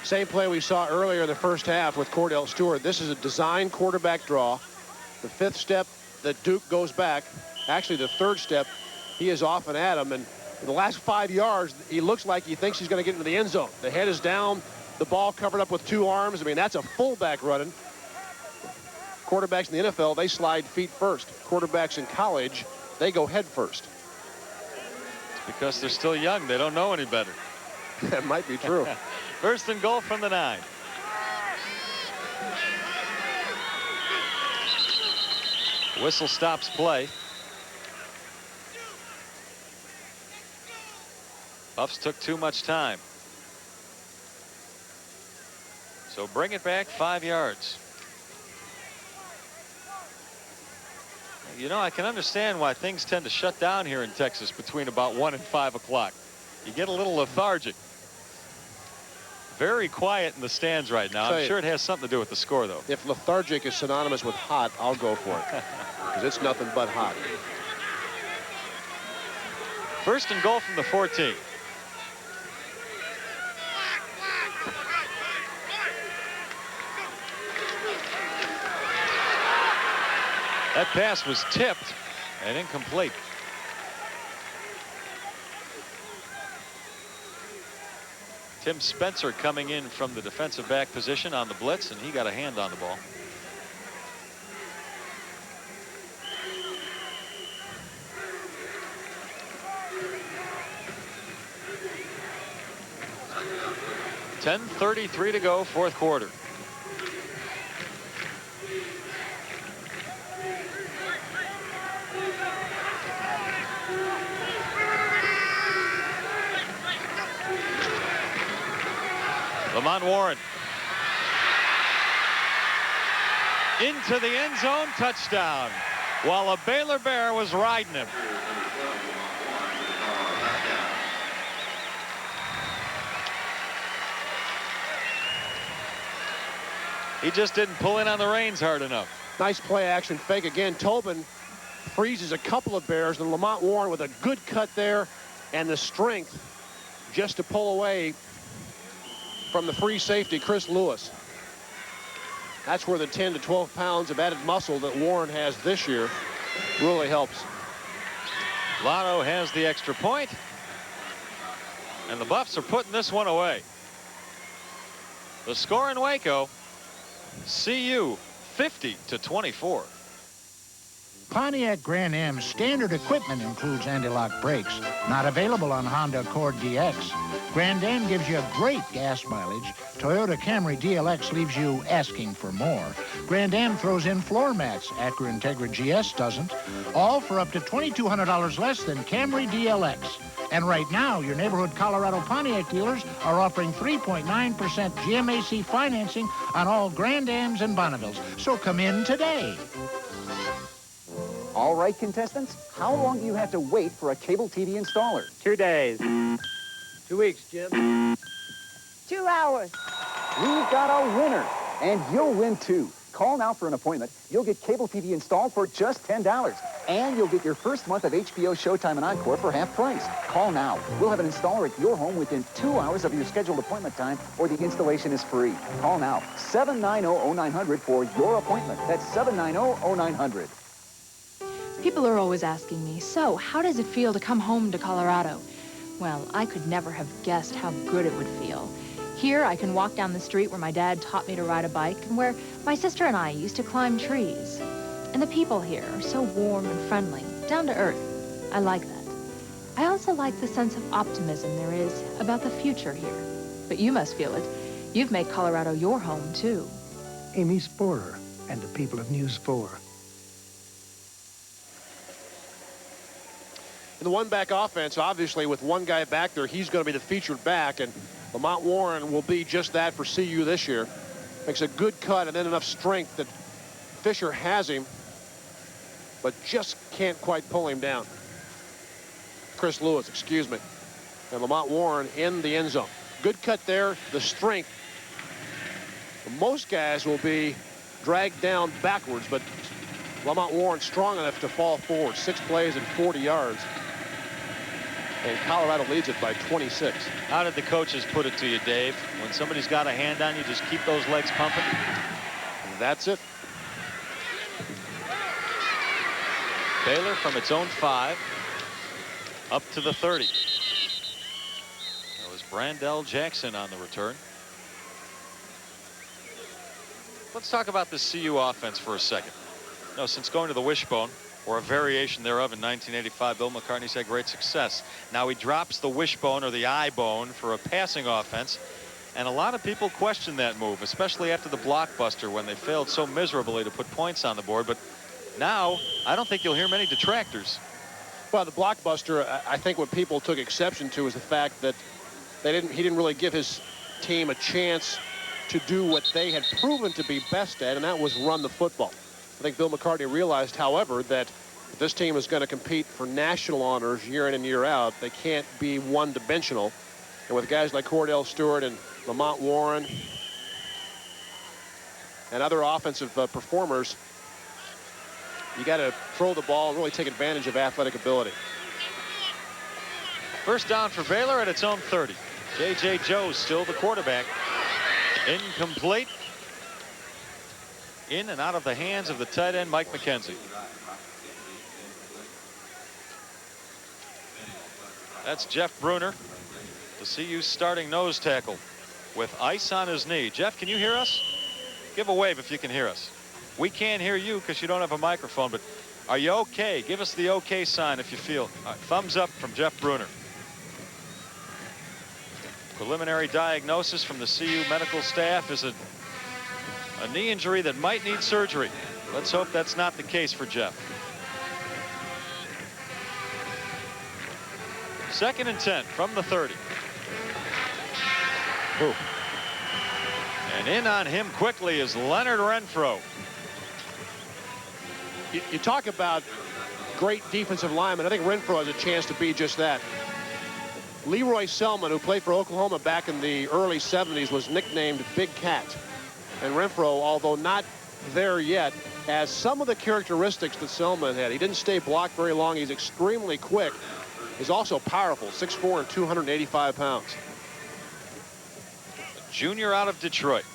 Same play we saw earlier in the first half with Cordell Stewart. This is a design quarterback draw. The 5th step that Duke goes back, actually the 3rd step, he is off and at him, and in the last 5 yards he looks like he thinks he's going to get into the end zone. The head is down, the ball covered up with 2 arms. I mean, that's a fullback running. Quarterbacks in the NFL, they slide feet first. Quarterbacks in college, they go head first. It's because they're still young. They don't know any better. That might be true. First and goal from the 9. Whistle stops play. Buffs took too much time. So bring it back 5 yards. You know, I can understand why things tend to shut down here in Texas between about 1 and 5 o'clock. You get a little lethargic. Very quiet in the stands right now. I'm sure it has something to do with the score, though. If lethargic is synonymous with hot, I'll go for it. Because it's nothing but hot. First and goal from the 14. That pass was tipped and incomplete. Tim Spencer coming in from the defensive back position on the blitz, and he got a hand on the ball. .10:33 to go, fourth quarter. Lamont Warren into the end zone, touchdown, while a Baylor Bear was riding him. He just didn't pull in on the reins hard enough. Nice play action fake again. Tobin freezes a couple of Bears, and Lamont Warren with a good cut there and the strength just to pull away from the free safety, Chris Lewis. That's where the 10 to 12 pounds of added muscle that Warren has this year really helps. Lotto has the extra point, and the Buffs are putting this one away. The score in Waco, CU 50-24. Pontiac Grand Am's standard equipment includes anti-lock brakes, not available on Honda Accord DX. Grand Am gives you great gas mileage. Toyota Camry DLX leaves you asking for more. Grand Am throws in floor mats. Acura Integra GS doesn't. All for up to $2,200 less than Camry DLX. And right now, your neighborhood Colorado Pontiac dealers are offering 3.9% GMAC financing on all Grand Ams and Bonnevilles. So come in today. All right, contestants, how long do you have to wait for a cable TV installer? 2 days. 2 weeks, Jim. 2 hours. We've got a winner, and you'll win too. Call now for an appointment. You'll get cable TV installed for just $10. And you'll get your first month of HBO, Showtime, and Encore for half price. Call now. We'll have an installer at your home within 2 hours of your scheduled appointment time, or the installation is free. Call now. 790-0900 for your appointment. That's 790-0900. People are always asking me, so how does it feel to come home to Colorado? Well, I could never have guessed how good it would feel. Here, I can walk down the street where my dad taught me to ride a bike and where my sister and I used to climb trees. And the people here are so warm and friendly, down to earth. I like that. I also like the sense of optimism there is about the future here. But you must feel it. You've made Colorado your home, too. Amy Sporer and the people of News 4. In the one-back offense, obviously, with one guy back there, he's going to be the featured back, and Lamont Warren will be just that for CU this year. Makes a good cut and then enough strength that Fisher has him, but just can't quite pull him down. Chris Lewis, excuse me. And Lamont Warren in the end zone. Good cut there, the strength. Most guys will be dragged down backwards, but Lamont Warren strong enough to fall forward. 6 plays and 40 yards. And Colorado leads it by 26. How did the coaches put it to you, Dave? When somebody's got a hand on you, just keep those legs pumping? That's it. Baylor from its own 5 up to the 30. That was Brandell Jackson on the return. Let's talk about the CU offense for a second. No, since going to the wishbone, or a variation thereof in 1985, Bill McCartney's had great success. Now he drops the wishbone or the eye bone for a passing offense, and a lot of people question that move, especially after the blockbuster when they failed so miserably to put points on the board. But now I don't think you'll hear many detractors. Well, the blockbuster, I think what people took exception to is the fact that he didn't really give his team a chance to do what they had proven to be best at, and that was run the football. I think Bill McCartney realized, however, that if this team is going to compete for national honors year in and year out, they can't be one-dimensional. And with guys like Cordell Stewart and Lamont Warren and other offensive performers, you got to throw the ball and really take advantage of athletic ability. First down for Baylor at its own 30. J.J. Joe still the quarterback. Incomplete. In and out of the hands of the tight end, Mike McKenzie. That's Jeff Bruner, the CU starting nose tackle, with ice on his knee. Jeff, can you hear us? Give a wave if you can hear us. We can't hear you because you don't have a microphone, but are you okay? Give us the okay sign if you feel. Thumbs up from Jeff Bruner. Preliminary diagnosis from the CU medical staff is a knee injury that might need surgery. Let's hope that's not the case for Jeff. 2nd and 10 from the 30. Ooh. And in on him quickly is Leonard Renfro. You talk about great defensive linemen. I think Renfro has a chance to be just that. Leroy Selman, who played for Oklahoma back in the early 70s, was nicknamed Big Cat. And Renfro, although not there yet, has some of the characteristics that Selman had. He didn't stay blocked very long. He's extremely quick. He's also powerful, 6'4" and 285 pounds. A junior out of Detroit.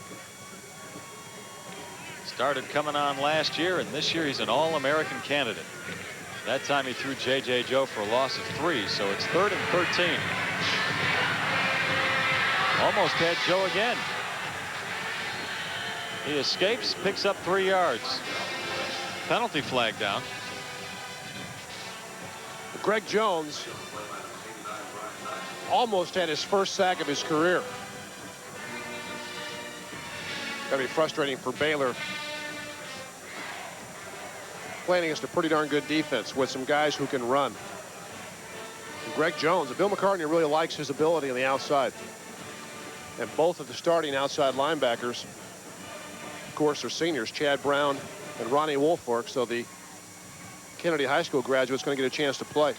Started coming on last year, and this year he's an All-American candidate. That time he threw J.J. Joe for a loss of 3, so it's 3rd and 13. Almost had Joe again. He escapes, picks up 3 yards. Penalty flag down. Greg Jones almost had his first sack of his career. Gotta be frustrating for Baylor. Playing against a pretty darn good defense with some guys who can run. And Greg Jones, Bill McCartney really likes his ability on the outside. And both of the starting outside linebackers, of course, are seniors, Chad Brown and Ronnie Wolfork, so the Kennedy High School graduate's going to get a chance to play.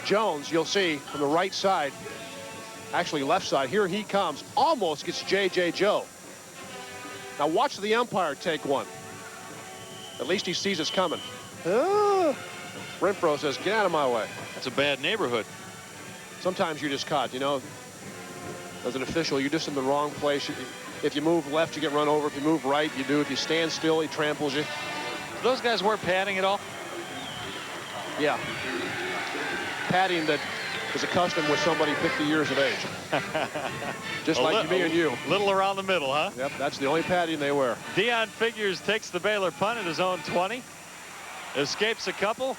Jones, you'll see from the right side, actually left side, here he comes, almost gets J.J. Joe. Now watch the umpire take one. At least he sees it's coming. Renfro says, get out of my way. That's a bad neighborhood. Sometimes you're just caught, you know. As an official, you're just in the wrong place. If you move left, you get run over. If you move right, you do. If you stand still, he tramples you. Do those guys wear padding at all? Yeah. Padding that is accustomed with somebody 50 years of age. Just like me and you. Little around the middle, huh? Yep, that's the only padding they wear. Dion Figures takes the Baylor punt at his own 20. Escapes a couple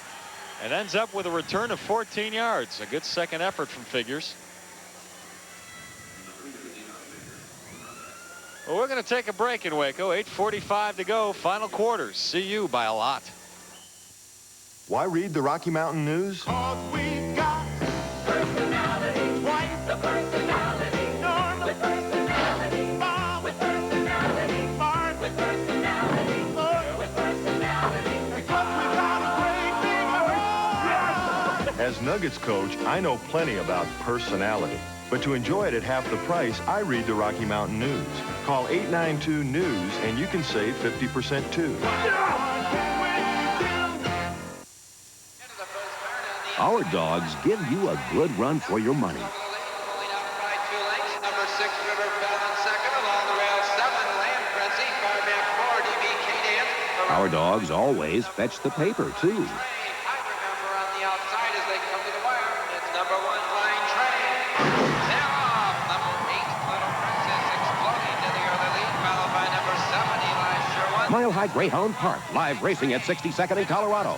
and ends up with a return of 14 yards. A good second effort from Figures. Well, we're going to take a break in Waco. 8:45 to go. Final quarters. CU by a lot. Why read the Rocky Mountain News? We've got personality, twice the personality, Norm with personality, Bob with personality, Mark with personality, Mort with personality, because we've got a great big heart. As Nuggets coach, I know plenty about personality. But to enjoy it at half the price, I read the Rocky Mountain News. Call 892-NEWS and you can save 50% too. Our dogs give you a good run for your money. Number 6, River Bell in second. Along the rail, 7, Land Frenzy. Far back 4, DBK Dance. Our dogs always fetch the paper, too. On the outside as they come to the wire. It's number 1, Flying Train. They're off. Number 8, Little Princess exploding to the early lead, followed by number 7, Eli Sherwood. Mile High Greyhound Park, live racing at 62nd in Colorado.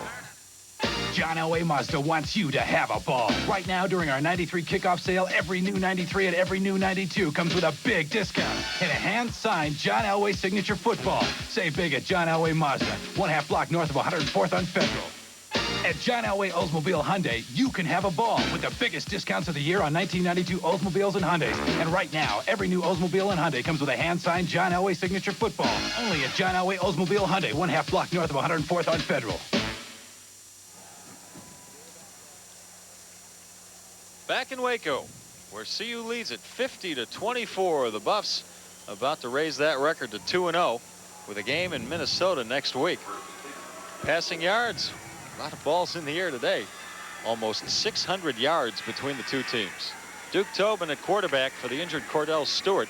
John Elway Mazda wants you to have a ball. Right now, during our 93 kickoff sale, every new 93 and every new 92 comes with a big discount and a hand-signed John Elway signature football. Save big at John Elway Mazda, 1/2 block north of 104th on Federal. At John Elway Oldsmobile Hyundai, you can have a ball with the biggest discounts of the year on 1992 Oldsmobiles and Hyundais. And right now, every new Oldsmobile and Hyundai comes with a hand-signed John Elway signature football. Only at John Elway Oldsmobile Hyundai, 1/2 block north of 104th on Federal. Back in Waco, where CU leads at 50-24. The Buffs about to raise that record to 2-0 with a game in Minnesota next week. Passing yards, a lot of balls in the air today. Almost 600 yards between the two teams. Duke Tobin at quarterback for the injured Cordell Stewart.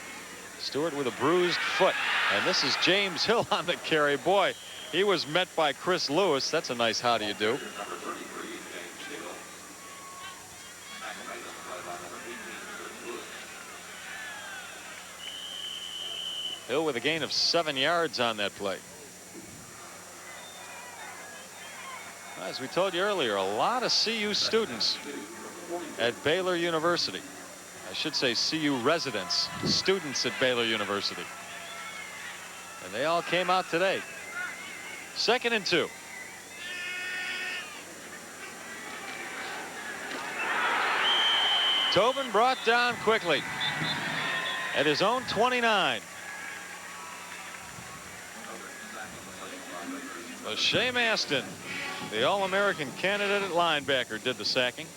Stewart with a bruised foot. And this is James Hill on the carry. Boy, he was met by Chris Lewis. That's a nice how do you do. Hill with a gain of 7 yards on that play. As we told you earlier, a lot of CU students at Baylor University. I should say CU residents, students at Baylor University. And they all came out today. 2nd and 2. Tobin brought down quickly at his own 29. Shea Maston, the All-American candidate at linebacker, did the sacking.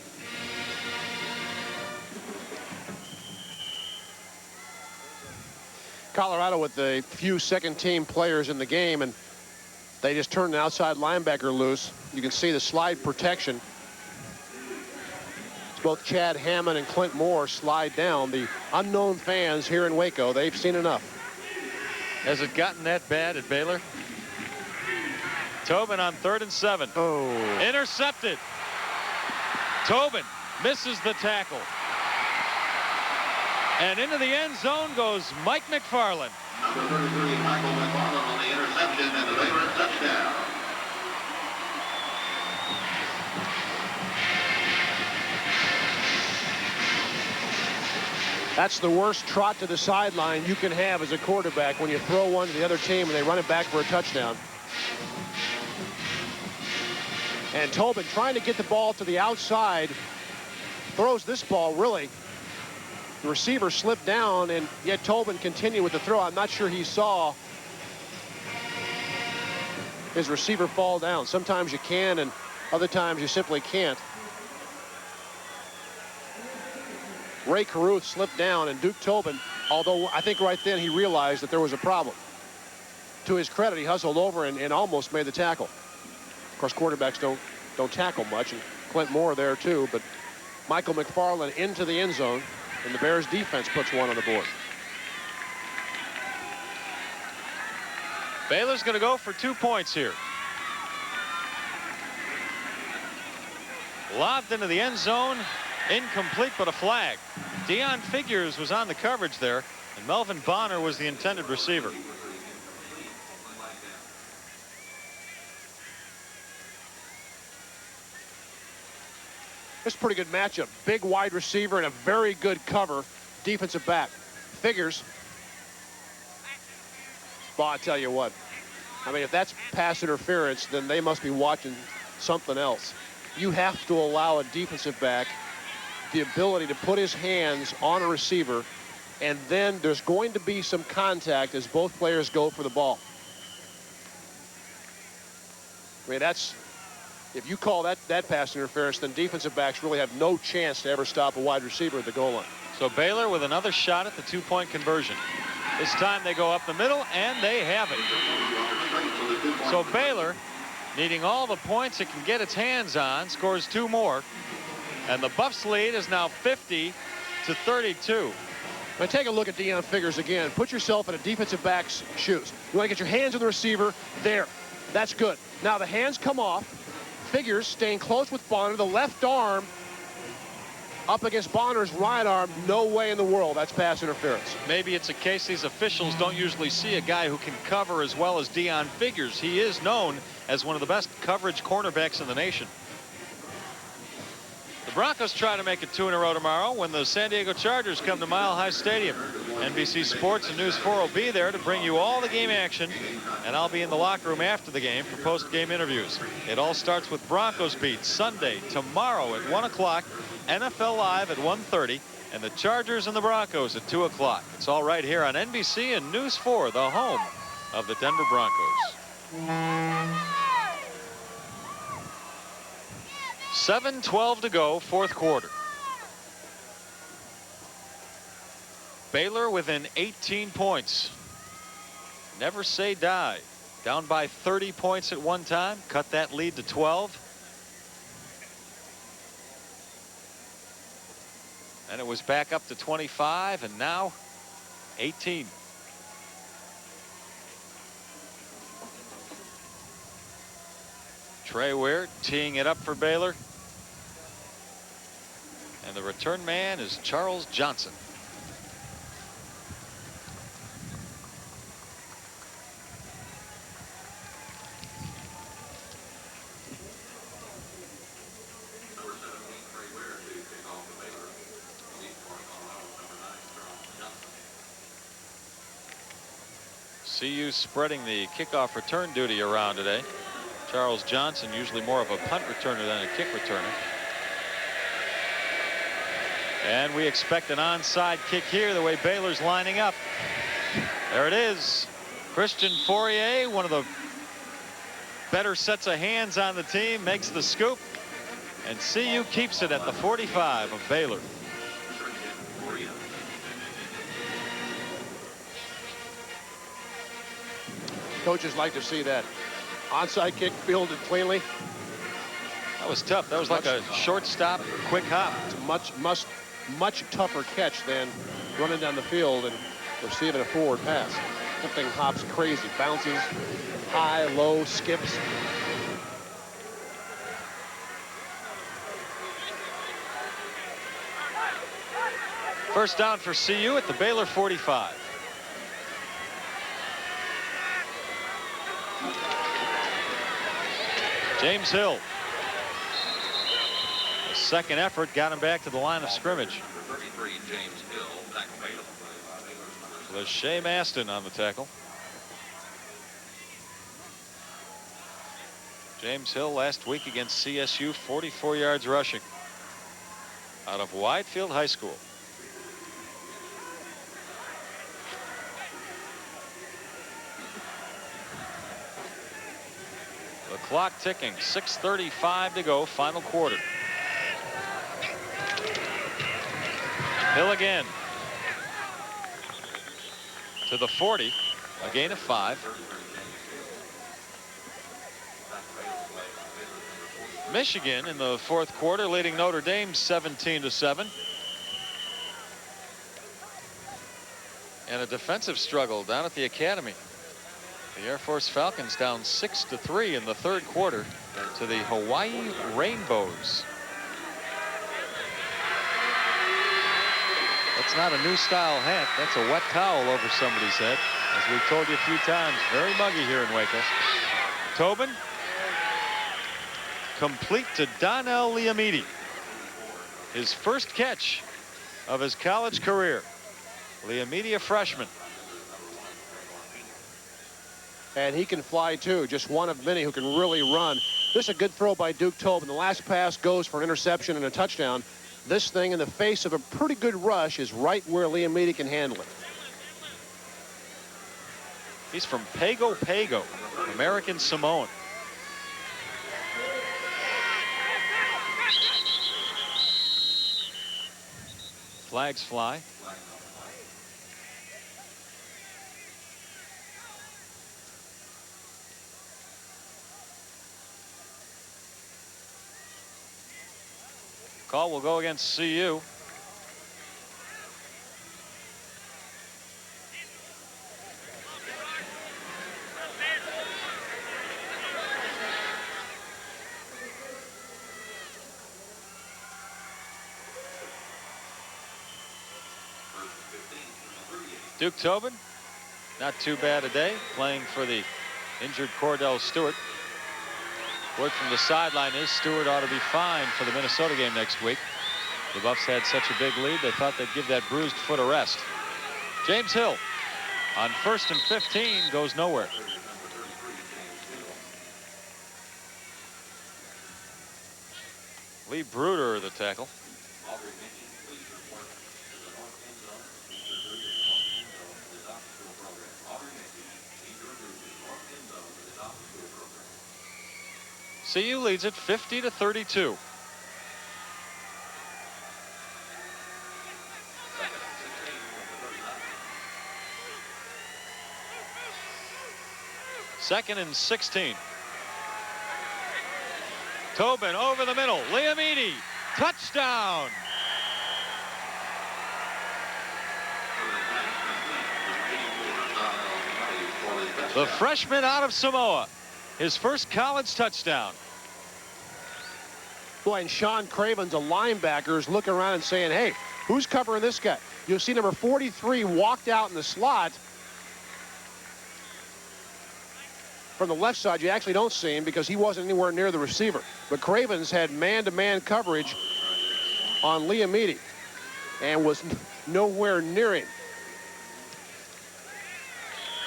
Colorado with a few second-team players in the game, and they just turned an outside linebacker loose. You can see the slide protection. It's both Chad Hammond and Clint Moore slide down. The unknown fans here in Waco, they've seen enough. Has it gotten that bad at Baylor? Tobin on 3rd and 7. Oh. Intercepted. Tobin misses the tackle. And into the end zone goes Mike McFarland. Number 33, Michael McFarland on the interception and the Baylor touchdown. That's the worst trot to the sideline you can have as a quarterback when you throw one to the other team and they run it back for a touchdown. And Tobin trying to get the ball to the outside, throws this ball really. The receiver slipped down, and yet Tobin continued with the throw. I'm not sure he saw his receiver fall down. Sometimes you can, and other times you simply can't. Ray Caruth slipped down, and Duke Tobin, although I think right then he realized that there was a problem. To his credit, he hustled over and almost made the tackle. Of course, quarterbacks don't tackle much, and Clint Moore there too, but Michael McFarland into the end zone, and the Bears defense puts one on the board. Baylor's going to go for 2 points here. Lobbed into the end zone, Incomplete, but a flag. Deion Figures was on the coverage there, and Melvin Bonner was the intended receiver. This is a pretty good matchup. Big wide receiver and a very good cover defensive back. Figures. Well, I tell you what. I mean, if that's pass interference, then they must be watching something else. You have to allow a defensive back the ability to put his hands on a receiver, and then there's going to be some contact as both players go for the ball. I mean, that's, if you call that pass interference, then defensive backs really have no chance to ever stop a wide receiver at the goal line. So Baylor with another shot at the two-point conversion. This time they go up the middle, and they have it. So Baylor, needing all the points it can get its hands on, scores 2 more. And the Buffs lead is now 50-32. Now take a look at Deion Figures again. Put yourself in a defensive back's shoes. You want to get your hands on the receiver. There. That's good. Now the hands come off. Figures staying close with Bonner. The left arm up against Bonner's right arm. No way in the world that's pass interference. Maybe it's a case these officials don't usually see a guy who can cover as well as Deion Figures. He is known as one of the best coverage cornerbacks in the nation. The Broncos try to make it 2 in a row tomorrow when the San Diego Chargers come to Mile High Stadium. NBC Sports and News 4 will be there to bring you all the game action, and I'll be in the locker room after the game for post-game interviews. It all starts with Broncos Beat Sunday, tomorrow at 1 o'clock, NFL Live at 1:30, and the Chargers and the Broncos at 2 o'clock. It's all right here on NBC and News 4, the home of the Denver Broncos. 7:12 to go, 4th quarter. Baylor within 18 points. Never say die. Down by 30 points at one time. Cut that lead to 12. And it was back up to 25, and now 18. Trey Weir teeing it up for Baylor. And the return man is Charles Johnson. CU spreading the kickoff return duty around today. Charles Johnson, usually more of a punt returner than a kick returner. And we expect an onside kick here, the way Baylor's lining up. There it is. Christian Fourier, one of the better sets of hands on the team, makes the scoop. And CU keeps it at the 45 of Baylor. Coaches like to see that onside kick fielded cleanly. That was tough. That was like a shortstop, quick hop. It's much tougher catch than running down the field and receiving a forward pass. That thing hops crazy, bounces high, low, skips. First down for CU at the Baylor 45. James Hill. A second effort got him back to the line of scrimmage. Number 33, James Hill, back Baylor. So there's Shea Maston on the tackle. James Hill last week against CSU, 44 yards rushing out of Whitefield High School. The clock ticking, 6:35 to go, final quarter. Hill again to the 40, a gain of 5. Michigan in the fourth quarter leading Notre Dame 17-7. And a defensive struggle down at the academy. The Air Force Falcons down 6-3 in the third quarter to the Hawaii Rainbows. That's not a new style hat. That's a wet towel over somebody's head. As we've told you a few times, very muggy here in Waco. Tobin. Complete to Donnell Liamidi. His first catch of his college career. Liamidi, a freshman. And he can fly too, just one of many who can really run. This is a good throw by Duke Tobin. The last pass goes for an interception and a touchdown. This thing in the face of a pretty good rush is right where Liamidi can handle it. He's from Pago Pago, American Samoan. Flags fly. Call will go against CU. Duke Tobin, not too bad a day, playing for the injured Cordell Stewart. Word from the sideline is Stewart ought to be fine for the Minnesota game next week. The Buffs had such a big lead, they thought they'd give that bruised foot a rest. James Hill on 1st and 15 goes nowhere. Lee Bruder, the tackle. CU leads it 50-32. Second and 16. Tobin over the middle. Liamidi, touchdown. The freshman out of Samoa. His first college touchdown. Boy, and Sean Cravens, a linebacker, is looking around and saying, hey, who's covering this guy? You'll see number 43 walked out in the slot. From the left side, you actually don't see him because he wasn't anywhere near the receiver. But Cravens had man-to-man coverage on Liamidi and was nowhere near him.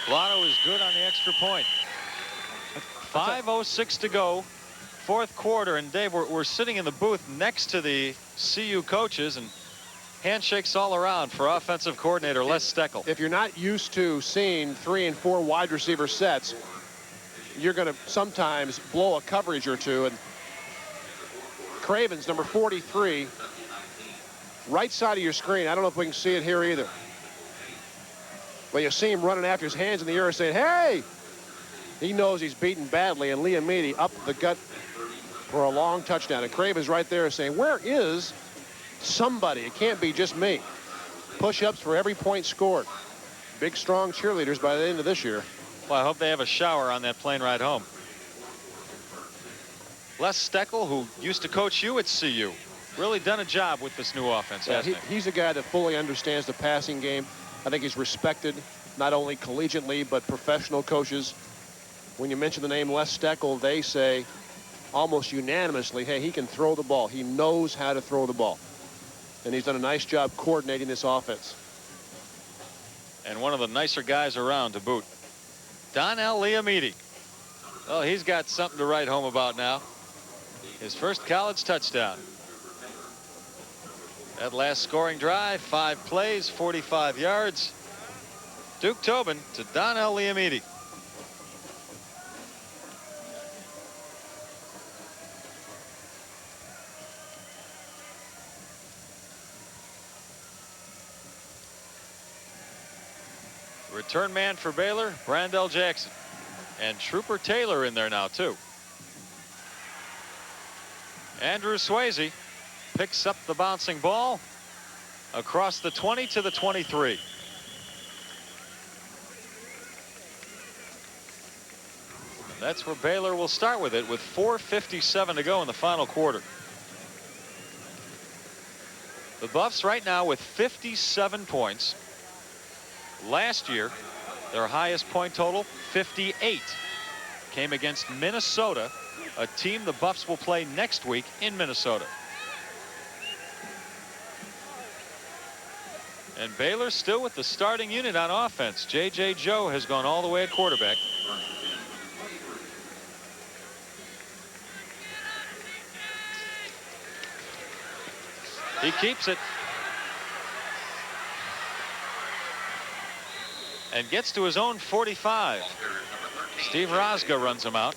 Lotto is good on the extra point. 5:06 to go, fourth quarter, and Dave, we're sitting in the booth next to the CU coaches, and handshakes all around for offensive coordinator Les Steckel. If you're not used to seeing 3 and 4 wide receiver sets, you're going to sometimes blow a coverage or two. And Cravens, number 43, right side of your screen. I don't know if we can see it here either. But you see him running after his hands in the air saying, hey! He knows he's beaten badly, and Liamidi up the gut for a long touchdown. And Cravens right there saying, where is somebody? It can't be just me. Push-ups for every point scored. Big, strong cheerleaders by the end of this year. Well, I hope they have a shower on that plane ride home. Les Steckel, who used to coach you at CU, really done a job with this new offense, hasn't he? He's a guy that fully understands the passing game. I think he's respected not only collegiately but professional coaches. When you mention the name Les Steckel, they say almost unanimously, hey, he can throw the ball. He knows how to throw the ball. And he's done a nice job coordinating this offense. And one of the nicer guys around to boot. Donnell Liamidi. Oh, he's got something to write home about now. His first college touchdown. That last scoring drive, 5 plays, 45 yards. Duke Tobin to Donnell Liamidi. Return man for Baylor, Brandell Jackson. And Trooper Taylor in there now, too. Andrew Swayze picks up the bouncing ball across the 20 to the 23. That's where Baylor will start with it with 4:57 to go in the final quarter. The Buffs right now with 57 points. Last year, their highest point total, 58, came against Minnesota, a team the Buffs will play next week in Minnesota. And Baylor still with the starting unit on offense. J.J. Joe has gone all the way at quarterback. He keeps it. And gets to his own 45. Steve Rosga runs him out.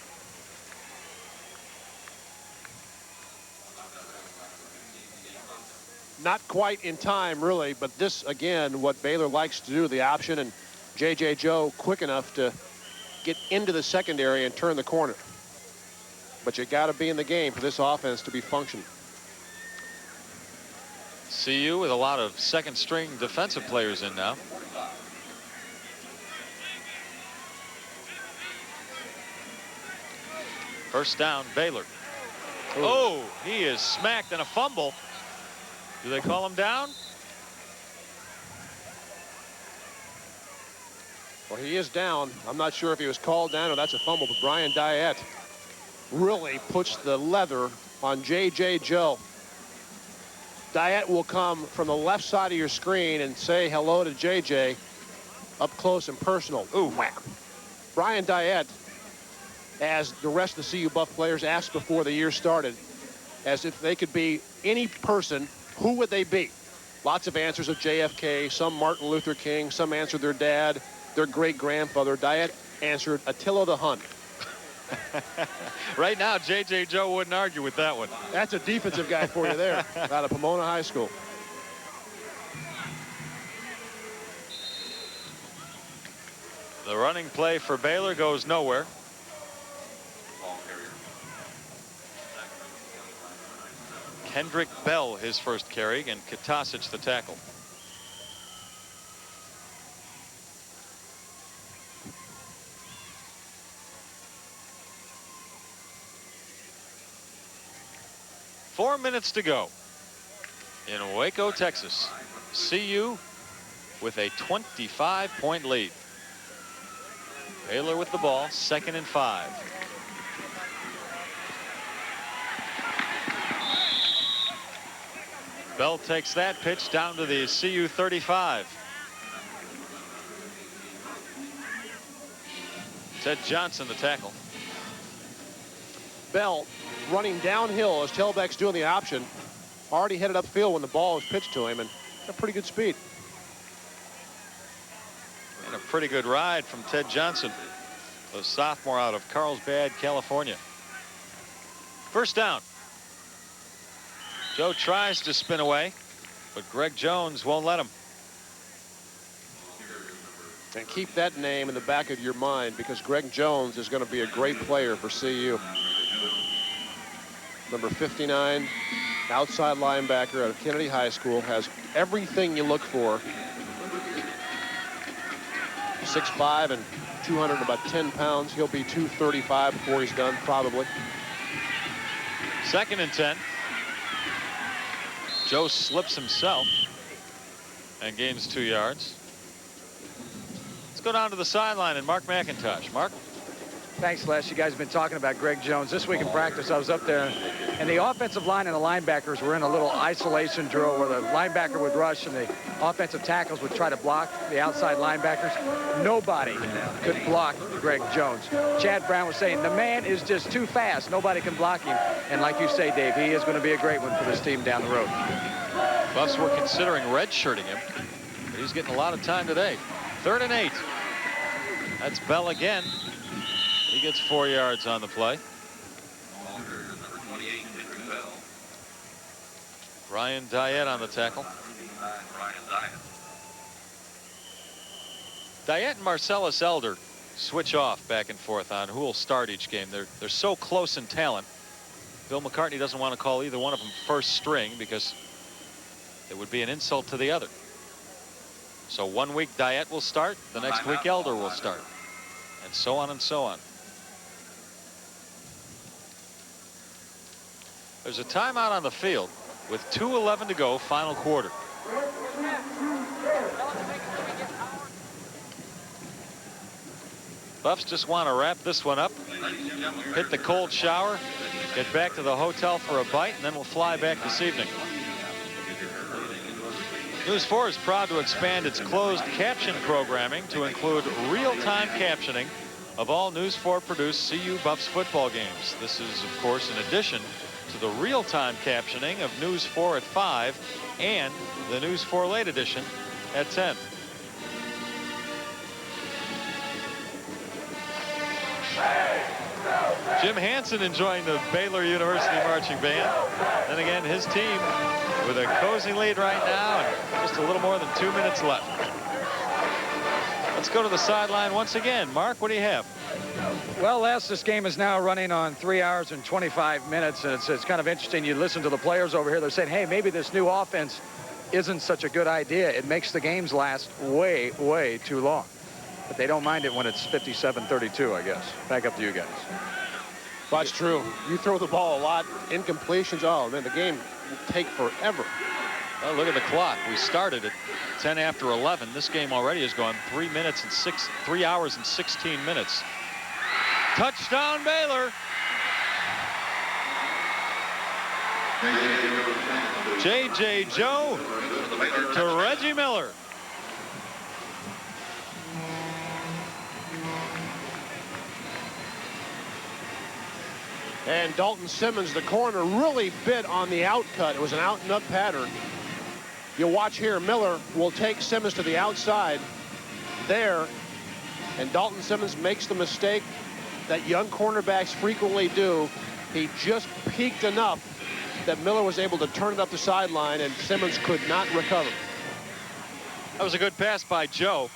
Not quite in time, really, but this, again, what Baylor likes to do, the option, and J.J. Joe quick enough to get into the secondary and turn the corner. But you got to be in the game for this offense to be functioning. CU with a lot of second-string defensive players in now. First down, Baylor. Oh, he is smacked and a fumble. Do they call him down? Well, he is down. I'm not sure if he was called down or that's a fumble, but Brian Diet really puts the leather on J.J. Joe. Diet will come from the left side of your screen and say hello to J.J. up close and personal. Ooh, whack. Brian Diet, as the rest of the CU Buff players asked before the year started, as if they could be any person, who would they be? Lots of answers of JFK, some Martin Luther King, some answered their dad, their great-grandfather. Diet answered Attila the Hun. Right now, J.J. Joe wouldn't argue with that one. That's a defensive guy for you there, out of Pomona High School. The running play for Baylor goes nowhere. Kendrick Bell, his first carry, and Katasic the tackle. Four minutes to go in Waco, Texas. CU with a 25-point lead. Baylor with the ball, 2nd and 5. Bell takes that pitch down to the CU 35. Ted Johnson the tackle. Bell running downhill as tailback's doing the option. Already headed upfield when the ball was pitched to him, and a pretty good speed. And a pretty good ride from Ted Johnson, the sophomore out of Carlsbad, California. First down. Joe tries to spin away, but Greg Jones won't let him. And keep that name in the back of your mind, because Greg Jones is going to be a great player for CU. Number 59, outside linebacker out of Kennedy High School, has everything you look for. 6'5" and 210 pounds. He'll be 235 before he's done, probably. 2nd and 10. Joe slips himself and gains 2 yards. Let's go down to the sideline and Mark McIntosh. Mark? Thanks, Les. You guys have been talking about Greg Jones. This week in practice, I was up there, and the offensive line and the linebackers were in a little isolation drill where the linebacker would rush and the offensive tackles would try to block the outside linebackers. Nobody could block Greg Jones. Chad Brown was saying, the man is just too fast. Nobody can block him. And like you say, Dave, he is going to be a great one for this team down the road. Buffs were considering redshirting him, but he's getting a lot of time today. 3rd and 8. That's Bell again. He gets 4 yards on the play. Ryan Diet on the tackle. Diet and Marcellus Elder switch off back and forth on who will start each game. They're so close in talent. Bill McCartney doesn't want to call either one of them first string because it would be an insult to the other. So 1 week Diet will start, the next week Elder will start, and so on and so on. There's a timeout on the field. with 2:11 to go, final quarter. Buffs just want to wrap this one up, hit the cold shower, get back to the hotel for a bite, and then we'll fly back this evening. News 4 is proud to expand its closed caption programming to include real-time captioning of all News 4 produced CU Buffs football games. This is, of course, in addition to the real-time captioning of News 4 at 5 and the News 4 late edition at 10. Jim Hansen enjoying the Baylor University marching band. Then again, his team with a cozy lead right now and just a little more than 2 minutes left. Let's go to the sideline once again. Mark, what do you have? Well, Les, this game is now running on 3 hours and 25 minutes, and it's kind of interesting. You listen to the players over here. They're saying, hey, maybe this new offense isn't such a good idea. It makes the games last way, way too long. But they don't mind it when it's 57-32, I guess. Back up to you guys. That's true. You throw the ball a lot, incompletions, oh, man, the game will take forever. Well, look at the clock. We started at 10 after 11. This game already has gone 3 hours and 16 minutes. Touchdown, Baylor. J.J. Joe to Reggie Miller. And Dalton Simmons, the corner, really bit on the out cut. It was an out and up pattern. You'll watch here, Miller will take Simmons to the outside there. And Dalton Simmons makes the mistake that young cornerbacks frequently do. He just peaked enough that Miller was able to turn it up the sideline, and Simmons could not recover. That was a good pass by Joe.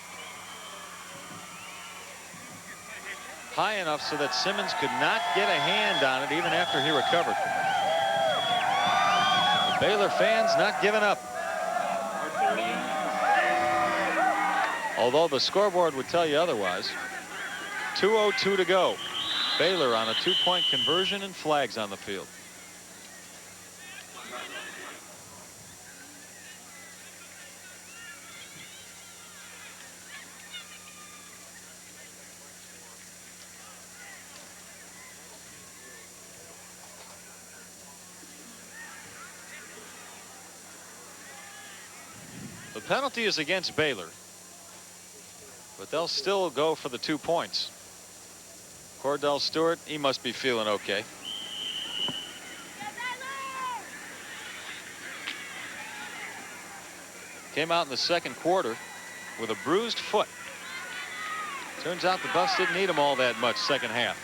High enough so that Simmons could not get a hand on it even after he recovered. The Baylor fans not giving up. Although the scoreboard would tell you otherwise. 2:02 to go. Baylor on a 2-point conversion and flags on the field. The penalty is against Baylor, but they'll still go for the 2 points. Cordell Stewart, he must be feeling okay. Came out in the second quarter with a bruised foot. Turns out the Buffs didn't need him all that much second half.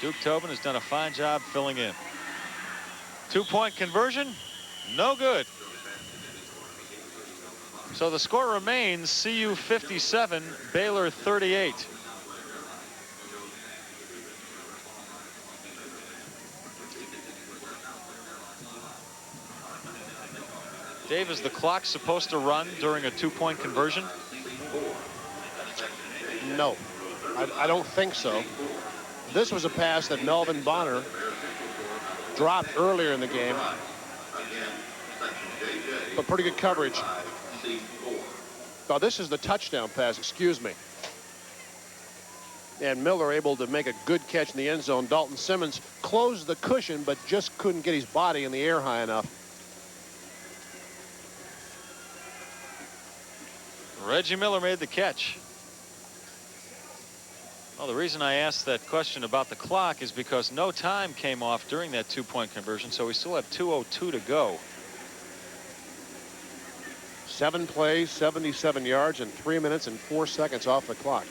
Duke Tobin has done a fine job filling in. 2-point conversion, no good. So the score remains CU 57, Baylor 38. Dave, is the clock supposed to run during a 2-point conversion? No, I don't think so. This was a pass that Melvin Bonner dropped earlier in the game, but pretty good coverage. Oh, this is the touchdown pass, excuse me. And Miller able to make a good catch in the end zone. Dalton Simmons closed the cushion, but just couldn't get his body in the air high enough. Reggie Miller made the catch. Well, the reason I asked that question about the clock is because no time came off during that 2-point conversion, so we still have 2:02 to go. 7 plays, 77 yards, and 3 minutes and 4 seconds off the clock.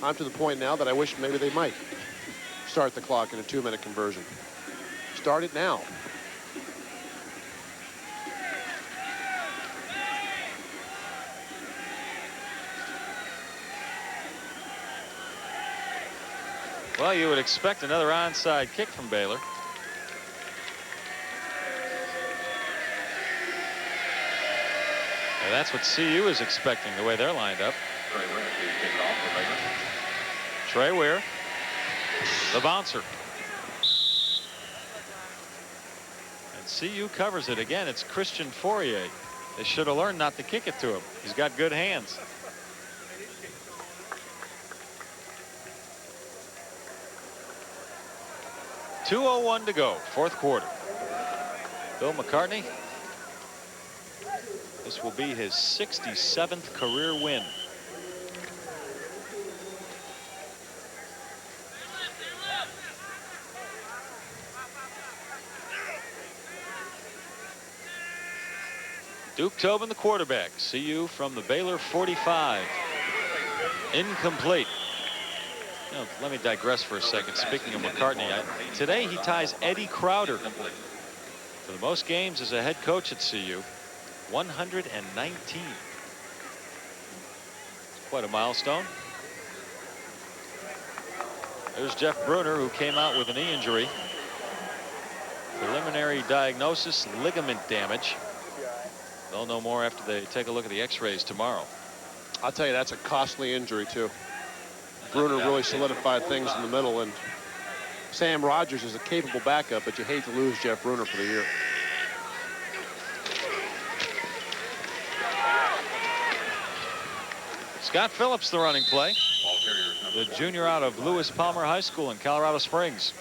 I'm to the point now that I wish maybe they might start the clock in a 2-minute conversion. Start it now. Well, you would expect another onside kick from Baylor. And that's what CU is expecting, the way they're lined up. Trey Weir, the bouncer. CU covers it again. It's Christian Fourier. They should have learned not to kick it to him. He's got good hands. .201 to go, fourth quarter. Bill McCartney. This will be his 67th career win. Duke Tobin, the quarterback. CU from the Baylor 45. Incomplete. Now, let me digress for a second. Speaking of McCartney, today he ties Eddie Crowder for the most games as a head coach at CU. 119. Quite a milestone. There's Jeff Bruner, who came out with a knee injury. Preliminary diagnosis, ligament damage. They'll know more after they take a look at the x-rays tomorrow. I'll tell you, that's a costly injury, too. Bruner really solidified things in the middle, and Sam Rogers is a capable backup, but you hate to lose Jeff Bruner for the year. Scott Phillips, the running play. The junior out of Lewis Palmer High School in Colorado Springs.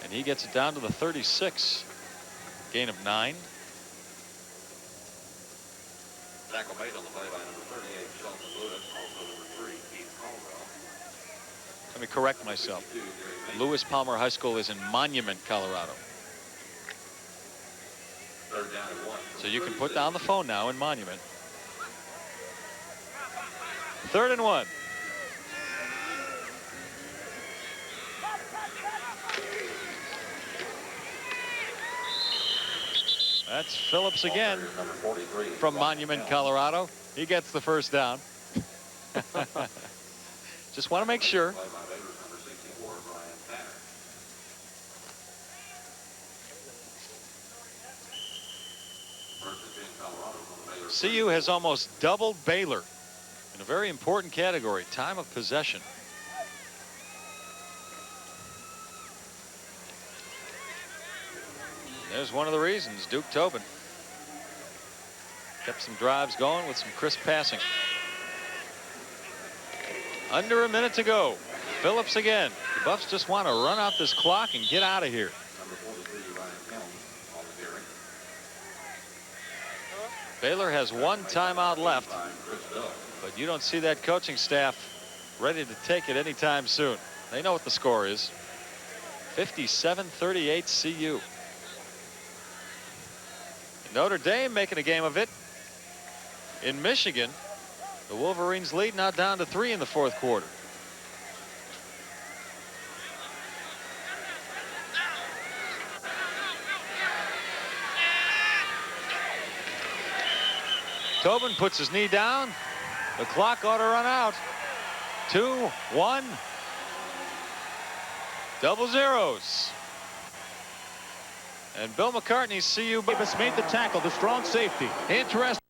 And he gets it down to the 36. Gain of 9. Tackle made on the play by number 38, Sheldon Lewis, also number 3, Keith Caldwell. Let me correct myself. Lewis Palmer High School is in Monument, Colorado. Third down and 1. So you can put down the phone now in Monument. 3rd and 1. That's Phillips again from Monument, Colorado. He gets the first down. Just want to make sure. CU has almost doubled Baylor in a very important category, time of possession. There's one of the reasons. Duke Tobin kept some drives going with some crisp passing. Under a minute to go. Phillips again. The Buffs just want to run out this clock and get out of here. Baylor has one timeout left, but you don't see that coaching staff ready to take it anytime soon. They know what the score is. 57-38 CU. Notre Dame making a game of it in Michigan. The Wolverines lead now down to 3 in the fourth quarter. Tobin puts his knee down. The clock ought to run out. 2, 1. Double zeros. And Bill McCartney's CU. Davis made the tackle, the strong safety. Interesting.